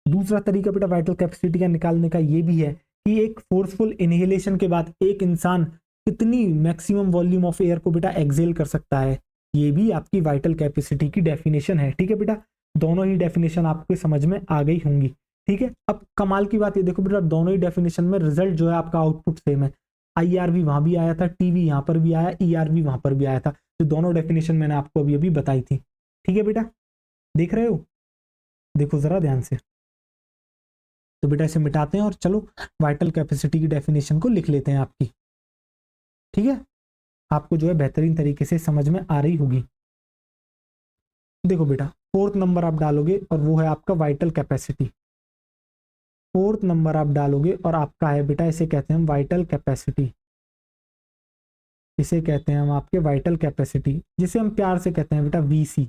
दूसरा तरीका बेटा वाइटल कैपेसिटी का निकालने का ये भी है कि एक फोर्सफुल इनहेलेशन के बाद एक इंसान कितनी मैक्सिमम वॉल्यूम ऑफ एयर को बेटा एक्सेल कर सकता है, ये भी आपकी वाइटल कैपेसिटी की डेफिनेशन है। ठीक है बेटा, दोनों ही डेफिनेशन आपके समझ में आ गई होंगी। ठीक है, अब कमाल की बात ये देखो बेटा, दोनों ही डेफिनेशन में रिजल्ट जो है आपका आउटपुट सेम है। IRV वहां भी आया था, टीवी यहाँ पर भी आया, ERV वहां पर भी आया था, जो दोनों डेफिनेशन मैंने आपको अभी अभी बताई थी। ठीक है बेटा, देख रहे हो, देखो जरा ध्यान से। तो बेटा इसे मिटाते हैं और चलो वाइटल कैपेसिटी की डेफिनेशन को लिख लेते हैं आपकी। ठीक है, आपको जो है बेहतरीन तरीके से समझ में आ रही होगी। देखो बेटा, फोर्थ नंबर आप डालोगे और वो है आपका वाइटल कैपेसिटी। फोर्थ नंबर आप डालोगे और आपका है बेटा, इसे कहते हैं हम वाइटल कैपेसिटी, इसे कहते हैं हम आपके वाइटल कैपेसिटी, जिसे हम प्यार से कहते हैं बेटा VC।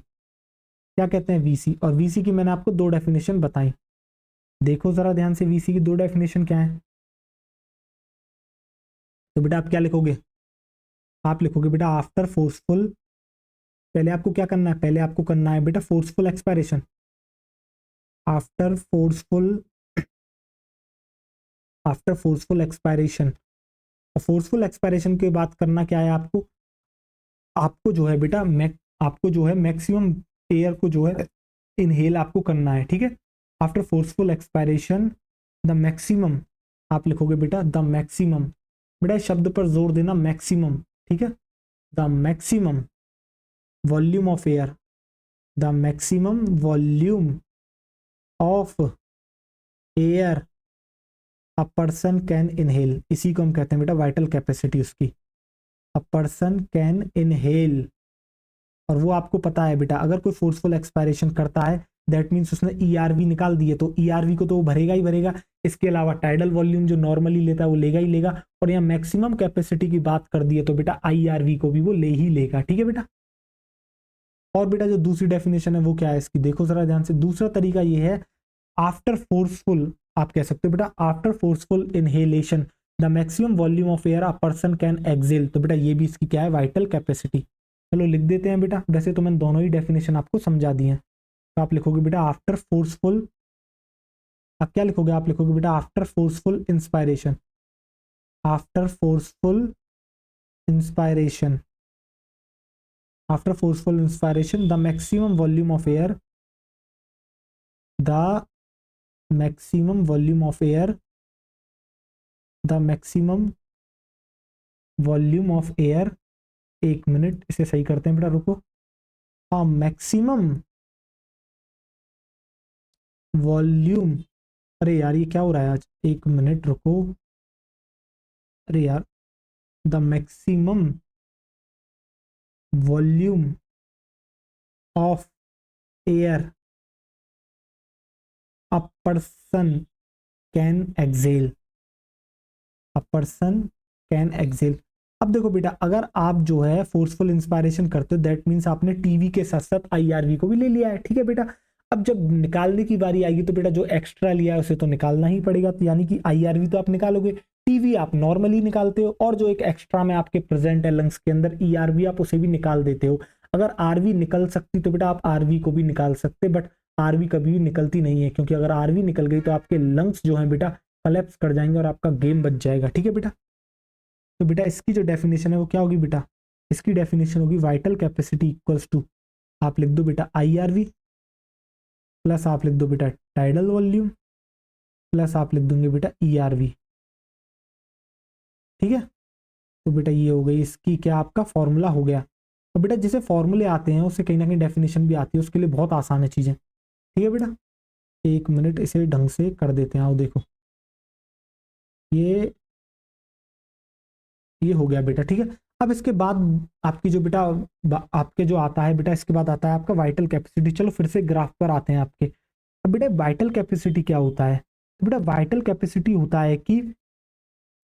क्या कहते हैं? VC। और VC की मैंने आपको दो डेफिनेशन बताई, देखो जरा ध्यान से VC की दो डेफिनेशन क्या है। तो बेटा आप क्या लिखोगे? आप लिखोगे बेटा आफ्टर फोर्सफुल, पहले आपको क्या करना है, पहले आपको करना है बेटा forceful expiration. After forceful, after forceful expiration, और फोर्सफुल एक्सपायरेशन के बाद करना क्या है आपको, आपको जो है बेटा आपको जो है मैक्सिमम एयर को जो है इनहेल आपको करना है। ठीक है, after forceful expiration the maximum, आप लिखोगे बेटा द मैक्सिमम, बेटा इस शब्द पर जोर देना, मैक्सिमम। ठीक है, the maximum volume of air, the maximum volume of air a person can inhale, इसी को हम कहते हैं बेटा वाइटल कैपेसिटी उसकी। अ पर्सन कैन इनहेल, और वो आपको पता है बेटा, अगर कोई फोर्सफुल एक्सपायरेशन करता है दैट मीन्स उसने ERV निकाल दिए, तो ERV को तो वो भरेगा ही भरेगा, इसके अलावा टाइडल वॉल्यूम जो नॉर्मली लेता है वो लेगा ही लेगा, और यहाँ मैक्सिमम कैपेसिटी की बात कर दी है तो बेटा IRV को भी वो ले ही लेगा। ठीक है बेटा, और बेटा जो दूसरी डेफिनेशन है वो क्या है इसकी, देखो जरा ध्यान से। दूसरा तरीका ये है, आफ्टर फोर्सफुल, आप कह सकते हो बेटा after forceful inhalation the maximum volume of air a person can exhale, तो बेटा ये भी इसकी क्या है, वाइटल कैपेसिटी। चलो लिख देते हैं बेटा, वैसे तो मैंने दोनों ही डेफिनेशन आपको समझा दी है। तो आप लिखोगे बेटा आफ्टर फोर्सफुल, आप क्या लिखोगे, आप लिखोगे बेटा after forceful inspiration, after forceful inspiration, after forceful inspiration the maximum volume of air, the maximum volume of air, the maximum volume of air, एक मिनट इसे सही करते हैं बेटा, रुको। हाँ, मैक्सिमम वॉल्यूम, अरे यार ये क्या हो रहा है आज, एक मिनट रुको, अरे यार, the maximum volume of air a person can exhale, a person can exhale. अब देखो बेटा, अगर आप जो है फोर्सफुल इंस्पायरेशन करते हो दैट मीन्स आपने टीवी के साथ साथ IRV को भी ले लिया है। ठीक है बेटा, अब जब निकालने की बारी आएगी तो बेटा जो एक्स्ट्रा लिया है उसे तो निकालना ही पड़ेगा, तो यानी कि IRV तो आप निकालोगे, टीवी आप नॉर्मली निकालते हो, और जो एक एक्स्ट्रा में आपके प्रेजेंट है लंग्स के अंदर ERV, आप उसे भी निकाल देते हो। अगर RV निकल सकती तो बेटा आप RV को भी निकाल सकते, बट RV कभी भी निकलती नहीं है, क्योंकि अगर RV निकल गई तो आपके लंग्स जो है बेटा कलेप्स कर जाएंगे और आपका गेम बच जाएगा। ठीक है बेटा, तो बेटा इसकी जो डेफिनेशन है वो क्या होगी बेटा, इसकी डेफिनेशन होगी वाइटल कैपेसिटी इक्वल्स टू, आप लिख दो बेटा IRV प्लस आप लिख दो बेटा टाइडल वॉल्यूम प्लस आप लिख दोगे बेटा ERV। ठीक है, तो बेटा ये हो गई इसकी क्या, आपका फॉर्मूला हो गया। तो बेटा जिसे फॉर्मूले आते हैं उससे कहीं ना कहीं डेफिनेशन भी आती है, उसके लिए बहुत आसान है चीज़ें। ठीक है बेटा, एक मिनट इसे ढंग से कर देते हैं, आओ देखो, ये ये हो गया बेटा। ठीक है, अब इसके बाद आपकी जो बेटा आपके जो आता है बेटा, इसके बाद आता है आपका वाइटल कैपेसिटी। चलो फिर से ग्राफ पर आते हैं आपके। अब बेटा वाइटल कैपेसिटी क्या होता है, तो बेटा वाइटल कैपेसिटी होता है कि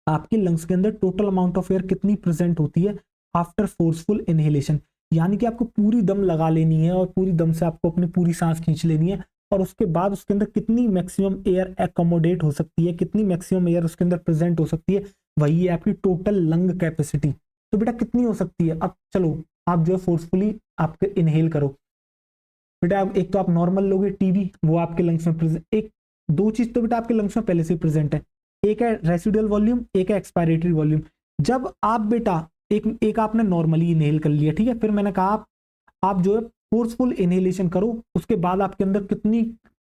आपके लंग्स के अंदर टोटल अमाउंट ऑफ एयर कितनी प्रेजेंट होती है आफ्टर फोर्सफुल इनहेलेशन, यानी कि आपको पूरी दम लगा लेनी है और पूरी दम से आपको अपनी पूरी सांस खींच लेनी है, और उसके बाद उसके अंदर कितनी मैक्सिमम एयर एकोमोडेट हो सकती है, कितनी मैक्सिमम एयर उसके अंदर प्रेजेंट हो सकती है, वही है आपकी टोटल लंग कैपेसिटी। तो बेटा कितनी हो सकती है, अब चलो आप जो है फोर्सफुली आप इनहेल करो बेटा। एक तो आप नॉर्मल लोगे टीवी, वो आपके लंग्स में प्रेजेंट, एक दो चीज तो बेटा आपके लंग्स में पहले से प्रेजेंट है, एक है रेसिडुअल वॉल्यूम, एक है एक्सपायरेटरी वॉल्यूम। जब आप बेटा एक आपने नॉर्मली इनहेल कर लिया, ठीक है, फिर मैंने कहा आप जो है फोर्सफुल इनहेलेशन करो, उसके बाद आपके अंदर कितनी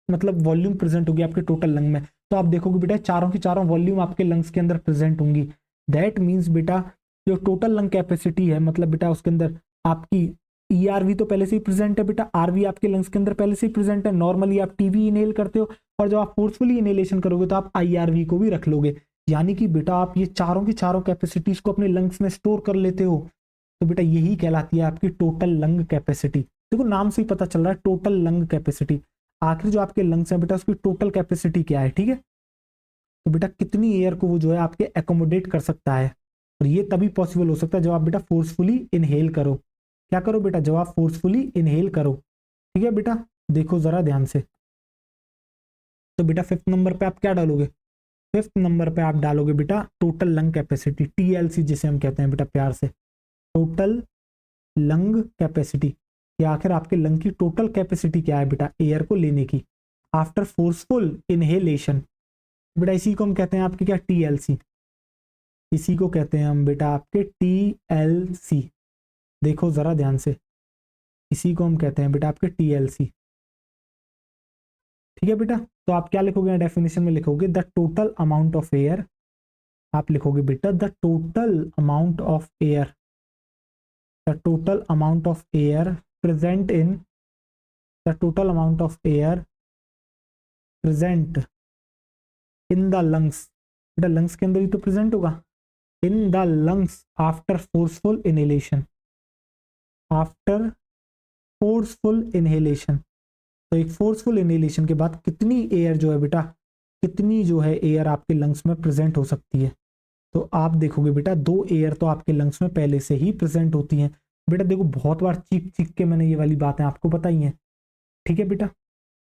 मतलब वॉल्यूम प्रेजेंट होगी आपके टोटल लंग में, तो आप देखोगे बेटा चारों की चारों वॉल्यूम आपके लंग्स के अंदर प्रेजेंट होंगी। दैट मीन्स बेटा जो टोटल लंग कैपेसिटी है, मतलब बेटा उसके अंदर आपकी ईआरवी तो पहले से ही प्रेजेंट है बेटा, आरवी आपके लंग्स के अंदर पहले से ही प्रेजेंट है। नॉर्मली आप टीवी इनहेल करते हो, और जब आप फोर्सफुली इनहेलेशन करोगे तो आप आईआरवी को भी रख लोगे। यानी कि बेटा आप ये चारों की चारों कैपेसिटीज को अपने लंग्स में स्टोर कर लेते हो, तो बेटा यही कहलाती है आपकी टोटल लंग कैपेसिटी। देखो नाम से ही पता चल रहा है टोटल लंग कैपेसिटी। आखिर जो आपके लंग्स हैं बेटा उसकी टोटल कैपेसिटी क्या है, ठीक है। तो बेटा कितनी एयर को वो जो है आपके एकोमोडेट कर सकता है, और ये तभी पॉसिबल हो सकता है जब आप बेटा फोर्सफुली इनहेल करो। क्या करो बेटा, जब आप फोर्सफुली इनहेल करो, ठीक है बेटा। देखो जरा ध्यान से, तो बेटा फिफ्थ नंबर पे आप क्या डालोगे, फिफ्थ नंबर पे आप डालोगे बेटा टोटल लंग कैपेसिटी, टीएलसी जिसे हम कहते हैं बेटा प्यार से, टोटल लंग कैपेसिटी। या आखिर आपके लंग की टोटल कैपेसिटी क्या है बेटा एयर को लेने की आफ्टर फोर्सफुल इनहेलेशन। बेटा इसी को हम कहते हैं आपके क्या, टीएलसी। इसी को कहते हैं हम बेटा आपके टीएलसी। देखो जरा ध्यान से, इसी को हम कहते हैं बेटा आपके टीएलसी, ठीक है बेटा। तो आप क्या लिखोगे डेफिनेशन में, लिखोगे the total amount of air, आप लिखोगे बेटा the total amount of air, the total amount of air present in, the total amount of air present in the lungs. बेटा लंग्स के अंदर ही तो प्रेजेंट होगा, in the lungs after forceful inhalation, after forceful inhalation. तो एक forceful inhalation के बाद कितनी एयर जो है बेटा, कितनी जो है एयर आपके लंग्स में प्रेजेंट हो सकती है। तो आप देखोगे बेटा दो एयर तो आपके लंग्स में पहले से ही प्रेजेंट होती हैं। बेटा देखो बहुत बार चीख चीख के मैंने ये वाली बातें आपको बताई हैं, ठीक है बेटा।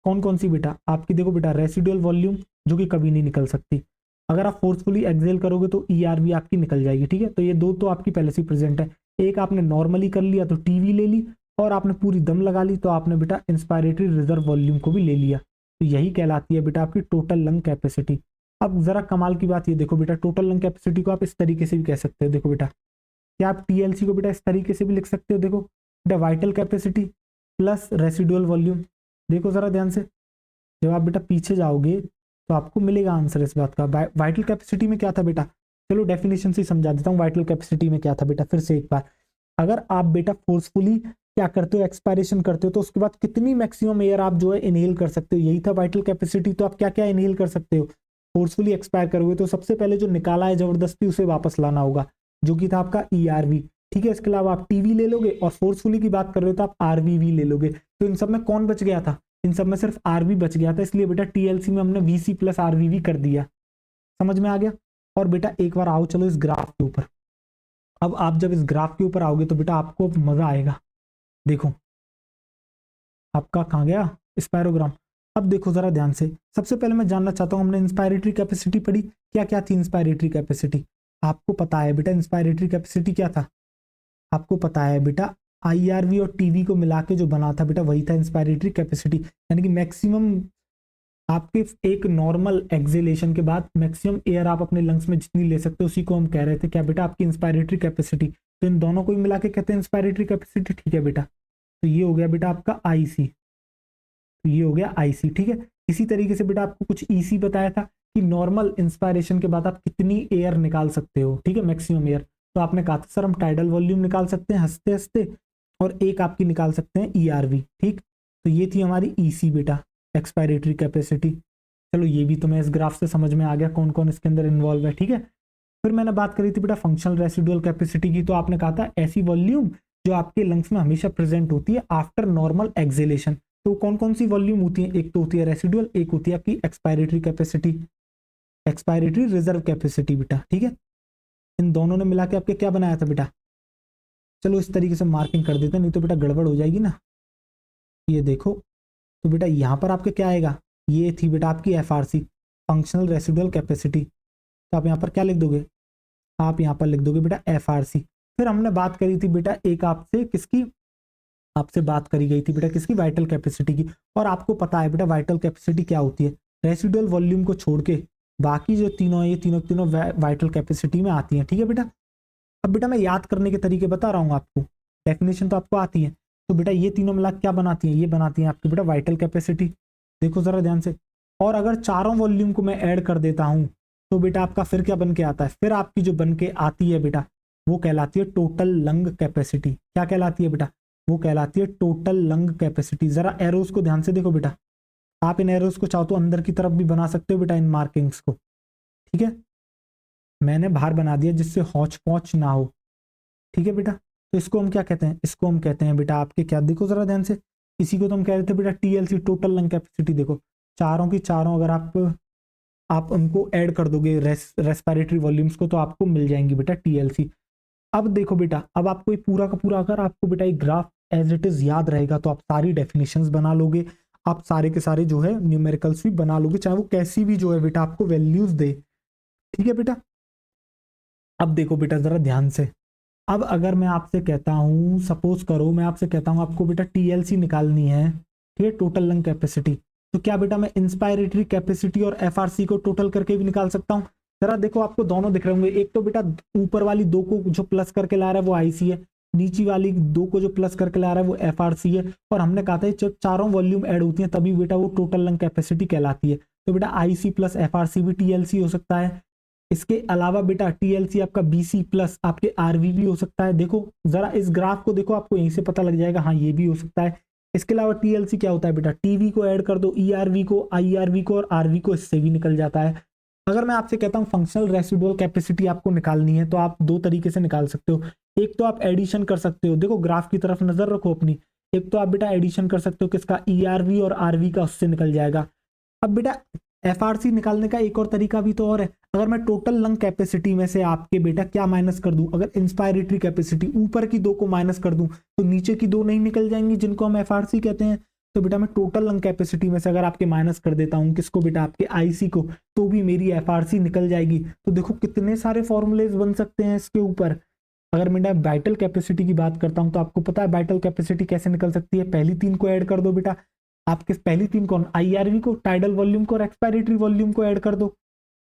कौन कौन सी बेटा, आपकी देखो बेटा रेसिडुअल वॉल्यूम जो कि कभी नहीं निकल सकती, अगर आप फोर्सफुली एक्सेल करोगे तो ईआरवी आपकी निकल जाएगी, ठीक है। तो ये दो तो आपकी पहले से प्रेजेंट है। एक आपने नॉर्मली कर लिया तो टीवी ले ली, और आपने पूरी दम लगा ली तो आपने बेटा इंस्पायरेटरी रिजर्व वॉल्यूम को भी ले लिया। तो यही कहलाती है बेटा आपकी टोटल लंग कैपेसिटी। अब जरा कमाल की बात ये देखो बेटा, टोटल लंग कैपेसिटी को आप इस तरीके से भी कह सकते हो, देखो बेटा क्या आप टीएलसी को बेटा इस तरीके से भी लिख सकते हो, देखो बेटा vital capacity plus residual volume. देखो जरा ध्यान से, जब आप बेटा पीछे जाओगे तो आपको मिलेगा आंसर इस बात का। वाइटल कैपेसिटी में क्या था बेटा, चलो डेफिनेशन से समझा देता हूँ। वाइटल कैपेसिटी में क्या था बेटा, फिर से एक बार, अगर आप बेटा फोर्सफुली क्या करते हो, एक्सपायरेशन करते हो, तो उसके बाद कितनी मैक्सिमम एयर आप जो है इनहेल कर सकते हो, यही था वाइटल कैपेसिटी। तो आप क्या क्या इनहेल कर सकते हो, फोर्सफुली एक्सपायर करोगे तो सबसे पहले जो निकाला है जबरदस्ती उसे वापस लाना होगा, जो कि था आपका ईआरवी, ठीक है। इसके अलावा आप टीवी ले लोगे, और फोर्सफुली की बात कर रहे हो तो आप आरवीवी ले लोगे। तो इन सब में कौन बच गया था, इन सब में सिर्फ आरवी बच गया था, इसलिए बेटा टीएलसी में हमने वीसी प्लस आरवीवी कर दिया। समझ में आ गया। और बेटा एक बार आओ चलो इस ग्राफ के ऊपर, अब आप जब इस ग्राफ के ऊपर आओगे तो बेटा आपको मजा आएगा। देखो आपका कहाँ गया स्पायरोग्राम। अब देखो जरा ध्यान से, सबसे पहले मैं जानना चाहता हूँ हमने इंस्पायरेटरी कैपेसिटी पढ़ी, क्या क्या थी इंस्पायरेटरी कैपेसिटी। आपको पता है बेटा इंस्पायरेटरी कैपेसिटी क्या था, आपको पता है बेटा आईआरवी और टीवी को मिला के जो बना था बेटा वही था इंस्पायरेटरी कैपेसिटी। यानी कि मैक्सिमम आपके एक नॉर्मल एक्सेलेशन के बाद मैक्सिमम एयर आप अपने लंग्स में जितनी ले सकते हो उसी को हम कह रहे थे क्या बेटा, आपकी इंस्पायरेटरी कैपेसिटी। तो इन दोनों को ही मिला के कहते हैं इंस्पायरेटरी कैपेसिटी, ठीक है बेटा। तो ये हो गया बेटा आपका आईसी, तो ये हो गया आईसी, ठीक है। इसी तरीके से बेटा आपको कुछ ईसी बताया था कि नॉर्मल इंस्पायरेशन के बाद आप कितनी एयर निकाल सकते हो, ठीक है, मैक्सिमम एयर। तो आपने कहा था सर हम टाइडल वॉल्यूम निकाल सकते हैं हंसते हंसते, और एक आपकी निकाल सकते हैं ईआरवी, ठीक। तो ये थी हमारी ईसी बेटा, एक्सपायरेटरी कैपेसिटी। चलो ये भी तुम्हें इस ग्राफ से समझ में आ गया कौन कौन इसके अंदर इन्वॉल्व है, ठीक है। फिर मैंने बात करी थी बेटा फंक्शनल रेसिडुअल कैपेसिटी की, तो आपने कहा था ऐसी वॉल्यूम जो आपके लंग्स में हमेशा प्रेजेंट होती है आफ्टर नॉर्मल एक्सेलेशन। तो कौन कौन सी वॉल्यूम होती है, एक तो होती है रेसिडुअल, एक होती है आपकी expiratory capacity, expiratory reserve capacity बेटा, ठीक है। इन दोनों ने मिला के आपके क्या बनाया था बेटा, चलो इस तरीके से मार्किंग कर देते हैं, नहीं तो बेटा गड़बड़ हो जाएगी ना। ये देखो, तो बेटा यहाँ पर आपके क्या आएगा, ये थी बेटा आपकी एफआरसी, फंक्शनल रेसिडुअल कैपेसिटी। तो आप यहाँ पर क्या लिख दोगे, आप यहाँ पर लिख दोगे बेटा एफआरसी। फिर हमने बात करी थी बेटा एक आपसे किसकी, आपसे बात करी गई थी बेटा किसकी, वाइटल कैपेसिटी की। और आपको पता है बेटा वाइटल कैपेसिटी क्या होती है, रेसिडुअल वॉल्यूम को छोड़ के बाकी जो तीनों, ये तीनों तीनों वाइटल कैपेसिटी में आती हैं, ठीक है बेटा। अब बेटा मैं याद करने के तरीके बता रहा हूँ आपको, डेफिनेशन तो आपको आती है। तो बेटा ये तीनों मिला क्या बनाती हैं, ये बनाती हैं आपकी बेटा वाइटल कैपेसिटी। देखो जरा ध्यान से। और अगर चारों वॉल्यूम को मैं ऐड कर देता हूं तो बेटा आपका फिर क्या बन के आता है, फिर आपकी जो बन के आती है बेटा वो कहलाती है टोटल लंग कैपेसिटी। क्या कहलाती है बेटा, वो कहलाती है टोटल लंग कैपेसिटी। जरा एरोस को ध्यान से देखो बेटा, आप इन एरोस को चाहो तो अंदर की तरफ भी बना सकते हो बेटा, इन मार्किंग्स को, ठीक है। मैंने बाहर बना दिया जिससे हौच पौच ना हो, ठीक है बेटा। तो इसको हम क्या कहते हैं, इसको हम कहते हैं बेटा आपके क्या, देखो जरा ध्यान से, इसी को तो हम कह रहे थे बेटा टीएलसी, टोटल लंग कैपेसिटी। देखो चारों की चारों अगर आप उनको ऐड कर दोगे रेस्पिरेटरी वॉल्यूम्स को तो आपको मिल जाएंगी बेटा टीएलसी। अब देखो बेटा, अब आपको ये पूरा का पूरा अगर आपको बेटा एक ग्राफ एज इट इज याद रहेगा तो आप सारी डेफिनेशंस बना लोगे, आप सारे के सारे जो है न्यूमेरिकल्स भी बना लोगे, चाहे वो कैसी भी जो है बेटा आपको वैल्यूज दे, ठीक है बेटा। अब देखो बेटा जरा ध्यान से, अब अगर मैं आपसे कहता हूं, सपोज करो मैं आपसे कहता हूं आपको बेटा टीएलसी निकालनी है, ठीक है, टोटल लंग कैपेसिटी, तो क्या बेटा मैं इंस्पायरेटरी कैपेसिटी और एफआरसी को टोटल करके भी निकाल सकता हूं। जरा देखो आपको दोनों दिख रहे होंगे, एक तो बेटा ऊपर वाली दो को जो प्लस करके ला रहा है वो आईसी है, नीची वाली दो को जो प्लस करके ला रहा है वो एफआरसी है। और हमने कहा था जब चारों वॉल्यूम ऐड होती है तभी बेटा वो टोटल लंग कैपेसिटी कहलाती है। तो बेटा आईसी प्लस एफआरसी भी टीएलसी हो सकता है। इसके अलावा बेटा टीएलसी आपका बीसी प्लस आपके आरवी भी हो सकता है। देखो जरा इस ग्राफ को देखो, आपको यहीं से पता लग जाएगा, हाँ ये भी हो सकता है। इसके अलावा टीएलसी क्या होता है बेटा, टीवी को ऐड कर दो, ईआरवी को, आईआरवी को और आरवी को, इससे भी निकल जाता है। अगर मैं आपसे कहता हूं फंक्शनल रेसिडुअल कैपेसिटी आपको निकालनी है तो आप दो तरीके से निकाल सकते हो। एक तो आप एडिशन कर सकते हो, देखो ग्राफ की तरफ नजर रखो अपनी, एक तो आप बेटा एडिशन कर सकते हो किसका, ईआरवी और आरवी का, उससे निकल जाएगा। अब बेटा एफआरसी निकालने का एक और तरीका भी तो और है, अगर मैं टोटल लंग कैपेसिटी में से आपके बेटा क्या माइनस कर दूं, अगर इंस्पायरेटरी कैपेसिटी ऊपर की दो को माइनस कर दूं तो नीचे की दो नहीं निकल जाएंगी जिनको हम एफआरसी कहते हैं। तो बेटा मैं टोटल लंग कैपेसिटी में से अगर आपके माइनस कर देता हूं किसको बेटा, आपके आईसी को, तो भी मेरी एफआरसी निकल जाएगी। तो देखो कितने सारे फॉर्मूलेज बन सकते हैं इसके ऊपर। अगर मैं वाइटल कैपेसिटी की बात करता हूं तो आपको पता है वाइटल कैपेसिटी कैसे निकल सकती है, पहली तीन को ऐड कर दो बेटा, आपके पहली तीन कौन, आईआरवी को, टाइडल वॉल्यूम को और एक्सपायरेटरी वॉल्यूम को ऐड कर दो,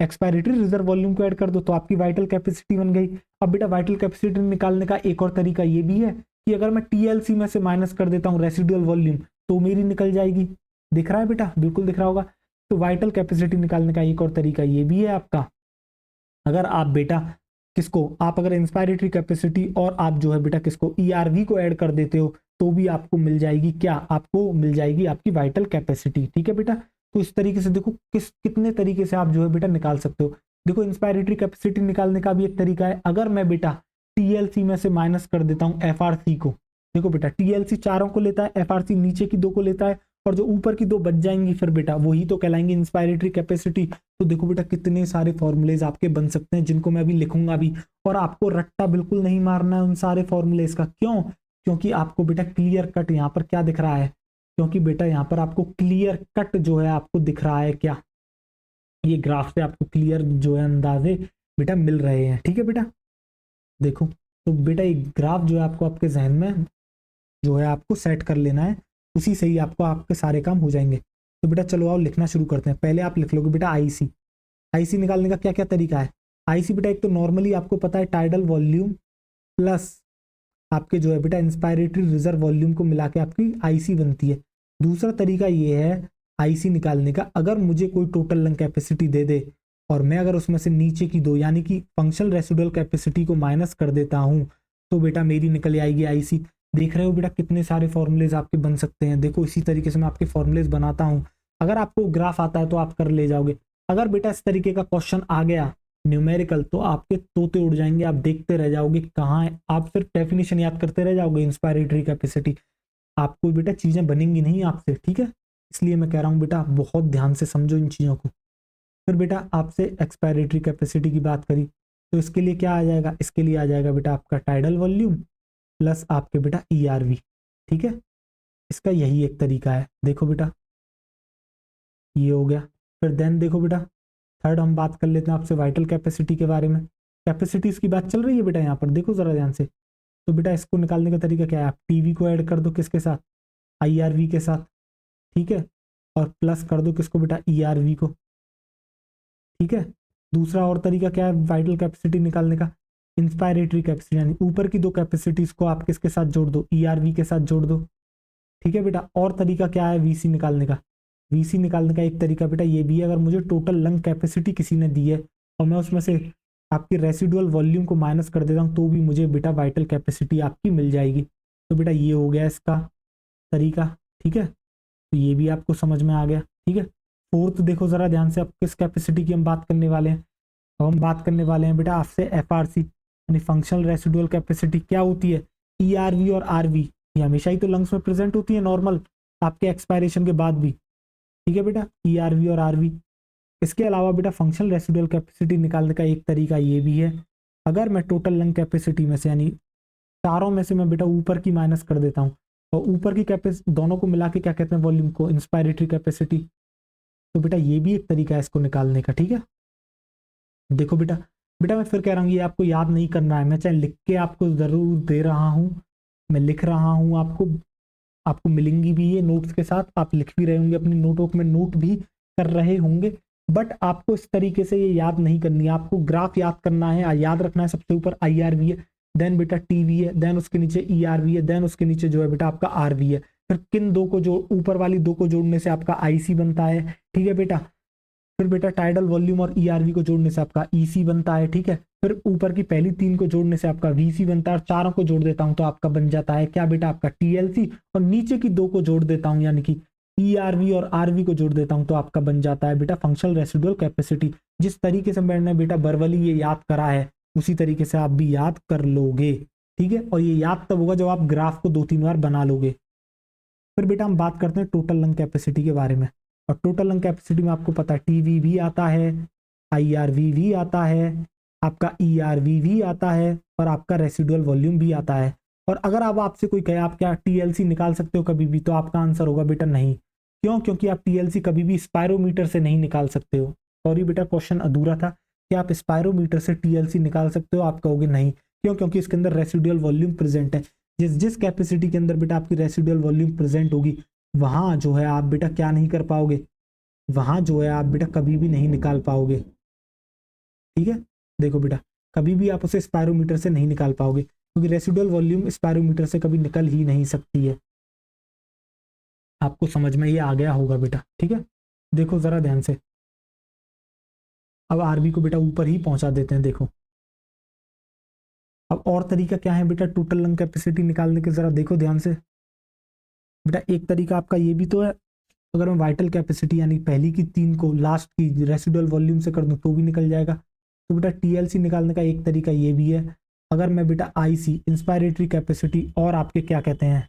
एक्सपायरेटरी रिजर्व वॉल्यूम को ऐड कर दो, तो आपकी वाइटल कैपेसिटी बन गई। अब बेटा वाइटल कैपेसिटी निकालने का एक और तरीका ये भी है कि अगर मैं टीएलसी में से माइनस कर देता हूँ रेसिडुअल वॉल्यूम तो मेरी निकल जाएगी। दिख रहा है बेटा, बिल्कुल दिख रहा होगा। तो वाइटल कैपेसिटी निकालने का एक और तरीका ये भी है आपका, अगर आप बेटा किसको, आप अगर इंस्पायरेटरी कैपेसिटी और आप जो है बेटा किसको, ईआरवी को ऐड कर देते हो तो भी आपको मिल जाएगी क्या, आपको मिल जाएगी आपकी वाइटल कैपेसिटी, ठीक है बेटा। तो इस तरीके से देखो कितने तरीके से आप जो है बेटा निकाल सकते हो। देखो इंस्पायरेटरी कैपेसिटी निकालने का भी एक तरीका है, अगर मैं बेटा टीएलसी में से माइनस कर देता हूं एफआरसी को, देखो बेटा टीएलसी चारों को लेता है, एफआरसी नीचे की दो को लेता है, और जो ऊपर की दो बच जाएंगी फिर बेटा वही तो कहलाएंगे इंस्पायरेटरी कैपेसिटी। तो देखो बेटा कितने सारे फॉर्मूलेज आपके बन सकते हैं जिनको मैं अभी लिखूंगा भी, और आपको रट्टा बिल्कुल नहीं मारना है उन सारे फॉर्मूलेज का। क्यों, क्योंकि आपको बेटा क्लियर कट यहाँ पर क्या दिख रहा है, क्योंकि बेटा यहाँ पर आपको क्लियर कट जो है आपको दिख रहा है क्या, ये ग्राफ से आपको क्लियर जो है अंदाजे बेटा मिल रहे हैं, ठीक है बेटा। देखो तो बेटा एक ग्राफ जो है आपको आपके जहन में जो है आपको सेट कर लेना है, उसी से ही आपको आपके सारे काम हो जाएंगे। तो बेटा चलो आओ लिखना शुरू करते हैं। पहले आप लिख लोगे बेटा आईसी, आईसी निकालने का क्या क्या तरीका है। आईसी बेटा एक तो नॉर्मली आपको पता है टाइडल वॉल्यूम प्लस आपके जो है बेटा इंस्पायरेटरी रिजर्व वॉल्यूम को मिला के आपकी आईसी बनती है। दूसरा तरीका ये है आईसी निकालने का, अगर मुझे कोई टोटल लंग कैपेसिटी दे दे और मैं अगर उसमें से नीचे की दो यानी कि फंक्शनल रेसिडुअल कैपेसिटी को माइनस कर देता हूं तो बेटा मेरी निकल आएगी आईसी। देख रहे हो बेटा कितने सारे फॉर्मूलेज आपके बन सकते हैं। देखो इसी तरीके से मैं आपके फॉर्मूलेज बनाता हूं, अगर आपको ग्राफ आता है तो आप कर ले जाओगे। अगर बेटा इस तरीके का क्वेश्चन आ गया न्यूमेरिकल तो आपके तोते उड़ जाएंगे, आप देखते रह जाओगे कहाँ है, आप फिर डेफिनेशन याद करते रह जाओगे इंस्पायरेटरी कैपेसिटी, आपको बेटा चीजें बनेंगी नहीं आपसे, ठीक है। इसलिए मैं कह रहा हूँ बेटा बहुत ध्यान से समझो इन चीजों को। फिर बेटा आपसे एक्सपायरेटरी कैपेसिटी की बात करी तो इसके लिए क्या आ जाएगा, इसके लिए आ जाएगा बेटा आपका टाइडल वॉल्यूम प्लस आपके बेटा ईआरवी, ठीक है। इसका यही एक तरीका है। देखो बेटा ये हो गया। फिर देन देखो बेटा थर्ड हम बात कर लेते हैं आपसे वाइटल कैपेसिटी के बारे में। कैपेसिटीज की बात चल रही है बेटा यहाँ पर, देखो जरा ध्यान से। तो बेटा इसको निकालने का तरीका क्या है, आप टीवी को ऐड कर दो किसके साथ, आईआरवी के साथ, ठीक है, और प्लस कर दो किसको बेटा, ईआरवी को, ठीक है। दूसरा और तरीका क्या है वाइटल कैपेसिटी निकालने का, इंस्पायरेटरी कैपेसिटी, यानी ऊपर की दो कैपेसिटीज को आप किसके साथ जोड़ दो, ईआरवी के साथ जोड़ दो। ठीक है बेटा। और तरीका क्या है वीसी निकालने का, वीसी निकालने का एक तरीका बेटा ये भी है, अगर मुझे टोटल लंग कैपेसिटी किसी ने दी है और मैं उसमें से आपकी रेसिडुअल वॉल्यूम को माइनस कर देता हूँ तो भी मुझे बेटा वाइटल कैपेसिटी आपकी मिल जाएगी। तो बेटा ये हो गया इसका तरीका। ठीक है, तो ये भी आपको समझ में आ गया। ठीक है। फोर्थ देखो जरा ध्यान से, अब किस कैपेसिटी की हम बात करने वाले हैं। अब हम बात करने वाले हैं बेटा आपसे एफआरसी यानी फंक्शनल रेसिडुअल कैपेसिटी। क्या होती है, ईआरवी और आरवी ये हमेशा ही तो लंग्स में प्रेजेंट होती है नॉर्मल आपके एक्सपायरेशन के बाद भी। ठीक है बेटा, ईआरवी और आरवी। इसके अलावा बेटा फंक्शनल रेसिडुअल कैपेसिटी निकालने का एक तरीका ये भी है, अगर मैं टोटल लंग कैपेसिटी में से यानी चारों में से मैं बेटा ऊपर की माइनस कर देता हूँ और ऊपर की कैपेसिटी दोनों को मिला के क्या कहते हैं वॉल्यूम को, इंस्पायरेटरी कैपेसिटी। तो बेटा ये भी एक तरीका है इसको निकालने का। ठीक है। देखो बेटा, बेटा मैं फिर कह रहा हूँ ये आपको याद नहीं करना है, मैं चाहे लिख के आपको जरूर दे रहा हूँ, मैं लिख रहा हूँ आपको, आपको मिलेंगी भी ये नोट्स के साथ, आप लिख भी रहे होंगे अपनी नोटबुक में, नोट भी कर रहे होंगे, बट आपको इस तरीके से ये याद नहीं करनी है। आपको ग्राफ याद करना है, याद रखना है सबसे ऊपर आईआरवी है, देन बेटा टीवी है, देन उसके नीचे ईआरवी है, देन उसके नीचे जो है बेटा आपका आरवी है। फिर किन दो को जोड़, ऊपर वाली दो को जोड़ने से आपका आईसी बनता है। ठीक है बेटा। फिर बेटा टाइडल वॉल्यूम और ईआरवी को जोड़ने से आपका ईसी बनता है। ठीक है। फिर ऊपर की पहली तीन को जोड़ने से आपका वीसी बनता है, और चारों को जोड़ देता हूं तो आपका बन जाता है क्या बेटा आपका टीएलसी, और नीचे की दो को जोड़ देता हूं यानी कि ईआरवी और आरवी को जोड़ देता हूं तो आपका बन जाता है बेटा फंक्शनल रेसिडुअल कैपेसिटी। जिस तरीके से मैंने बेटा बर्वली ये याद करा है उसी तरीके से आप भी याद कर लोगे। ठीक है। और ये याद तब होगा जब आप ग्राफ को 2-3 बार बना लोगे। फिर बेटा हम बात करते हैं टोटल लंग कैपेसिटी के बारे में, और टोटल लंग कैपेसिटी में आपको पता है टीवी भी आता है, आईआरवी भी आता है, आपका ईआरवी भी आता है, और आपका रेसिडुअल वॉल्यूम भी आता है। और अगर अब आपसे कोई कहे आप क्या टीएलसी निकाल सकते हो कभी भी, तो आपका आंसर होगा बेटा नहीं। क्यों? क्योंकि आप टीएलसी कभी भी स्पायरोमीटर से नहीं निकाल सकते हो। सॉरी बेटा क्वेश्चन अधूरा था, कि आप स्पायरोमीटर से टीएलसी निकाल सकते हो, आप कहोगे नहीं। क्यों? क्योंकि इसके अंदर रेसिडुअल वॉल्यूम प्रेजेंट है। जिस जिस कैपेसिटी के अंदर बेटा आपकी रेसिडुअल वॉल्यूम प्रेजेंट होगी वहां जो है आप बेटा क्या नहीं कर पाओगे, वहां जो है आप बेटा कभी भी नहीं निकाल पाओगे। ठीक है। देखो बेटा, कभी भी आप उसे स्पायरोमीटर से नहीं निकाल पाओगे, क्योंकि रेसिडुअल वॉल्यूम स्पायरोमीटर से कभी निकल ही नहीं सकती है। आपको समझ में ये आ गया होगा बेटा। ठीक है। देखो जरा ध्यान से, अब आरबी को बेटा ऊपर ही पहुंचा देते हैं। देखो अब और तरीका क्या है बेटा टोटल लंग कैपेसिटी निकालने के, जरा देखो ध्यान से। बेटा एक तरीका आपका ये भी तो है, अगर मैं वाइटल कैपेसिटी यानी पहली की तीन को लास्ट की रेसिडुअल वॉल्यूम से कर दूं तो भी निकल जाएगा। तो बेटा टीएलसी निकालने का एक तरीका ये भी है, अगर मैं बेटा आईसी इंस्पायरेटरी कैपेसिटी और आपके क्या कहते हैं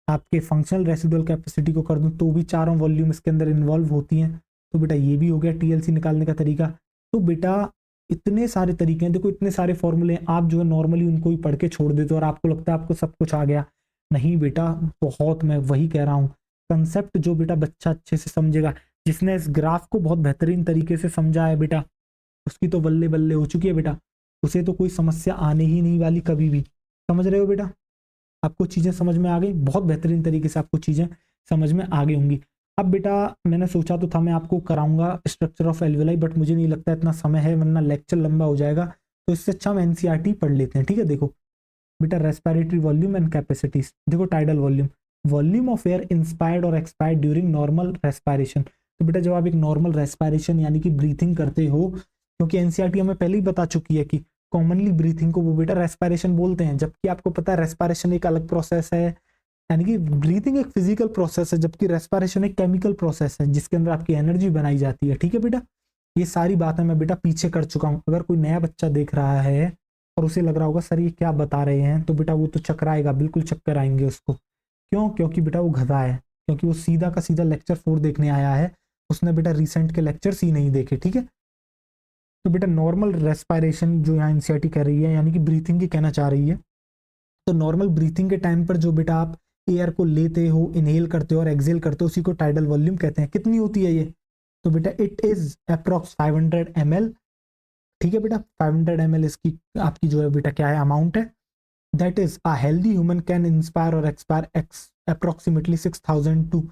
आपके फंक्शनल रेसिडुअल कैपेसिटी को कर दूं तो भी चारों वॉल्यूम इसके अंदर इन्वॉल्व होती हैं। तो बेटा ये भी हो गया टीएलसी निकालने का तरीका। तो बेटा इतने सारे तरीके हैं, देखो इतने सारे फॉर्मूले हैं, आप जो है नॉर्मली उनको ही पढ़ के छोड़ देते हो और आपको लगता है आपको सब कुछ आ गया। नहीं बेटा, बहुत, मैं वही कह रहा हूँ, कंसेप्ट जो बेटा बच्चा अच्छे से समझेगा, जिसने इस ग्राफ को बहुत बेहतरीन तरीके से समझा है बेटा, उसकी तो बल्ले बल्ले हो चुकी है बेटा, उसे तो कोई समस्या आने ही नहीं वाली कभी भी। समझ रहे हो बेटा? आपको चीजें समझ में आ गई, बहुत बेहतरीन तरीके से आपको चीजें समझ में आ गई होंगी। अब बेटा मैंने सोचा तो था मैं आपको कराऊंगा स्ट्रक्चर ऑफ एल्वेलाई, बट मुझे नहीं लगता इतना समय है, वरना लेक्चर लंबा हो जाएगा, तो इससे अच्छा हम एनसीईआरटी पढ़ लेते हैं। ठीक है। देखो बेटा रेस्पिरेटरी वॉल्यूम एंड कैपेसिटीज, देखो tidal volume, volume of air inspired और एक्सपायर्ड ड्यूरिंग नॉर्मल रेस्पिरेशन। तो बेटा जब आप एक नॉर्मल रेस्पिरेशन यानी कि ब्रीथिंग करते हो, क्योंकि एनसीईआरटी हमें पहले ही बता चुकी है कि कॉमनली ब्रीथिंग को वो बेटा रेस्पिरेशन बोलते हैं, जबकि आपको पता है रेस्पिरेशन एक अलग प्रोसेस है, यानी कि ब्रीथिंग एक फिजिकल प्रोसेस है जबकि रेस्पिरेशन एक केमिकल प्रोसेस है जिसके अंदर आपकी एनर्जी बनाई जाती है। ठीक है बेटा, ये सारी बातें मैं बेटा पीछे कर चुका हूं। अगर कोई नया बच्चा देख रहा है और उसे लग रहा होगा सर ये क्या बता रहे हैं, तो बेटा वो तो चकराएगा, बिल्कुल चक्कर आएंगे उसको। क्यों? क्योंकि बेटा वो गधा है, क्योंकि वो सीधा का सीधा लेक्चर 4 देखने आया है, उसने बेटा रिसेंट के लेक्चर्स ही नहीं देखे। ठीक है। तो बेटा नॉर्मल रेस्पिरेशन जो यहाँ एनसीईआरटी कह रही है यानी कि ब्रीथिंग की कहना चाह रही है, तो नॉर्मल ब्रीथिंग के टाइम पर जो बेटा आप एयर को लेते हो, इनहेल करते हो और एक्सेल करते हो, उसी को टाइडल वॉल्यूम कहते हैं। कितनी होती है ये? तो बेटा इट इज अप्रॉक्स 500 ml। ठीक है बेटा, 500 ml इसकी आपकी जो है बेटा क्या है अमाउंट है। That is a healthy human can inspire और expire approximately 6000 to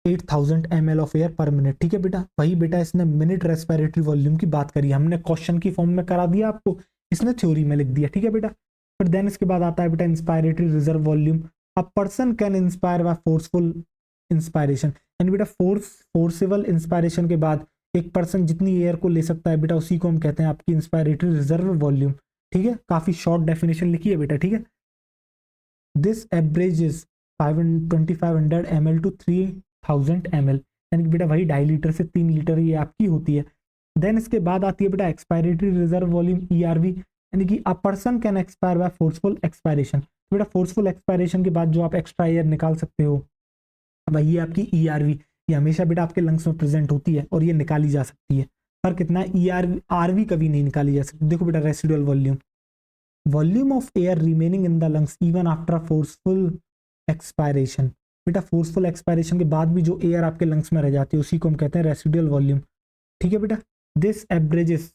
8000 ml of air per minute. ठीक है बेटा, वही बेटा इसने मिनट रेस्पिरेटरी वॉल्यूम की बात करी, हमने क्वेश्चन की फॉर्म में करा दिया आपको, इसने थ्योरी में लिख दिया। ठीक है बेटा, फिर देन इसके बाद आता है बेटा inspiratory reserve volume. A person can inspire by forceful inspiration, यानी बेटा फोर्सेबल इंस्पायरेशन के बाद एक पर्सन जितनी एयर को ले सकता है बेटा, उसी को हम कहते हैं आपकी इंस्पायरेटरी रिजर्व वॉल्यूम। ठीक है, काफी शॉर्ट डेफिनेशन लिखी है बेटा। ठीक है, this average is 2500 ml to 3000 ml, यानी कि बेटा वही 2.5 लीटर से 3 लीटर ये आपकी होती है। देन इसके बाद आती है बेटा एक्सपायरेटरी रिजर्व वॉल्यूम ERV, यानी कि a person can expire by forceful expiration. तो बेटा फोर्सफुल एक्सपायरेशन के बाद जो आप एक्स्ट्रा एयर निकाल सकते हो वही आपकी ERV, ये हमेशा बेटा आपके लंग्स में प्रेजेंट होती है और ये निकाली जा सकती है। पर कितना ERV RV कभी नहीं निकाली जा सकती। देखो बेटा residual volume, volume of air remaining in the lungs even after forceful expiration. बेटा फोर्सफुल एक्सपायरेशन के बाद भी जो एयर आपके लंग्स में रह जाती है उसी को हम कहते हैं रेसिडुअल वॉल्यूम। ठीक है बेटा, दिस एवरेजेस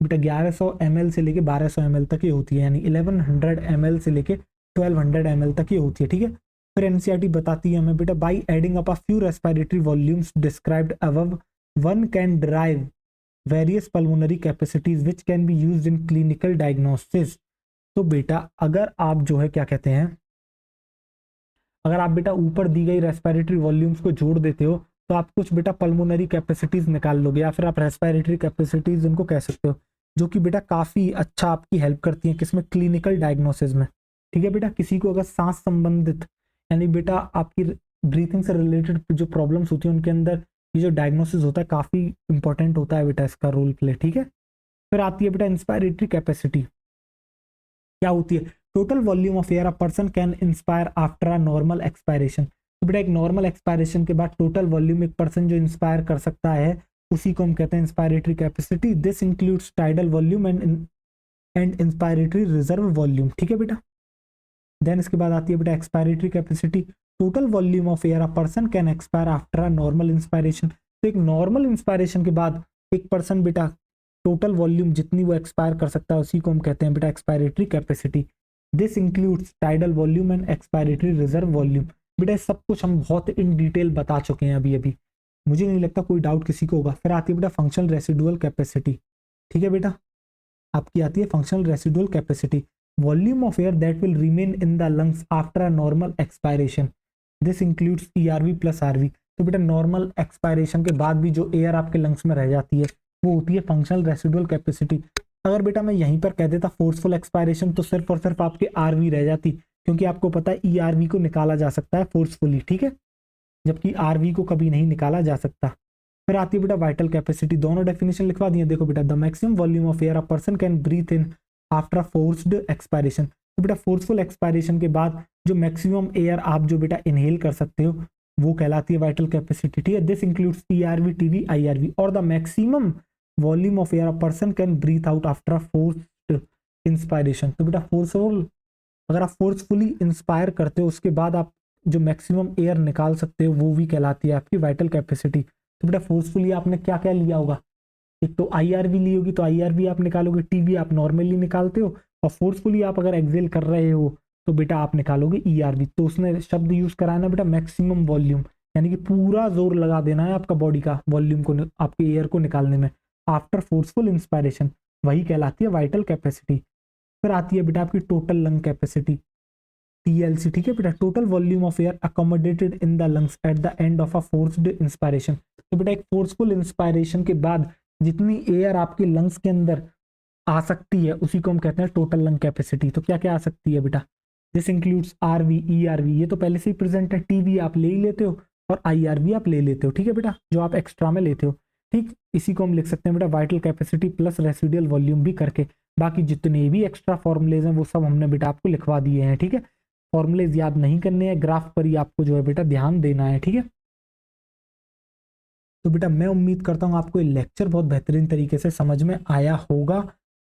बेटा 1100 ml से लेके 1200 ml तक ये होती है, यानी 1100 ml से लेके 1200 ml तक ये होती है। ठीक है, फिर एनसीईआरटी बताती है हमें बेटा by adding up a few respiratory volumes described above one can drive various pulmonary capacities which can be used in clinical diagnosis. तो बेटा अगर आप जो है क्या कहते हैं, अगर आप बेटा ऊपर दी गई रेस्पिरेटरी वॉल्यूम्स को जोड़ देते हो तो आप कुछ बेटा पल्मोनरी कैपेसिटीज निकाल लोगे, या फिर आप रेस्पिरेटरी कैपेसिटीज उनको कह सकते हो, जो कि बेटा काफी अच्छा आपकी हेल्प करती है किसमें, क्लिनिकल डायग्नोसिस में। ठीक है बेटा, किसी को अगर सांस संबंधित यानी बेटा आपकी ब्रीथिंग से रिलेटेड जो प्रॉब्लम्स होती है उनके अंदर ये जो डायग्नोसिस होता है काफी इंपॉर्टेंट होता है बेटा इसका रोल प्ले। ठीक है, फिर आती है बेटा इंस्पायरेटरी कैपेसिटी, क्या होती है, total volume of air a person can inspire after a normal expiration. तो बेटा एक नॉर्मल एक्सपायरेशन के बाद टोटल वॉल्यूम एक पर्सन जो इंस्पायर कर सकता है उसी को हम कहते हैं inspiratory capacity. This includes tidal volume and inspiratory reserve volume. ठीक है बेटा, देन इसके बाद आती है बेटा expiratory capacity, total volume of air a person can expire after a normal inspiration. तो एक नॉर्मल इंस्पायरेशन के बाद एक पर्सन बेटा टोटल वॉल्यूम जितनी वो एक्सपायर कर सकता है उसी को हम कहते हैं बेटा expiratory capacity. This includes tidal volume and expiratory reserve volume. बेटा सब कुछ हम बहुत इन डिटेल बता चुके हैं अभी अभी, मुझे नहीं लगता कोई डाउट किसी को होगा। फिर आती है बेटा फंक्शनल रेसिडुअल कैपेसिटी। ठीक है बेटा, आपकी आती है functional residual capacity, volume of air that will remain in the lungs after a normal expiration. This includes ERV plus RV। तो बेटा नॉर्मल एक्सपायरेशन के बाद भी जो एयर आपके लंग्स में रह जाती है वो होती है फंक्शनल रेसिडुअल कैपेसिटी। अगर बेटा मैं यहीं पर कह देता फोर्सफुल एक्सपायरेशन तो सिर्फ और सिर्फ आपके RV रह जाती, क्योंकि आपको पता है ERV को निकाला जा सकता है फोर्सफुली। ठीक है, जबकि RV को कभी नहीं निकाला जा सकता। फिर आती है बेटा वाइटल कैपेसिटी, दोनों डेफिनेशन लिखवा दिए। देखो बेटा the maximum volume of air a person can breathe in after forced expiration. तो बेटा फोर्सफुल एक्सपायरेशन के बाद जो मैक्सिमम एयर आप जो बेटा इनहेल कर सकते हो वो कहलाती है वाइटल कैपेसिटी। ठीक है, this includes ERV TB IRV और the maximum volume of air a person can breathe out after forced inspiration. तो बेटा फोर्सफुल, अगर आप फोर्सफुली इंस्पायर करते हो उसके बाद आप जो मैक्सिमम एयर निकाल सकते हो वो भी कहलाती है आपकी वाइटल कैपेसिटी। तो बेटा फोर्सफुली आपने क्या क्या लिया होगा, एक तो IRV ली होगी तो IRV आप निकालोगे, TB आप नॉर्मली निकालते हो, और फोर्सफुली आप अगर एक्सेल कर रहे हो तो बेटा आप निकालोगे ERV। तो उसने शब्द यूज करा है ना बेटा मैक्सिमम वॉल्यूम, यानी कि पूरा जोर लगा देना है आपका बॉडी का वॉल्यूम को आपके एयर को निकालने में आफ्टर फोर्सफुल इंस्पायरेशन, वही कहलाती है वाइटल कैपेसिटी। फिर आती है बेटा आपकी टोटल लंग कैपेसिटी TLC। ठीक है बेटा, total volume of air accommodated in the lungs at the end of a forced inspiration. तो बेटा एक फोर्सफुल इंस्पायरेशन के बाद जितनी एयर आपके लंग्स के अंदर आ सकती है उसी को हम कहते हैं टोटल लंग कैपेसिटी। तो क्या क्या आ सकती है बेटा, दिस इंक्लूड्स RV ERV, ये तो पहले से ही प्रेजेंट है, TB आप ले ही लेते हो और IRV आप ले लेते हो। ठीक है बेटा, जो आप एक्स्ट्रा में लेते हो। ठीक, इसी को हम लिख सकते हैं बेटा vital capacity plus residual volume भी करके। बाकी जितने भी एक्स्ट्रा फॉर्मुलेज हैं वो सब हमने बेटा आपको लिखवा दिए हैं। ठीक है, फॉर्मुलेज याद नहीं करने हैं, ग्राफ पर ही आपको जो है बेटा ध्यान देना है। ठीक है, तो बेटा मैं उम्मीद करता हूँ आपको ये लेक्चर बहुत बेहतरीन तरीके से समझ में आया होगा,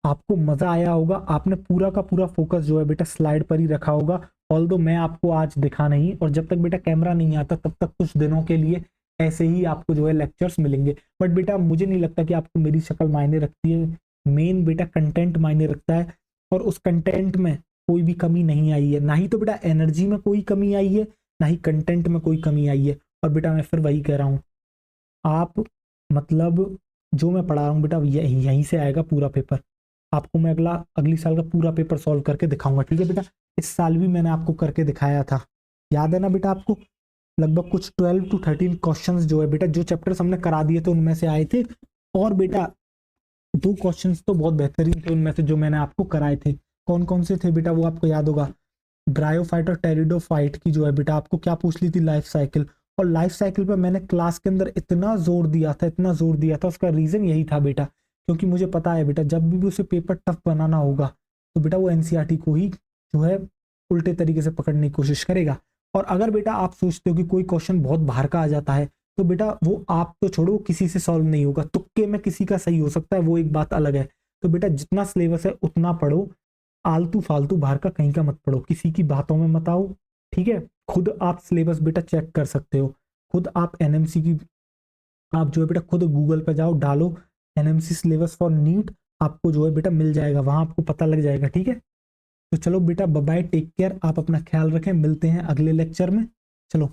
आपको मजा आया होगा, आपने पूरा का पूरा फोकस जो है बेटा स्लाइड पर ही रखा होगा। ऑल्दो मैं आपको आज दिखा नहीं, और जब तक बेटा कैमरा नहीं आता तब तक कुछ दिनों के लिए ऐसे ही आपको जो है लेक्चर्स मिलेंगे। बट बेटा मुझे नहीं लगता कि आपको मेरी शक्ल मायने रखती है, मेन बेटा कंटेंट मायने रखता है, और उस कंटेंट में कोई भी कमी नहीं आई है, ना ही तो बेटा एनर्जी में कोई कमी आई है, ना ही कंटेंट में कोई कमी आई है। और बेटा मैं फिर वही कह रहा हूँ, आप मतलब जो मैं पढ़ा रहा हूँ बेटा यहीं से आएगा पूरा पेपर। आपको मैं अगली साल का पूरा पेपर सॉल्व करके दिखाऊंगा, ठीक है बेटा। इस साल भी मैंने आपको करके दिखाया था, याद है ना बेटा आपको? लगभग कुछ 12 to 13 क्वेश्चंस जो है बेटा, जो चैप्टर्स हमने करा दिए थे उनमें से आए थे। और बेटा 2 क्वेश्चंस तो बहुत बेहतरीन थे उनमें से जो मैंने आपको कराए थे। कौन कौन से थे बेटा वो आपको याद होगा? ब्रायोफाइट और टेरिडोफाइट की जो है बेटा आपको क्या पूछ ली थी, लाइफ साइकिल। और लाइफ साइकिल पर मैंने क्लास के अंदर इतना जोर दिया था, इतना जोर दिया था, उसका रीजन यही था बेटा, क्योंकि मुझे पता है बेटा जब भी उसे पेपर टफ बनाना होगा तो बेटा वो एनसीईआरटी को ही जो है उल्टे तरीके से पकड़ने की कोशिश करेगा। और अगर बेटा आप सोचते हो कि कोई क्वेश्चन बहुत बाहर का आ जाता है तो बेटा वो आप तो छोड़ो, किसी से सॉल्व नहीं होगा, तुक्के में किसी का सही हो सकता है, वो एक बात अलग है। तो बेटा जितना सिलेबस है उतना पढ़ो, आलतू फालतू बाहर का कहीं का मत पढ़ो, किसी की बातों में मत आओ, ठीक है। खुद आप सिलेबस बेटा चेक कर सकते हो, खुद आप एनएमसी की, आप जो है बेटा खुद गूगल पे जाओ, डालो एनएमसी सिलेबस फॉर नीट, आपको जो है बेटा मिल जाएगा, वहां आपको पता लग जाएगा, ठीक है। तो चलो बेटा बाय बाय, टेक केयर, आप अपना ख्याल रखें, मिलते हैं अगले लेक्चर में। चलो।